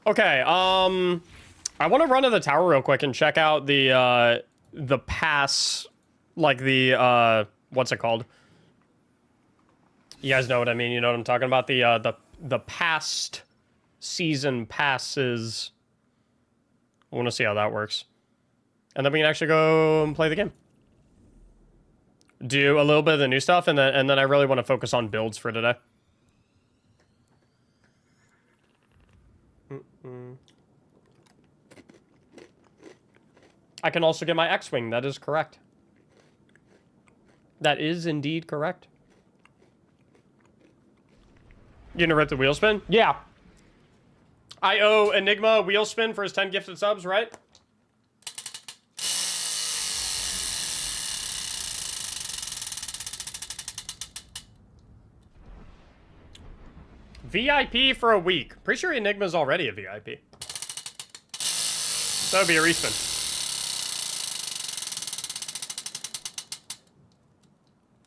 Okay, I want to run to the tower real quick and check out the pass, like the, what's it called? You guys know what I mean, you know what I'm talking about? The past season passes. I want to see how that works. And then we can actually go and play the game. Do a little bit of the new stuff, and then I really want to focus on builds for today. I can also get my X-Wing. That is correct. That is indeed correct. You gonna rip the wheel spin? Yeah. I owe Enigma a wheel spin for his 10 gifted subs, right? VIP for a week. Pretty sure Enigma's already a VIP. That would be a respin.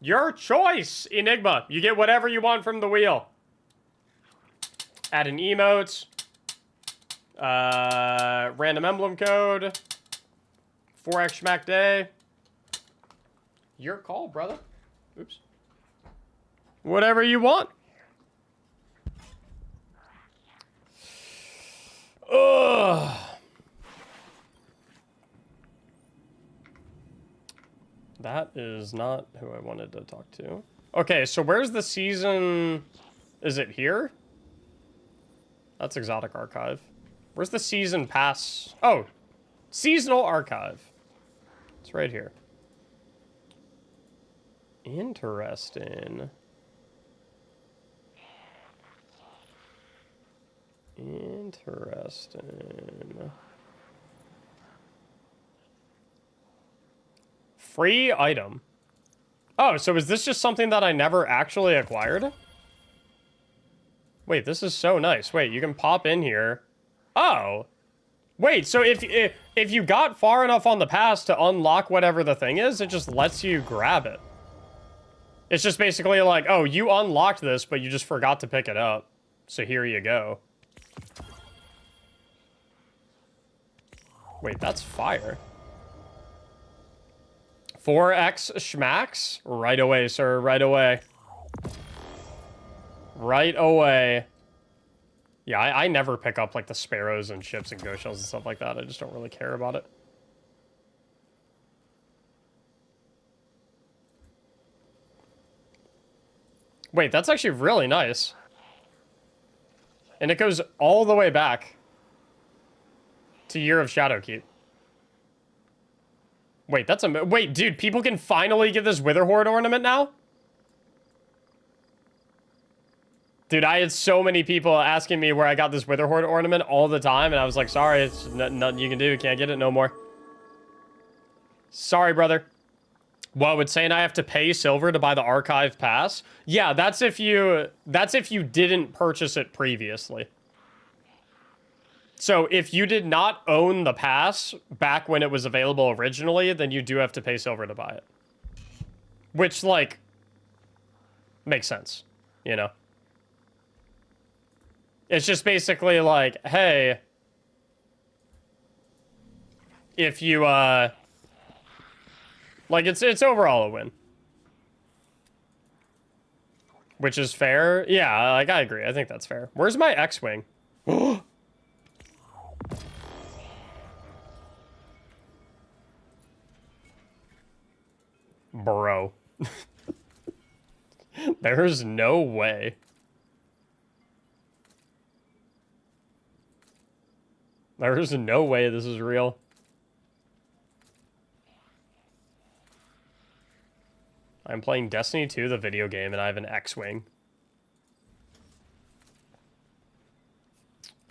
Your choice, Enigma. You get whatever you want from the wheel. Add an emote. Random emblem code. 4x schmack day. Your call, brother. Oops. Whatever you want. Ugh. That is not who I wanted to talk to. Okay, so where's the season? Is it here? That's Exotic Archive. Where's the season pass? Oh, Seasonal Archive. It's right here. Interesting. Interesting. Free item. Oh, so is this just something that I never actually acquired? Wait, this is so nice. Wait, you can pop in here. Oh. Wait, so if you got far enough on the pass to unlock whatever the thing is, it just lets you grab it. It's just basically like, oh, you unlocked this, but you just forgot to pick it up. So here you go. Wait, that's fire. 4x schmacks? Right away, sir. Right away. Right away. Yeah, I never pick up, like, the sparrows and ships and ghost shells and stuff like that. I just don't really care about it. Wait, that's actually really nice. And it goes all the way back to Year of Shadowkeep. Wait, that's a... Wait, dude, people can finally get this Witherhoard ornament now? Dude, I had so many people asking me where I got this Witherhoard ornament all the time, and I was like, sorry, it's nothing you can do. Can't get it no more. Sorry, brother. What, it's saying I have to pay silver to buy the archive pass? Yeah, that's if you didn't purchase it previously. So if you did not own the pass back when it was available originally, then you do have to pay silver to buy it. Which, like, makes sense, you know? It's just basically like, hey, if you, like, it's overall a win. Which is fair. Yeah, like, I agree. I think that's fair. Where's my X-Wing? Bro. There's no way. There's no way this is real. I'm playing Destiny 2, the video game, and I have an X-Wing.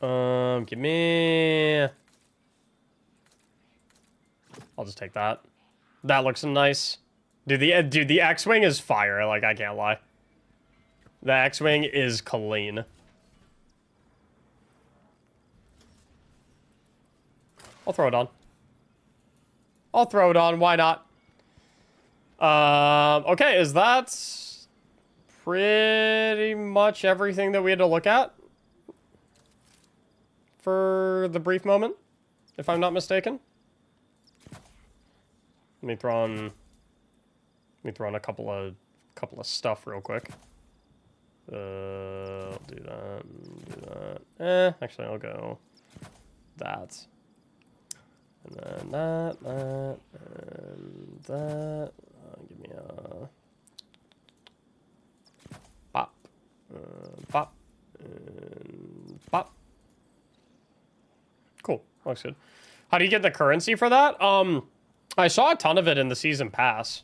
Give me... I'll just take that. That looks nice. Dude, the X-Wing is fire, like, I can't lie. The X-Wing is clean. I'll throw it on. I'll throw it on, why not? Okay, is that pretty much everything that we had to look at for the brief moment, if I'm not mistaken? Let me throw on a couple of stuff real quick. I'll do that. Actually, I'll go that. And then that, and that. Give me a pop, pop, and pop. Cool, looks good. How do you get the currency for that? I saw a ton of it in the season pass.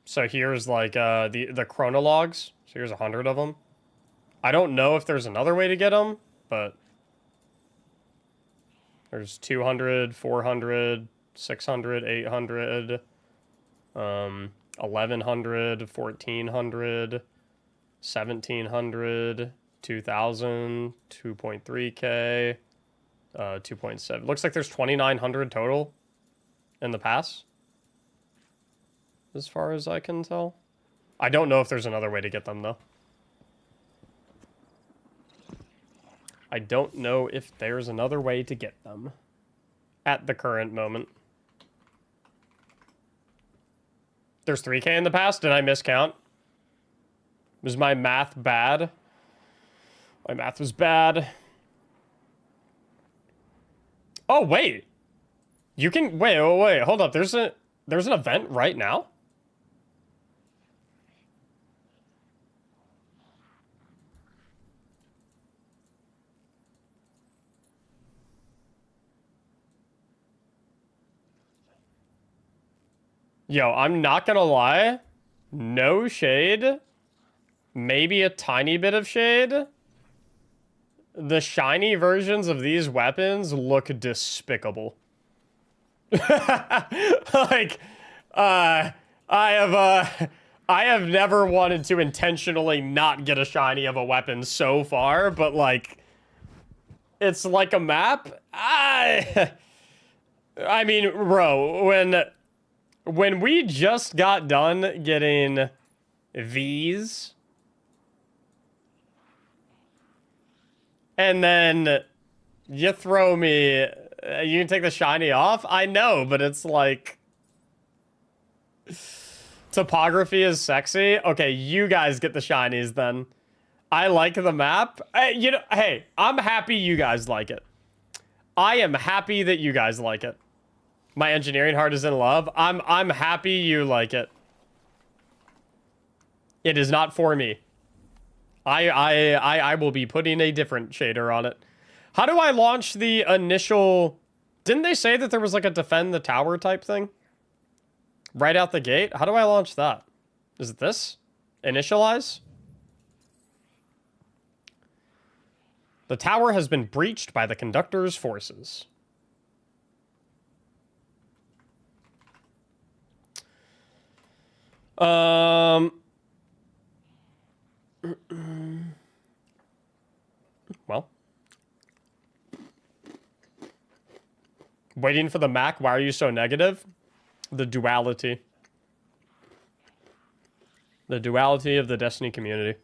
So here's like the chronologs. So here's 100 of them. I don't know if there's another way to get them, but there's 200, 400, 600, 800, 1100, 1400, 1700, 2000, 2.3k, 2.7. Looks like there's 2900 total in the pass, as far as I can tell. I don't know if there's another way to get them, though. I don't know if there's another way to get them at the current moment. There's 3k in the past? Did I miscount? Was my math bad? My math was bad. Oh, wait. You can... Wait. Hold up. There's an event right now? Yo, I'm not gonna lie. No shade. Maybe a tiny bit of shade. The shiny versions of these weapons look despicable. Like, I have never wanted to intentionally not get a shiny of a weapon so far, but like, it's like a map. I mean, bro, when we just got done getting these, and then you throw me, you can take the shiny off? I know, but it's like, topography is sexy. Okay, you guys get the shinies then. I like the map. You know, hey, I'm happy you guys like it. I am happy that you guys like it. My engineering heart is in love. I'm happy you like it. It is not for me. I will be putting a different shader on it. How do I launch the initial... Didn't they say that there was like a defend the tower type thing? Right out the gate? How do I launch that? Is it this? Initialize? The tower has been breached by the conductor's forces. Well, Waiting for the Mac. Why are you so negative? The duality. The duality of the Destiny community.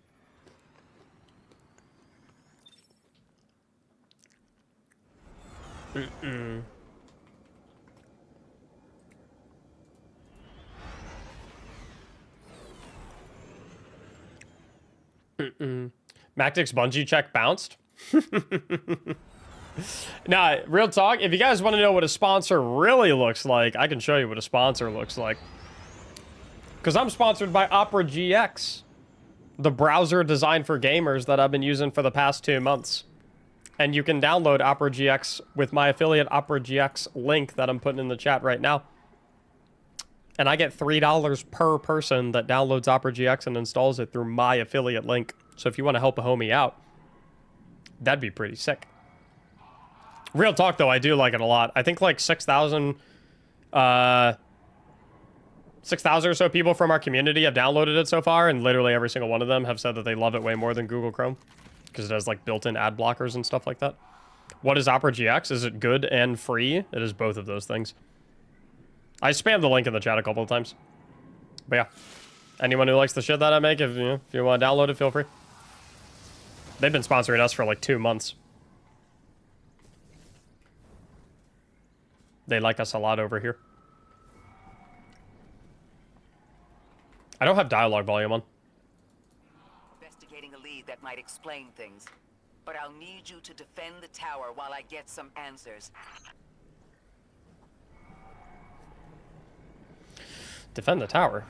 Mm-mm. Mm-mm. Mactics bungee check bounced. Nah, real talk. If you guys want to know what a sponsor really looks like, I can show you what a sponsor looks like. Because I'm sponsored by Opera GX, the browser designed for gamers that I've been using for the past 2 months. And you can download Opera GX with my affiliate Opera GX link that I'm putting in the chat right now. And I get $3 per person that downloads Opera GX and installs it through my affiliate link. So if you want to help a homie out, that'd be pretty sick. Real talk, though, I do like it a lot. I think like 6,000 or so people from our community have downloaded it so far, and literally every single one of them have said that they love it way more than Google Chrome because it has like built-in ad blockers and stuff like that. What is Opera GX? Is it good and free? It is both of those things. I spammed the link in the chat a couple of times. But yeah, anyone who likes the shit that I make, if you want to download it, feel free. They've been sponsoring us for like 2 months. They like us a lot over here. I don't have dialogue volume on. Investigating a lead that might explain things. But I'll need you to defend the tower while I get some answers. Defend the tower?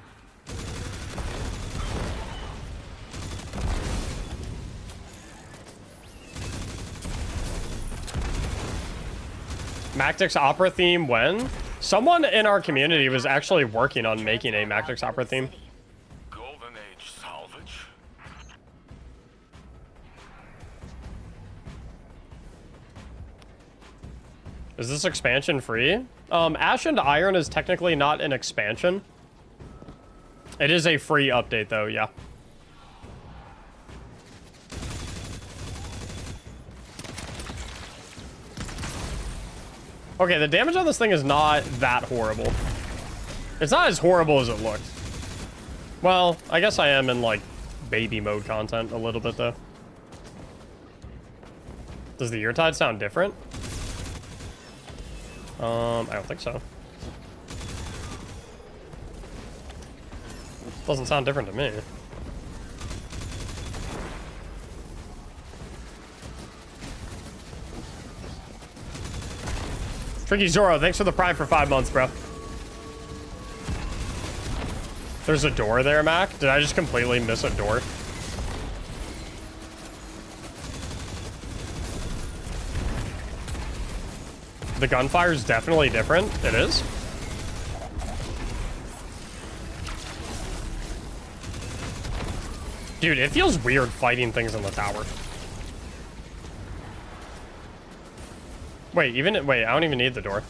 Mactics opera theme when? Someone in our community was actually working on making a Mactics opera theme. Golden Age salvage. Is this expansion free? Ash and Iron is technically not an expansion. It is a free update though, yeah. Okay, the damage on this thing is not that horrible. It's not as horrible as it looked. Well, I guess I am in, like, baby mode content a little bit, though. Does the Eartide sound different? I don't think so. Doesn't sound different to me. Tricky Zoro, thanks for the Prime for 5 months, bro. There's a door there, Mac. Did I just completely miss a door? The gunfire is definitely different. It is. Dude, it feels weird fighting things in the tower. Wait, wait, I don't even need the door.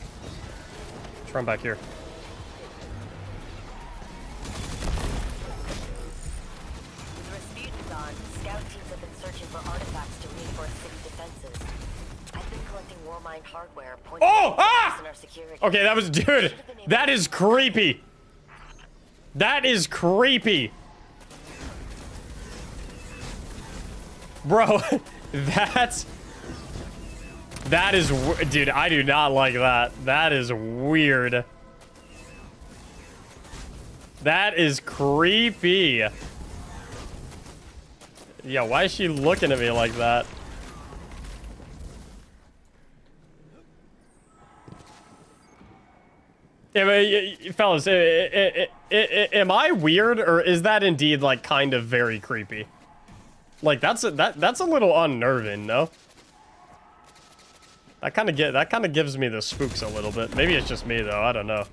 Let's run back here. With Rasputin's on, scout teams have been searching for artifacts to reinforce city defenses. I've been collecting war mine hardware pointing in our security. Okay, that was, dude, that is creepy. That is creepy. Bro, that is, dude, I do not like that. That is weird. That is creepy. Yeah, why is she looking at me like that? Yeah, but, fellas, am I weird, or is that indeed, like, kind of very creepy? Like, that's a little unnerving, no? That kind of gives me the spooks a little bit. Maybe it's just me though. I don't know.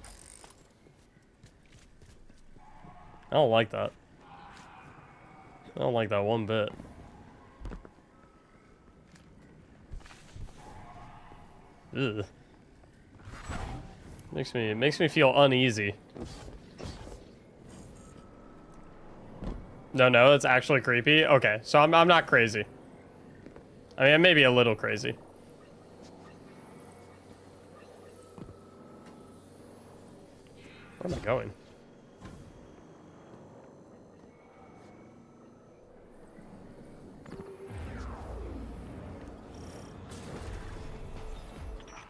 I don't like that. I don't like that one bit. Ugh. Makes me feel uneasy. No, it's actually creepy. Okay, so I'm not crazy. I mean, maybe a little crazy. Where am I going?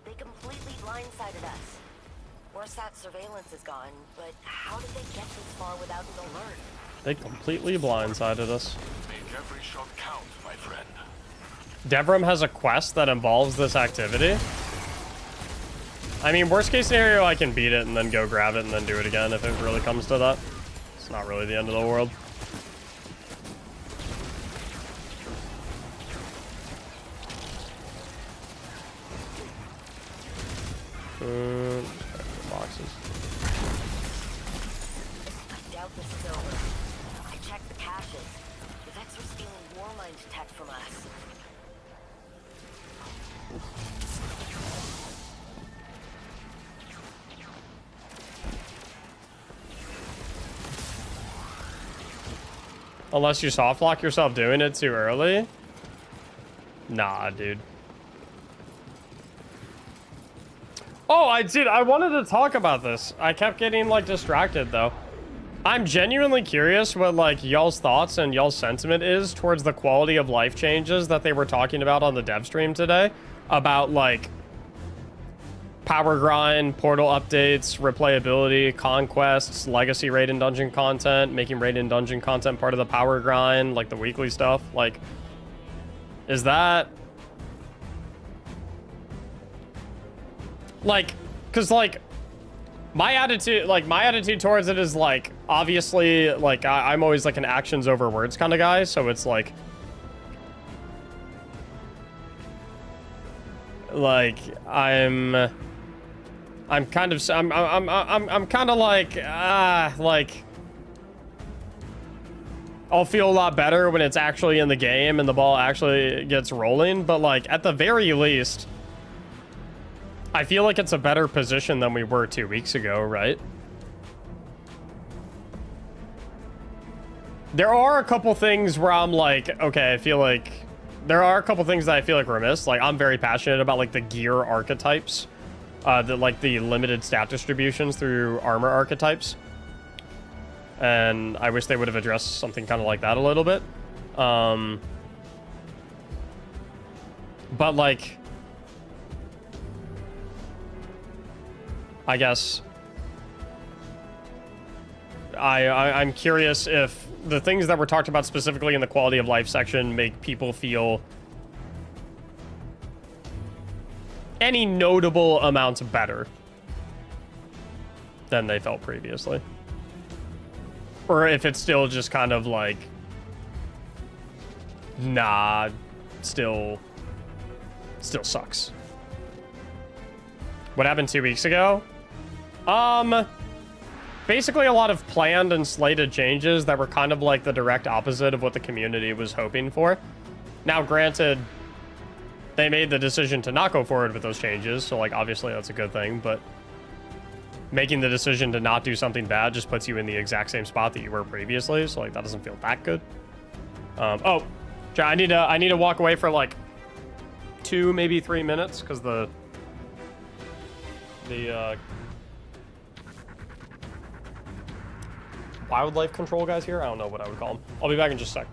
They completely blindsided us. Orsat surveillance is gone, but how did they get this far without an alert? They completely blindsided us. Make every shot count, my friend. Devrim has a quest that involves this activity. I mean, worst case scenario, I can beat it and then go grab it and then do it again if it really comes to that. It's not really the end of the world. Boxes. I doubt this is over. I checked the caches. The Vex are stealing Warmind tech from us. Unless you soft lock yourself doing it too early. Nah, dude. Oh, I wanted to talk about this. I kept getting, like, distracted, though. I'm genuinely curious what, like, y'all's thoughts and y'all's sentiment is towards the quality of life changes that they were talking about on the dev stream today. About, like, power grind, portal updates, replayability, conquests, legacy raid and dungeon content, making raid and dungeon content part of the power grind, like the weekly stuff. Like, is that... Like, cause like, my attitude towards it is like, obviously, like, I'm always like an actions over words kind of guy, so it's like, I'm kind of like, I'll feel a lot better when it's actually in the game and the ball actually gets rolling, but like, at the very least, I feel like it's a better position than we were 2 weeks ago, right? There are a couple things where I'm like, okay, I feel like... There are a couple things that I feel like were missed. Like, I'm very passionate about, like, the gear archetypes. The limited stat distributions through armor archetypes. And I wish they would have addressed something kind of like that a little bit. But, like... I guess I'm curious if the things that were talked about specifically in the quality of life section make people feel any notable amounts better than they felt previously. Or if it's still just kind of like, nah, still sucks. What happened 2 weeks ago? Basically a lot of planned and slated changes that were kind of like the direct opposite of what the community was hoping for. Now, granted, they made the decision to not go forward with those changes, so like obviously that's a good thing, but making the decision to not do something bad just puts you in the exact same spot that you were previously, so like that doesn't feel that good. Oh, I need to walk away for like 2, maybe 3 minutes, because the wildlife control guys here? I don't know what I would call them. I'll be back in just a sec.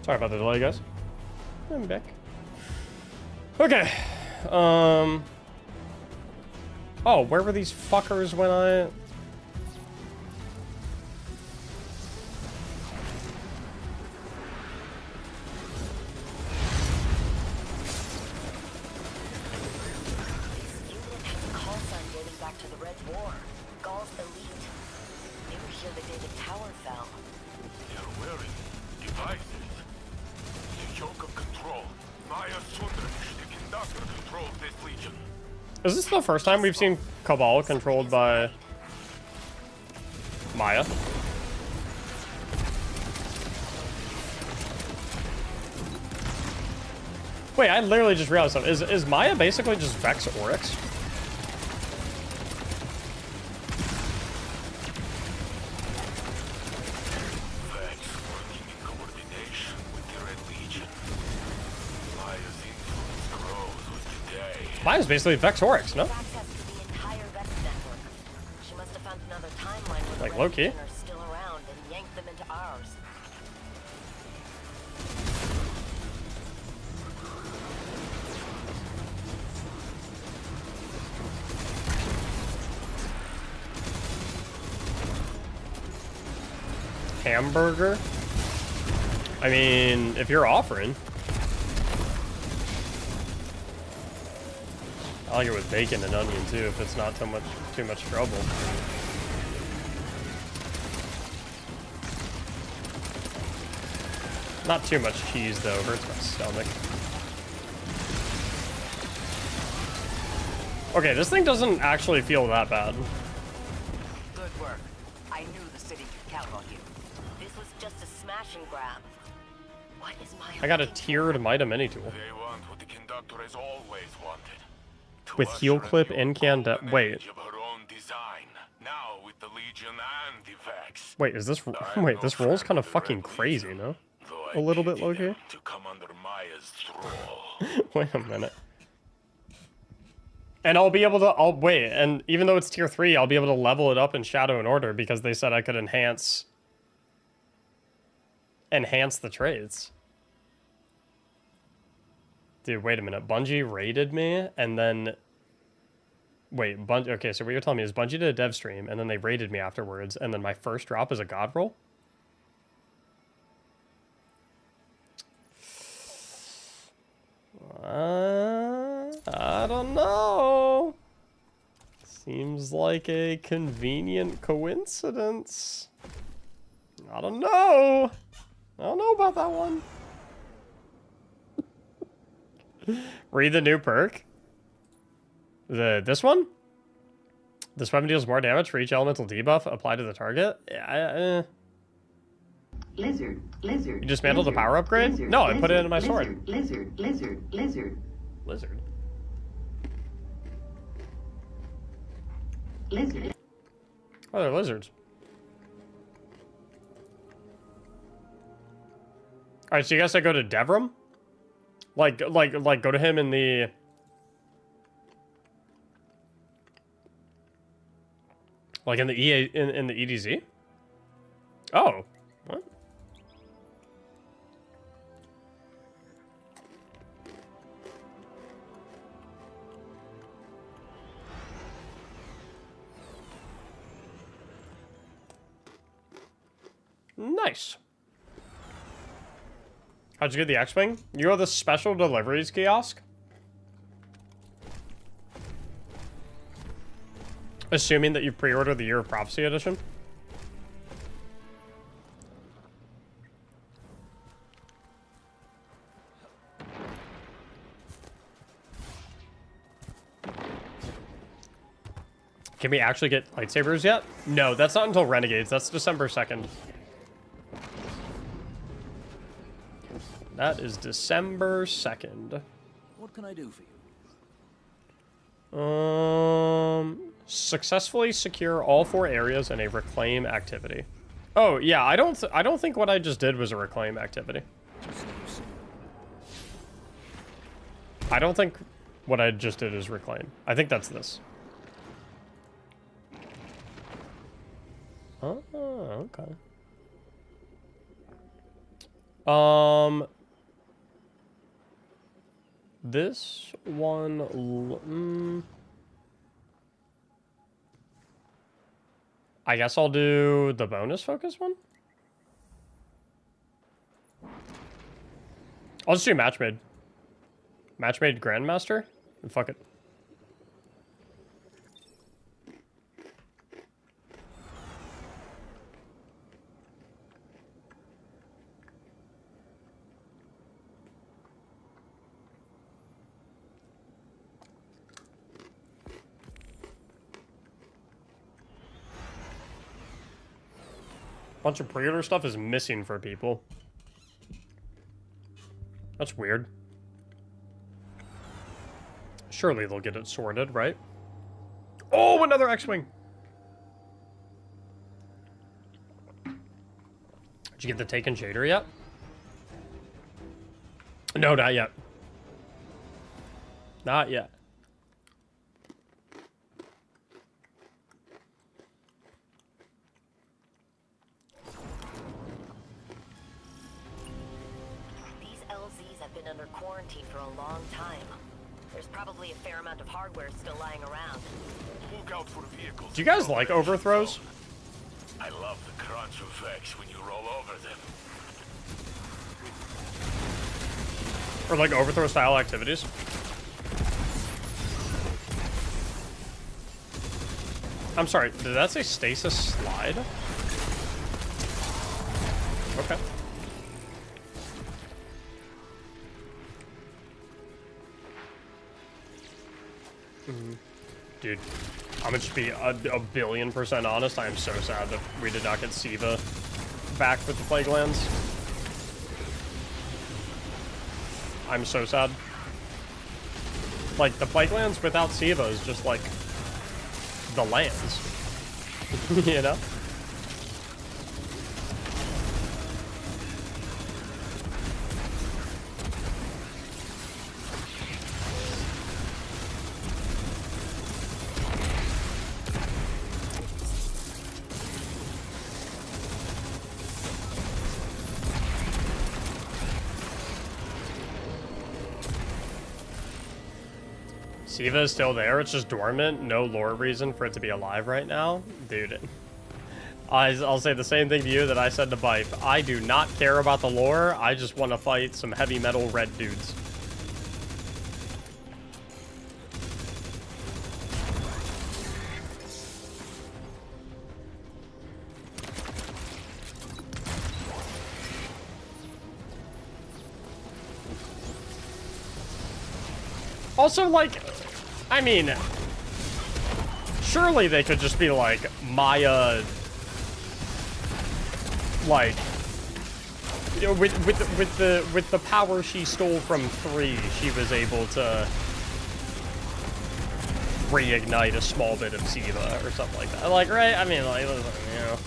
Sorry about the delay, guys. I'm back. Okay. Oh, where were these fuckers when I... Back to the Red War. Gaul's elite. They were here the day the tower fell. They're wearing devices. The yoke of control. Maya Sundrich, the conductor, controls this legion. Is this the first time we've seen Cabal controlled by Maya? Wait, I literally just realized something. Is Maya basically just Vex Oryx? Maya's basically Vex Oryx, no? Like low-key. Hamburger? I mean, if you're offering. I like it with bacon and onion too, if it's not too much trouble. Not too much cheese though, hurts my stomach. Okay, this thing doesn't actually feel that bad. Good work. I knew the city could count on you. This was just a smash and grab. What is my... I got a tiered Mida mini tool. They want what the conductor has always wanted. With heel clip, incandescent. Wait. Of her own design. Now with the Legion and the Vex. Wait, is this? Wait, this roll's kind of fucking crazy, no? A little bit low key. To come under Maya's thrall. Wait a minute. And I'll be able to. I'll wait, and even though it's tier 3, I'll be able to level it up in Shadow and Order because they said I could enhance the traits. Dude, wait a minute. Bungie raided me, and then... Wait, okay, so what you're telling me is Bungie did a dev stream, and then they raided me afterwards, and then my first drop is a god roll? I don't know. Seems like a convenient coincidence. I don't know. I don't know about that one. Read the new perk. This one? This weapon deals more damage for each elemental debuff applied to the target. Yeah, Lizard. You dismantled the power upgrade? Lizard, no, I put it into my sword. Lizard. Lizard. Oh, they're lizards. Alright, so you guys I go to Devram? Like go to him in the... Like in the EA, in the EDZ? Oh. What? Nice. How'd you get the X-Wing? You are the special deliveries kiosk? Assuming that you pre-ordered the Year of Prophecy edition? Can we actually get lightsabers yet? No, that's not until Renegades. That's December 2nd. That is December 2nd. What can I do for you? Successfully secure all 4 areas in a reclaim activity. Oh, yeah, I don't think what I just did was a reclaim activity. I don't think what I just did is reclaim. I think that's this. Oh, okay. This one, I guess I'll do the bonus focus one. I'll just do match made. Match made Grandmaster? And fuck it. Bunch of pre-order stuff is missing for people. That's weird. Surely they'll get it sorted, right? Oh, another X-Wing! Did you get the Taken Shader yet? No, not yet. Not yet. Under quarantine for a long time. There's probably a fair amount of hardware still lying around. Look out for vehicles. Do you guys like overthrows? I love the crunch effects when you roll over them. Or like overthrow style activities? I'm sorry, did that say stasis slide? Okay. Dude, I'm gonna just be a billion% honest. I am so sad that we did not get Siva back with the Plague Lands. I'm so sad. Like, the Plague Lands without Siva is just like the lands. You know? Siva is still there, it's just dormant, no lore reason for it to be alive right now. Dude, I'll say the same thing to you that I said to Bipe. I do not care about the lore, I just want to fight some heavy metal red dudes. Also, like, I mean, surely they could just be like, Maya, like, you know, with the power she stole from 3, she was able to reignite a small bit of Siva or something like that. Like, right? I mean, like, you know.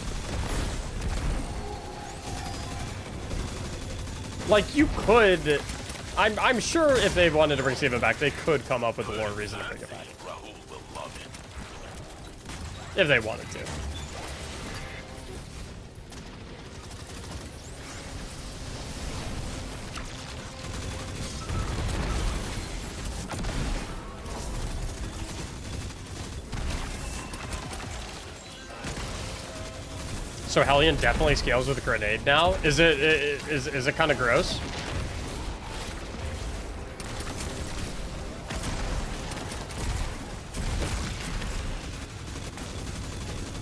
Like, you could... I'm sure if they wanted to bring Siva back, they could come up with a lore reason to bring it back. If they wanted to. So Hellion definitely scales with a grenade now. Is it kind of gross?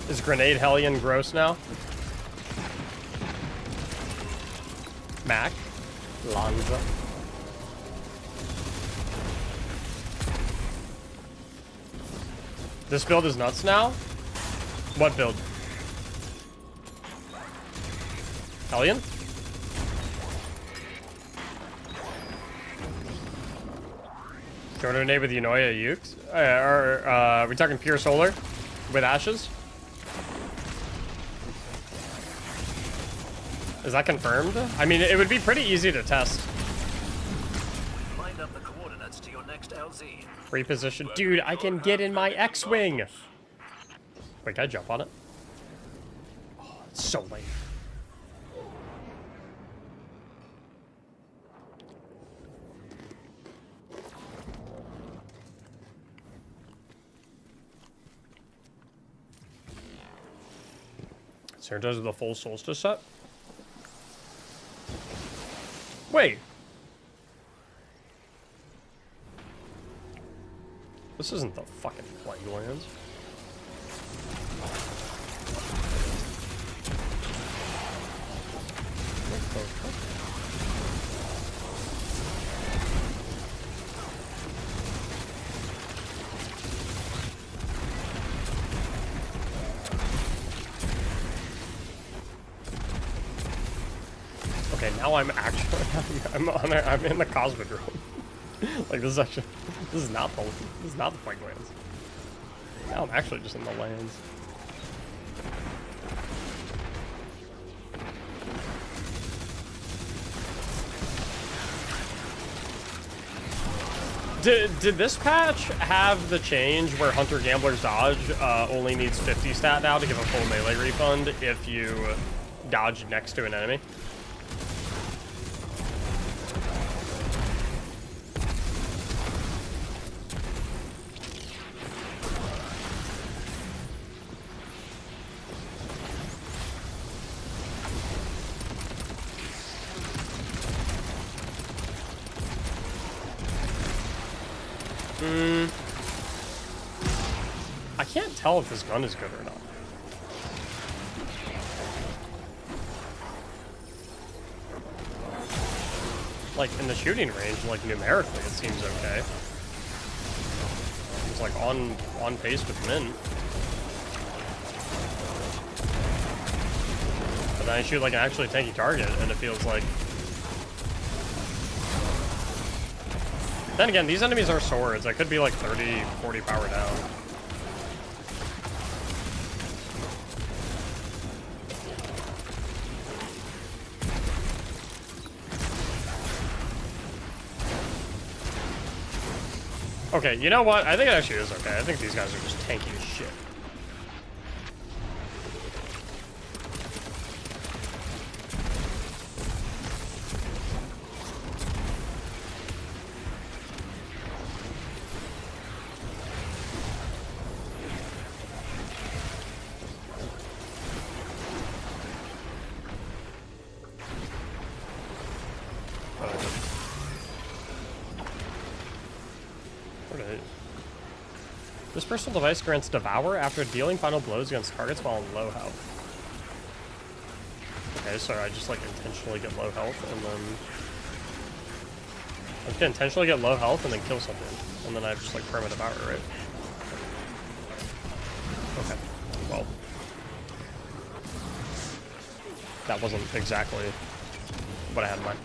Is Grenade Hellion gross now? Mac? Lanza? This build is nuts now? What build? Hellion? Going to grenade with Yunoya Ukes? Are we talking pure solar? With ashes? Is that confirmed? I mean, it would be pretty easy to test. Find up the coordinates to your next LZ. Reposition. Dude, I can get in my X-Wing. Wait, can I jump on it? Oh, it's so late. Synergize with the full Solstice set? Wait. This isn't the fucking Plague Lands. What the fuck? Okay, now I'm actually I'm in the Cosmodrome. Like this is not the Plague Lands. Now I'm actually just in the lands. Did this patch have the change where Hunter Gambler's dodge only needs 50 stat now to give a full melee refund if you dodge next to an enemy? I can't tell if this gun is good or not. Like, in the shooting range, like, numerically, it seems okay. It's, like, on pace with Mint. But then I shoot, like, an actually tanky target, and it feels like... Then again, these enemies are swords. I could be, like, 30, 40 power down. Okay, you know what? I think it actually is okay. I think these guys are just tanky as shit. This personal device grants Devour after dealing final blows against targets while in low health. Okay, so I just like intentionally get low health and then... I can intentionally get low health and then kill something. And then I just like perma Devour, right? Okay, well. That wasn't exactly what I had in mind.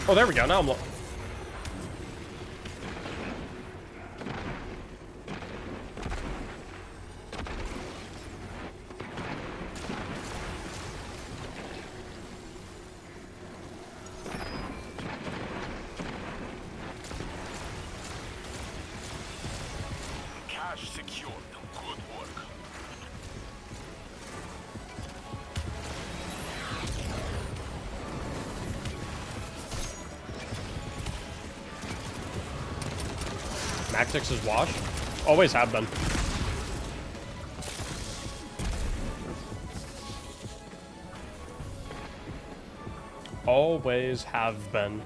Oh, there we go. Now I'm low. Cash secured. Good work. Mactics is washed. Always have been. Always have been.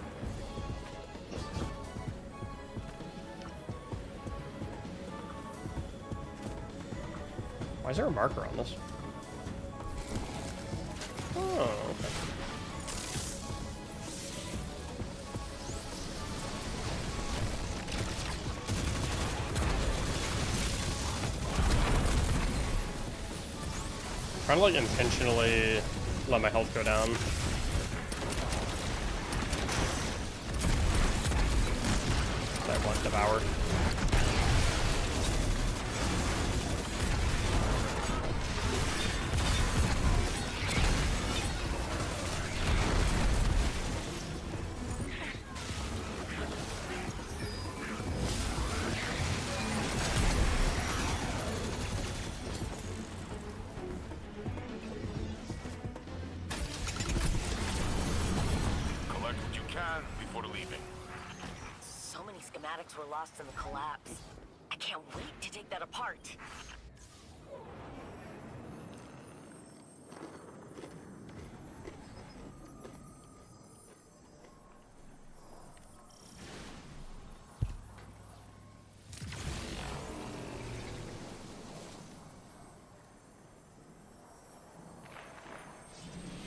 Why is there a marker on this? Oh, okay. Trying to like intentionally let my health go down. So I want Devour. leaving. So many schematics were lost in the collapse. I can't wait to take that apart.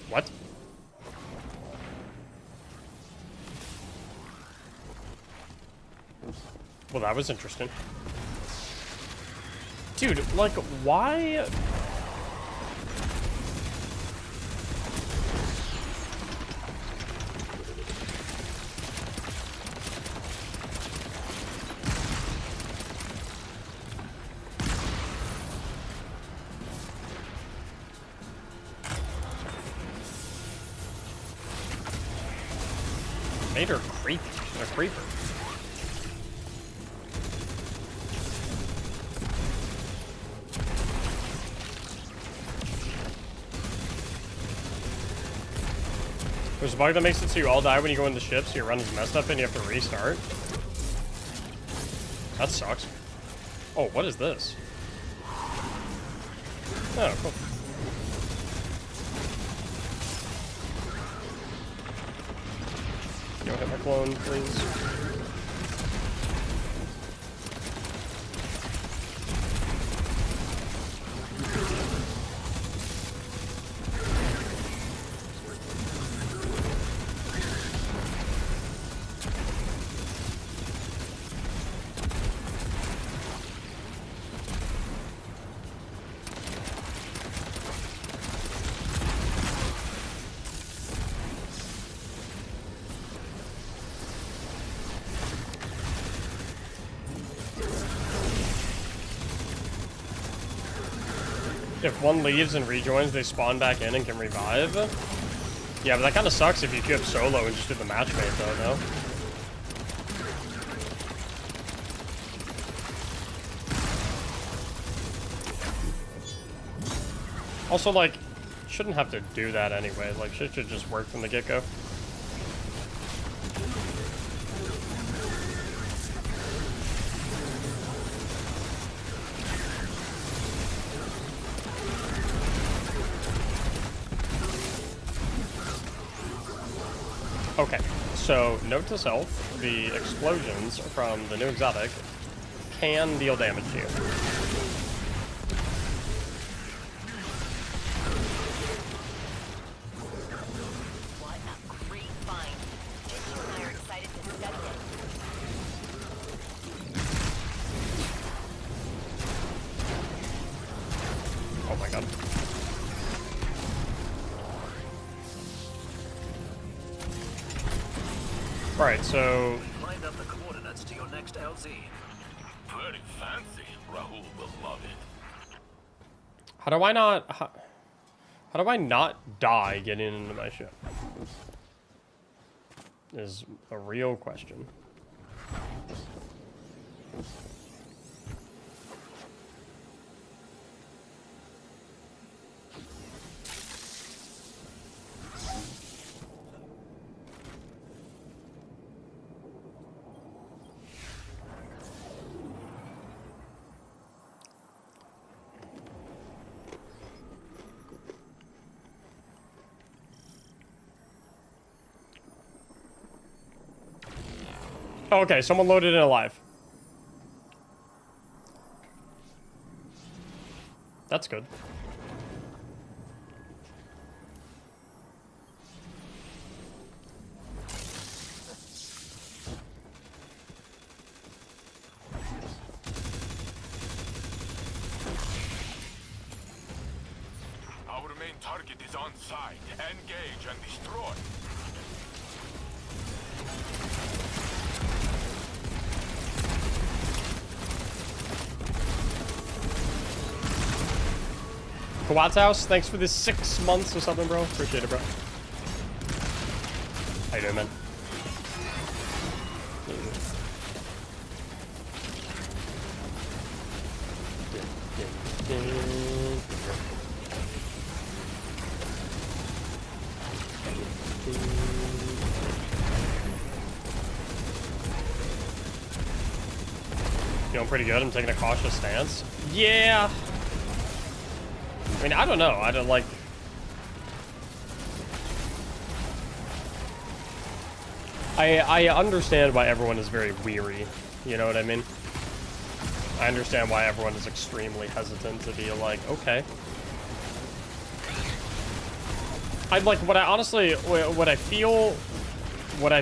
What? Well, that was interesting. Dude, like, why? Made her creepy. A creeper. There's a bug that makes it so you all die when you go into ship, so your run is messed up and you have to restart. That sucks. Oh, what is this? Oh, cool. Don't hit my clone, please. If one leaves and rejoins, they spawn back in and can revive. Yeah, but that kind of sucks if you queue up solo and just do the matchmate, though, no? Also, like, shouldn't have to do that anyway. Like, shit should just work from the get-go. Okay, so note to self, the explosions from the new exotic can deal damage to you. What a great find. Ginger and I are excited to study it. Oh my god. Alright, so... Find out the coordinates to your next LZ. Very fancy. Rahul will love it. How do I not... How do I not die getting into my ship? Is a real question. Oh, okay, someone loaded in alive. That's good. Our main target is on site. Engage and destroy. Kawat's house, thanks for the 6 months or something, bro. Appreciate it, bro. How you doing, man? Feeling pretty good. I'm taking a cautious stance. Yeah. I mean, I don't know. I don't like... I understand why everyone is very weary. You know what I mean? I understand why everyone is extremely hesitant to be like, okay. I'd like, what I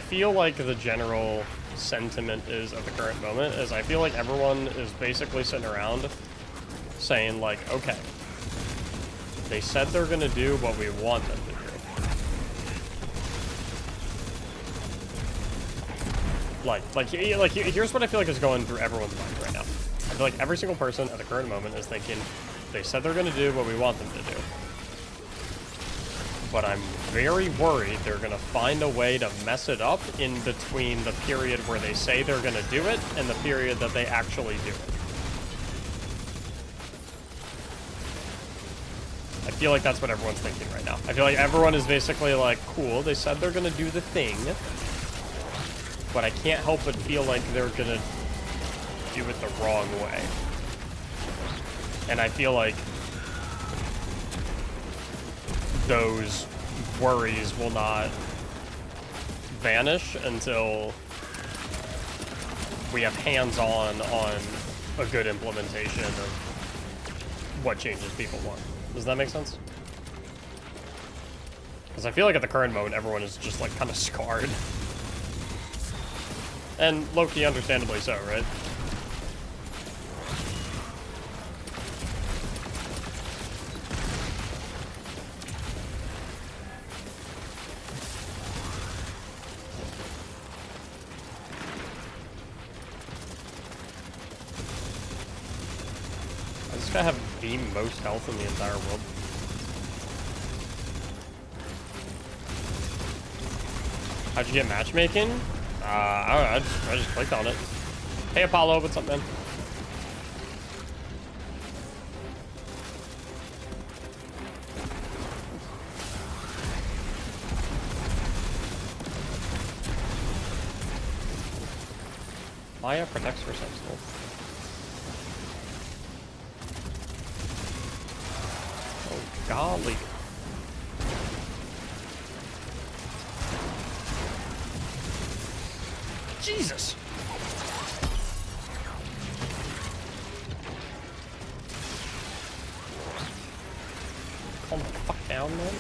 feel like the general sentiment is at the current moment is I feel like everyone is basically sitting around saying like, okay, they said they're gonna do what we want them to do. Like here's what I feel like is going through everyone's mind right now. I feel like every single person at the current moment is thinking, they said they're gonna do what we want them to do. But I'm very worried they're gonna find a way to mess it up in between the period where they say they're gonna do it and the period that they actually do it. I feel like that's what everyone's thinking right now. I feel like everyone is basically like, cool, they said they're gonna do the thing, but I can't help but feel like they're gonna do it the wrong way. And I feel like those worries will not vanish until we have hands-on on a good implementation of what changes people want. Does that make sense? Because I feel like at the current moment, everyone is just like kind of scarred. And low-key, understandably so, right? Does this guy have the most health in the entire world? How'd you get matchmaking? I don't know, I just clicked on it. Hey Apollo, what's up, man? Maya protects herself still. Oh, golly. Jesus! Calm the fuck down, man.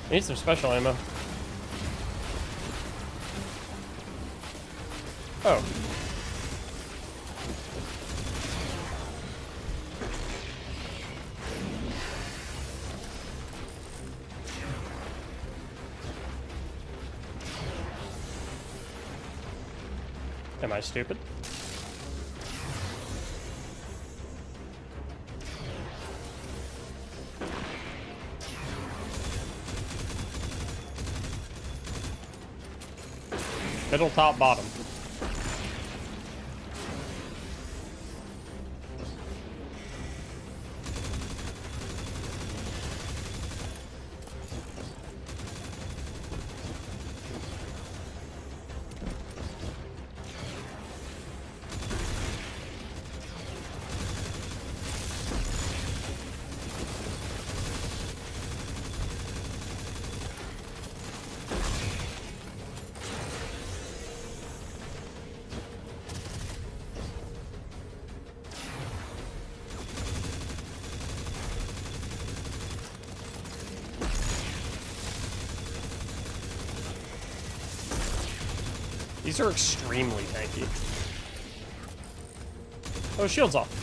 I need some special ammo. Oh. Am I stupid? Middle, top, bottom. These are extremely tanky. Oh, shield's off.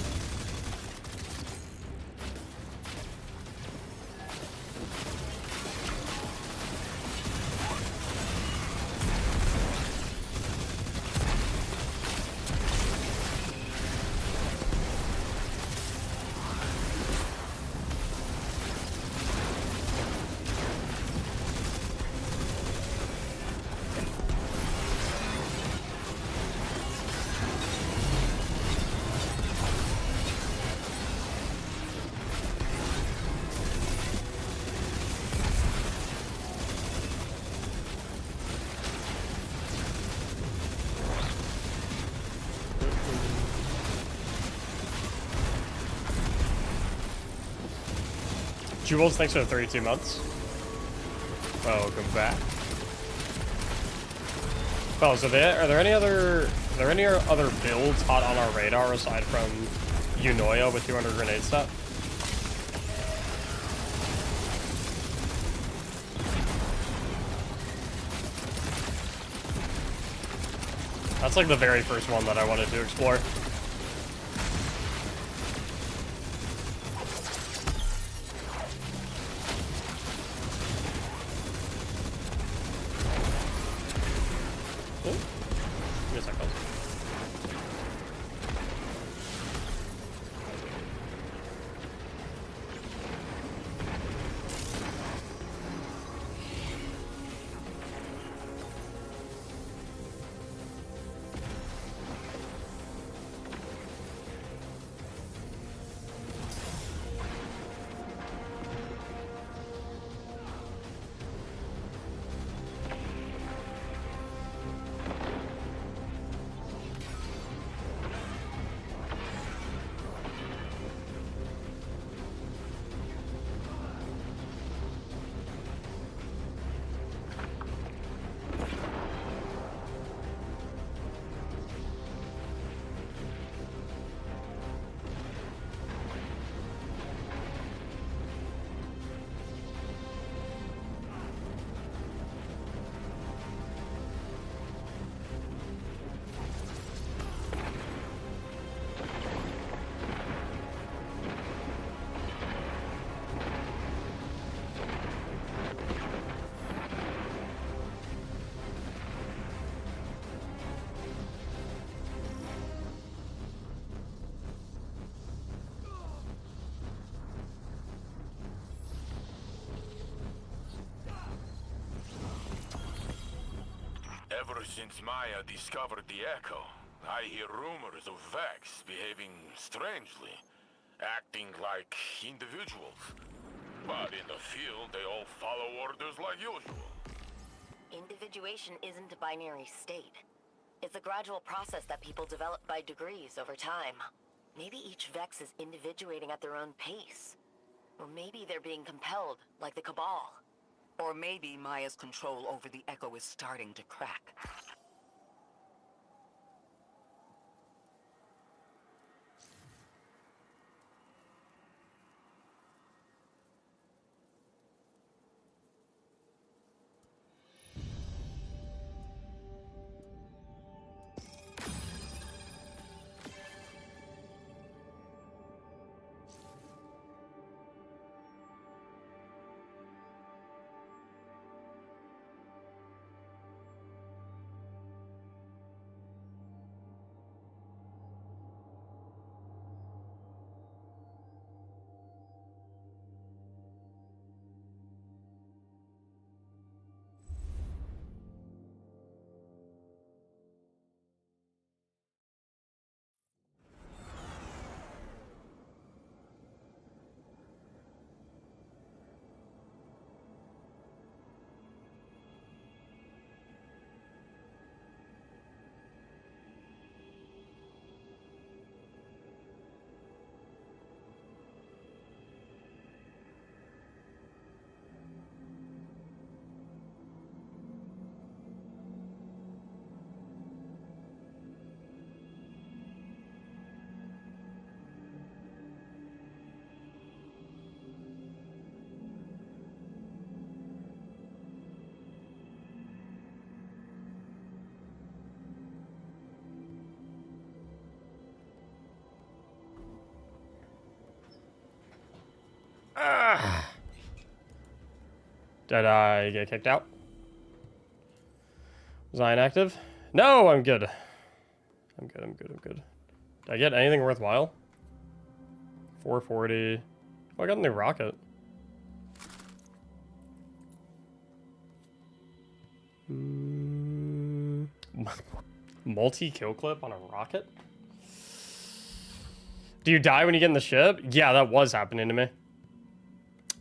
Jules, thanks for the 32 months. Welcome back. Fellas, are there any other builds hot on our radar aside from Unoya with 200 grenade set? That's like the very first one that I wanted to explore. Yes, I can. Ever since Maya discovered the Echo, I hear rumors of Vex behaving strangely, acting like individuals. But in the field, they all follow orders like usual. Individuation isn't a binary state. It's a gradual process that people develop by degrees over time. Maybe each Vex is individuating at their own pace. Or maybe they're being compelled, like the Cabal. Or maybe Maya's control over the Echo is starting to crack. Did I get kicked out? Was I inactive? No, I'm good. I'm good. Did I get anything worthwhile? 440. Oh, I got a new rocket. Multi-kill clip on a rocket? Do you die when you get in the ship? Yeah, that was happening to me.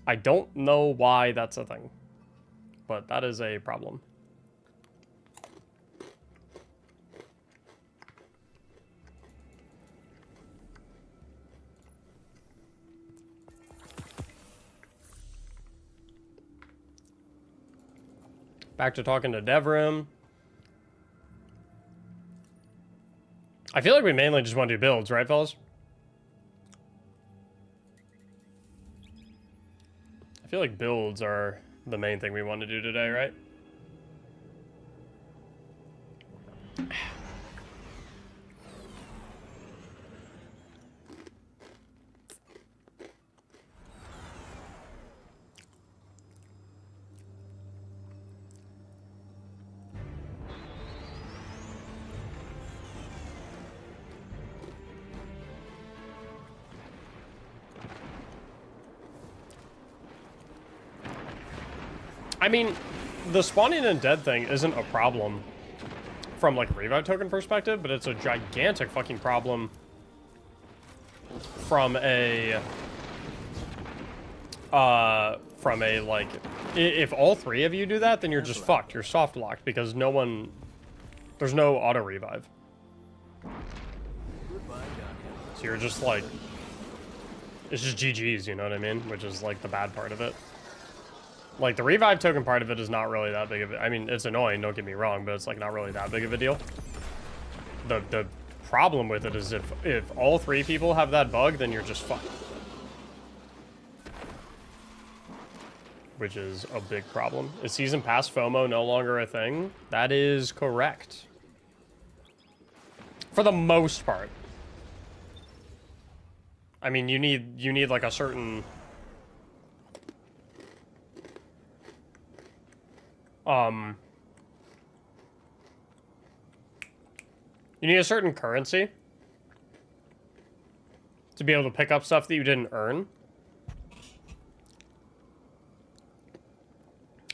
I don't know why that's a thing, but that is a problem. Back to talking to Devrim. I feel like we mainly just want to do builds, right, fellas? I feel like builds are the main thing we want to do today, right? I mean, the spawning and dead thing isn't a problem from like a revive token perspective, but it's a gigantic fucking problem from a like, if all three of you do that, then you're just fucked. You're soft locked because there's no auto revive. So you're just like, it's just GG's, you know what I mean? Which is like the bad part of it. Like, the revive token part of it is not really that big of a... I mean, it's annoying, don't get me wrong, but it's, like, not really that big of a deal. The problem with it is if all three people have that bug, then you're just fucked. Which is a big problem. Is Season Pass FOMO no longer a thing? That is correct. For the most part. I mean, you need like, a certain... you need a certain currency to be able to pick up stuff that you didn't earn.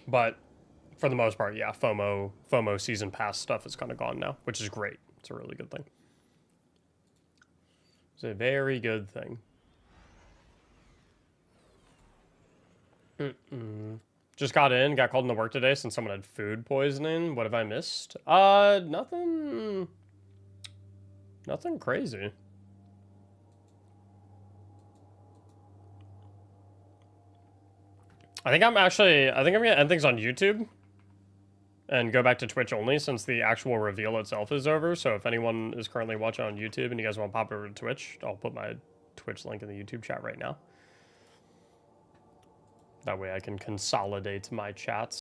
But for the most part, yeah, FOMO season pass stuff is kind of gone now, which is great. It's a really good thing. It's a very good thing. Just got called into work today since someone had food poisoning. What have I missed? Nothing crazy. I think I'm gonna end things on YouTube and go back to Twitch only since the actual reveal itself is over. So if anyone is currently watching on YouTube and you guys want to pop over to Twitch, I'll put my Twitch link in the YouTube chat right now. That way I can consolidate my chats.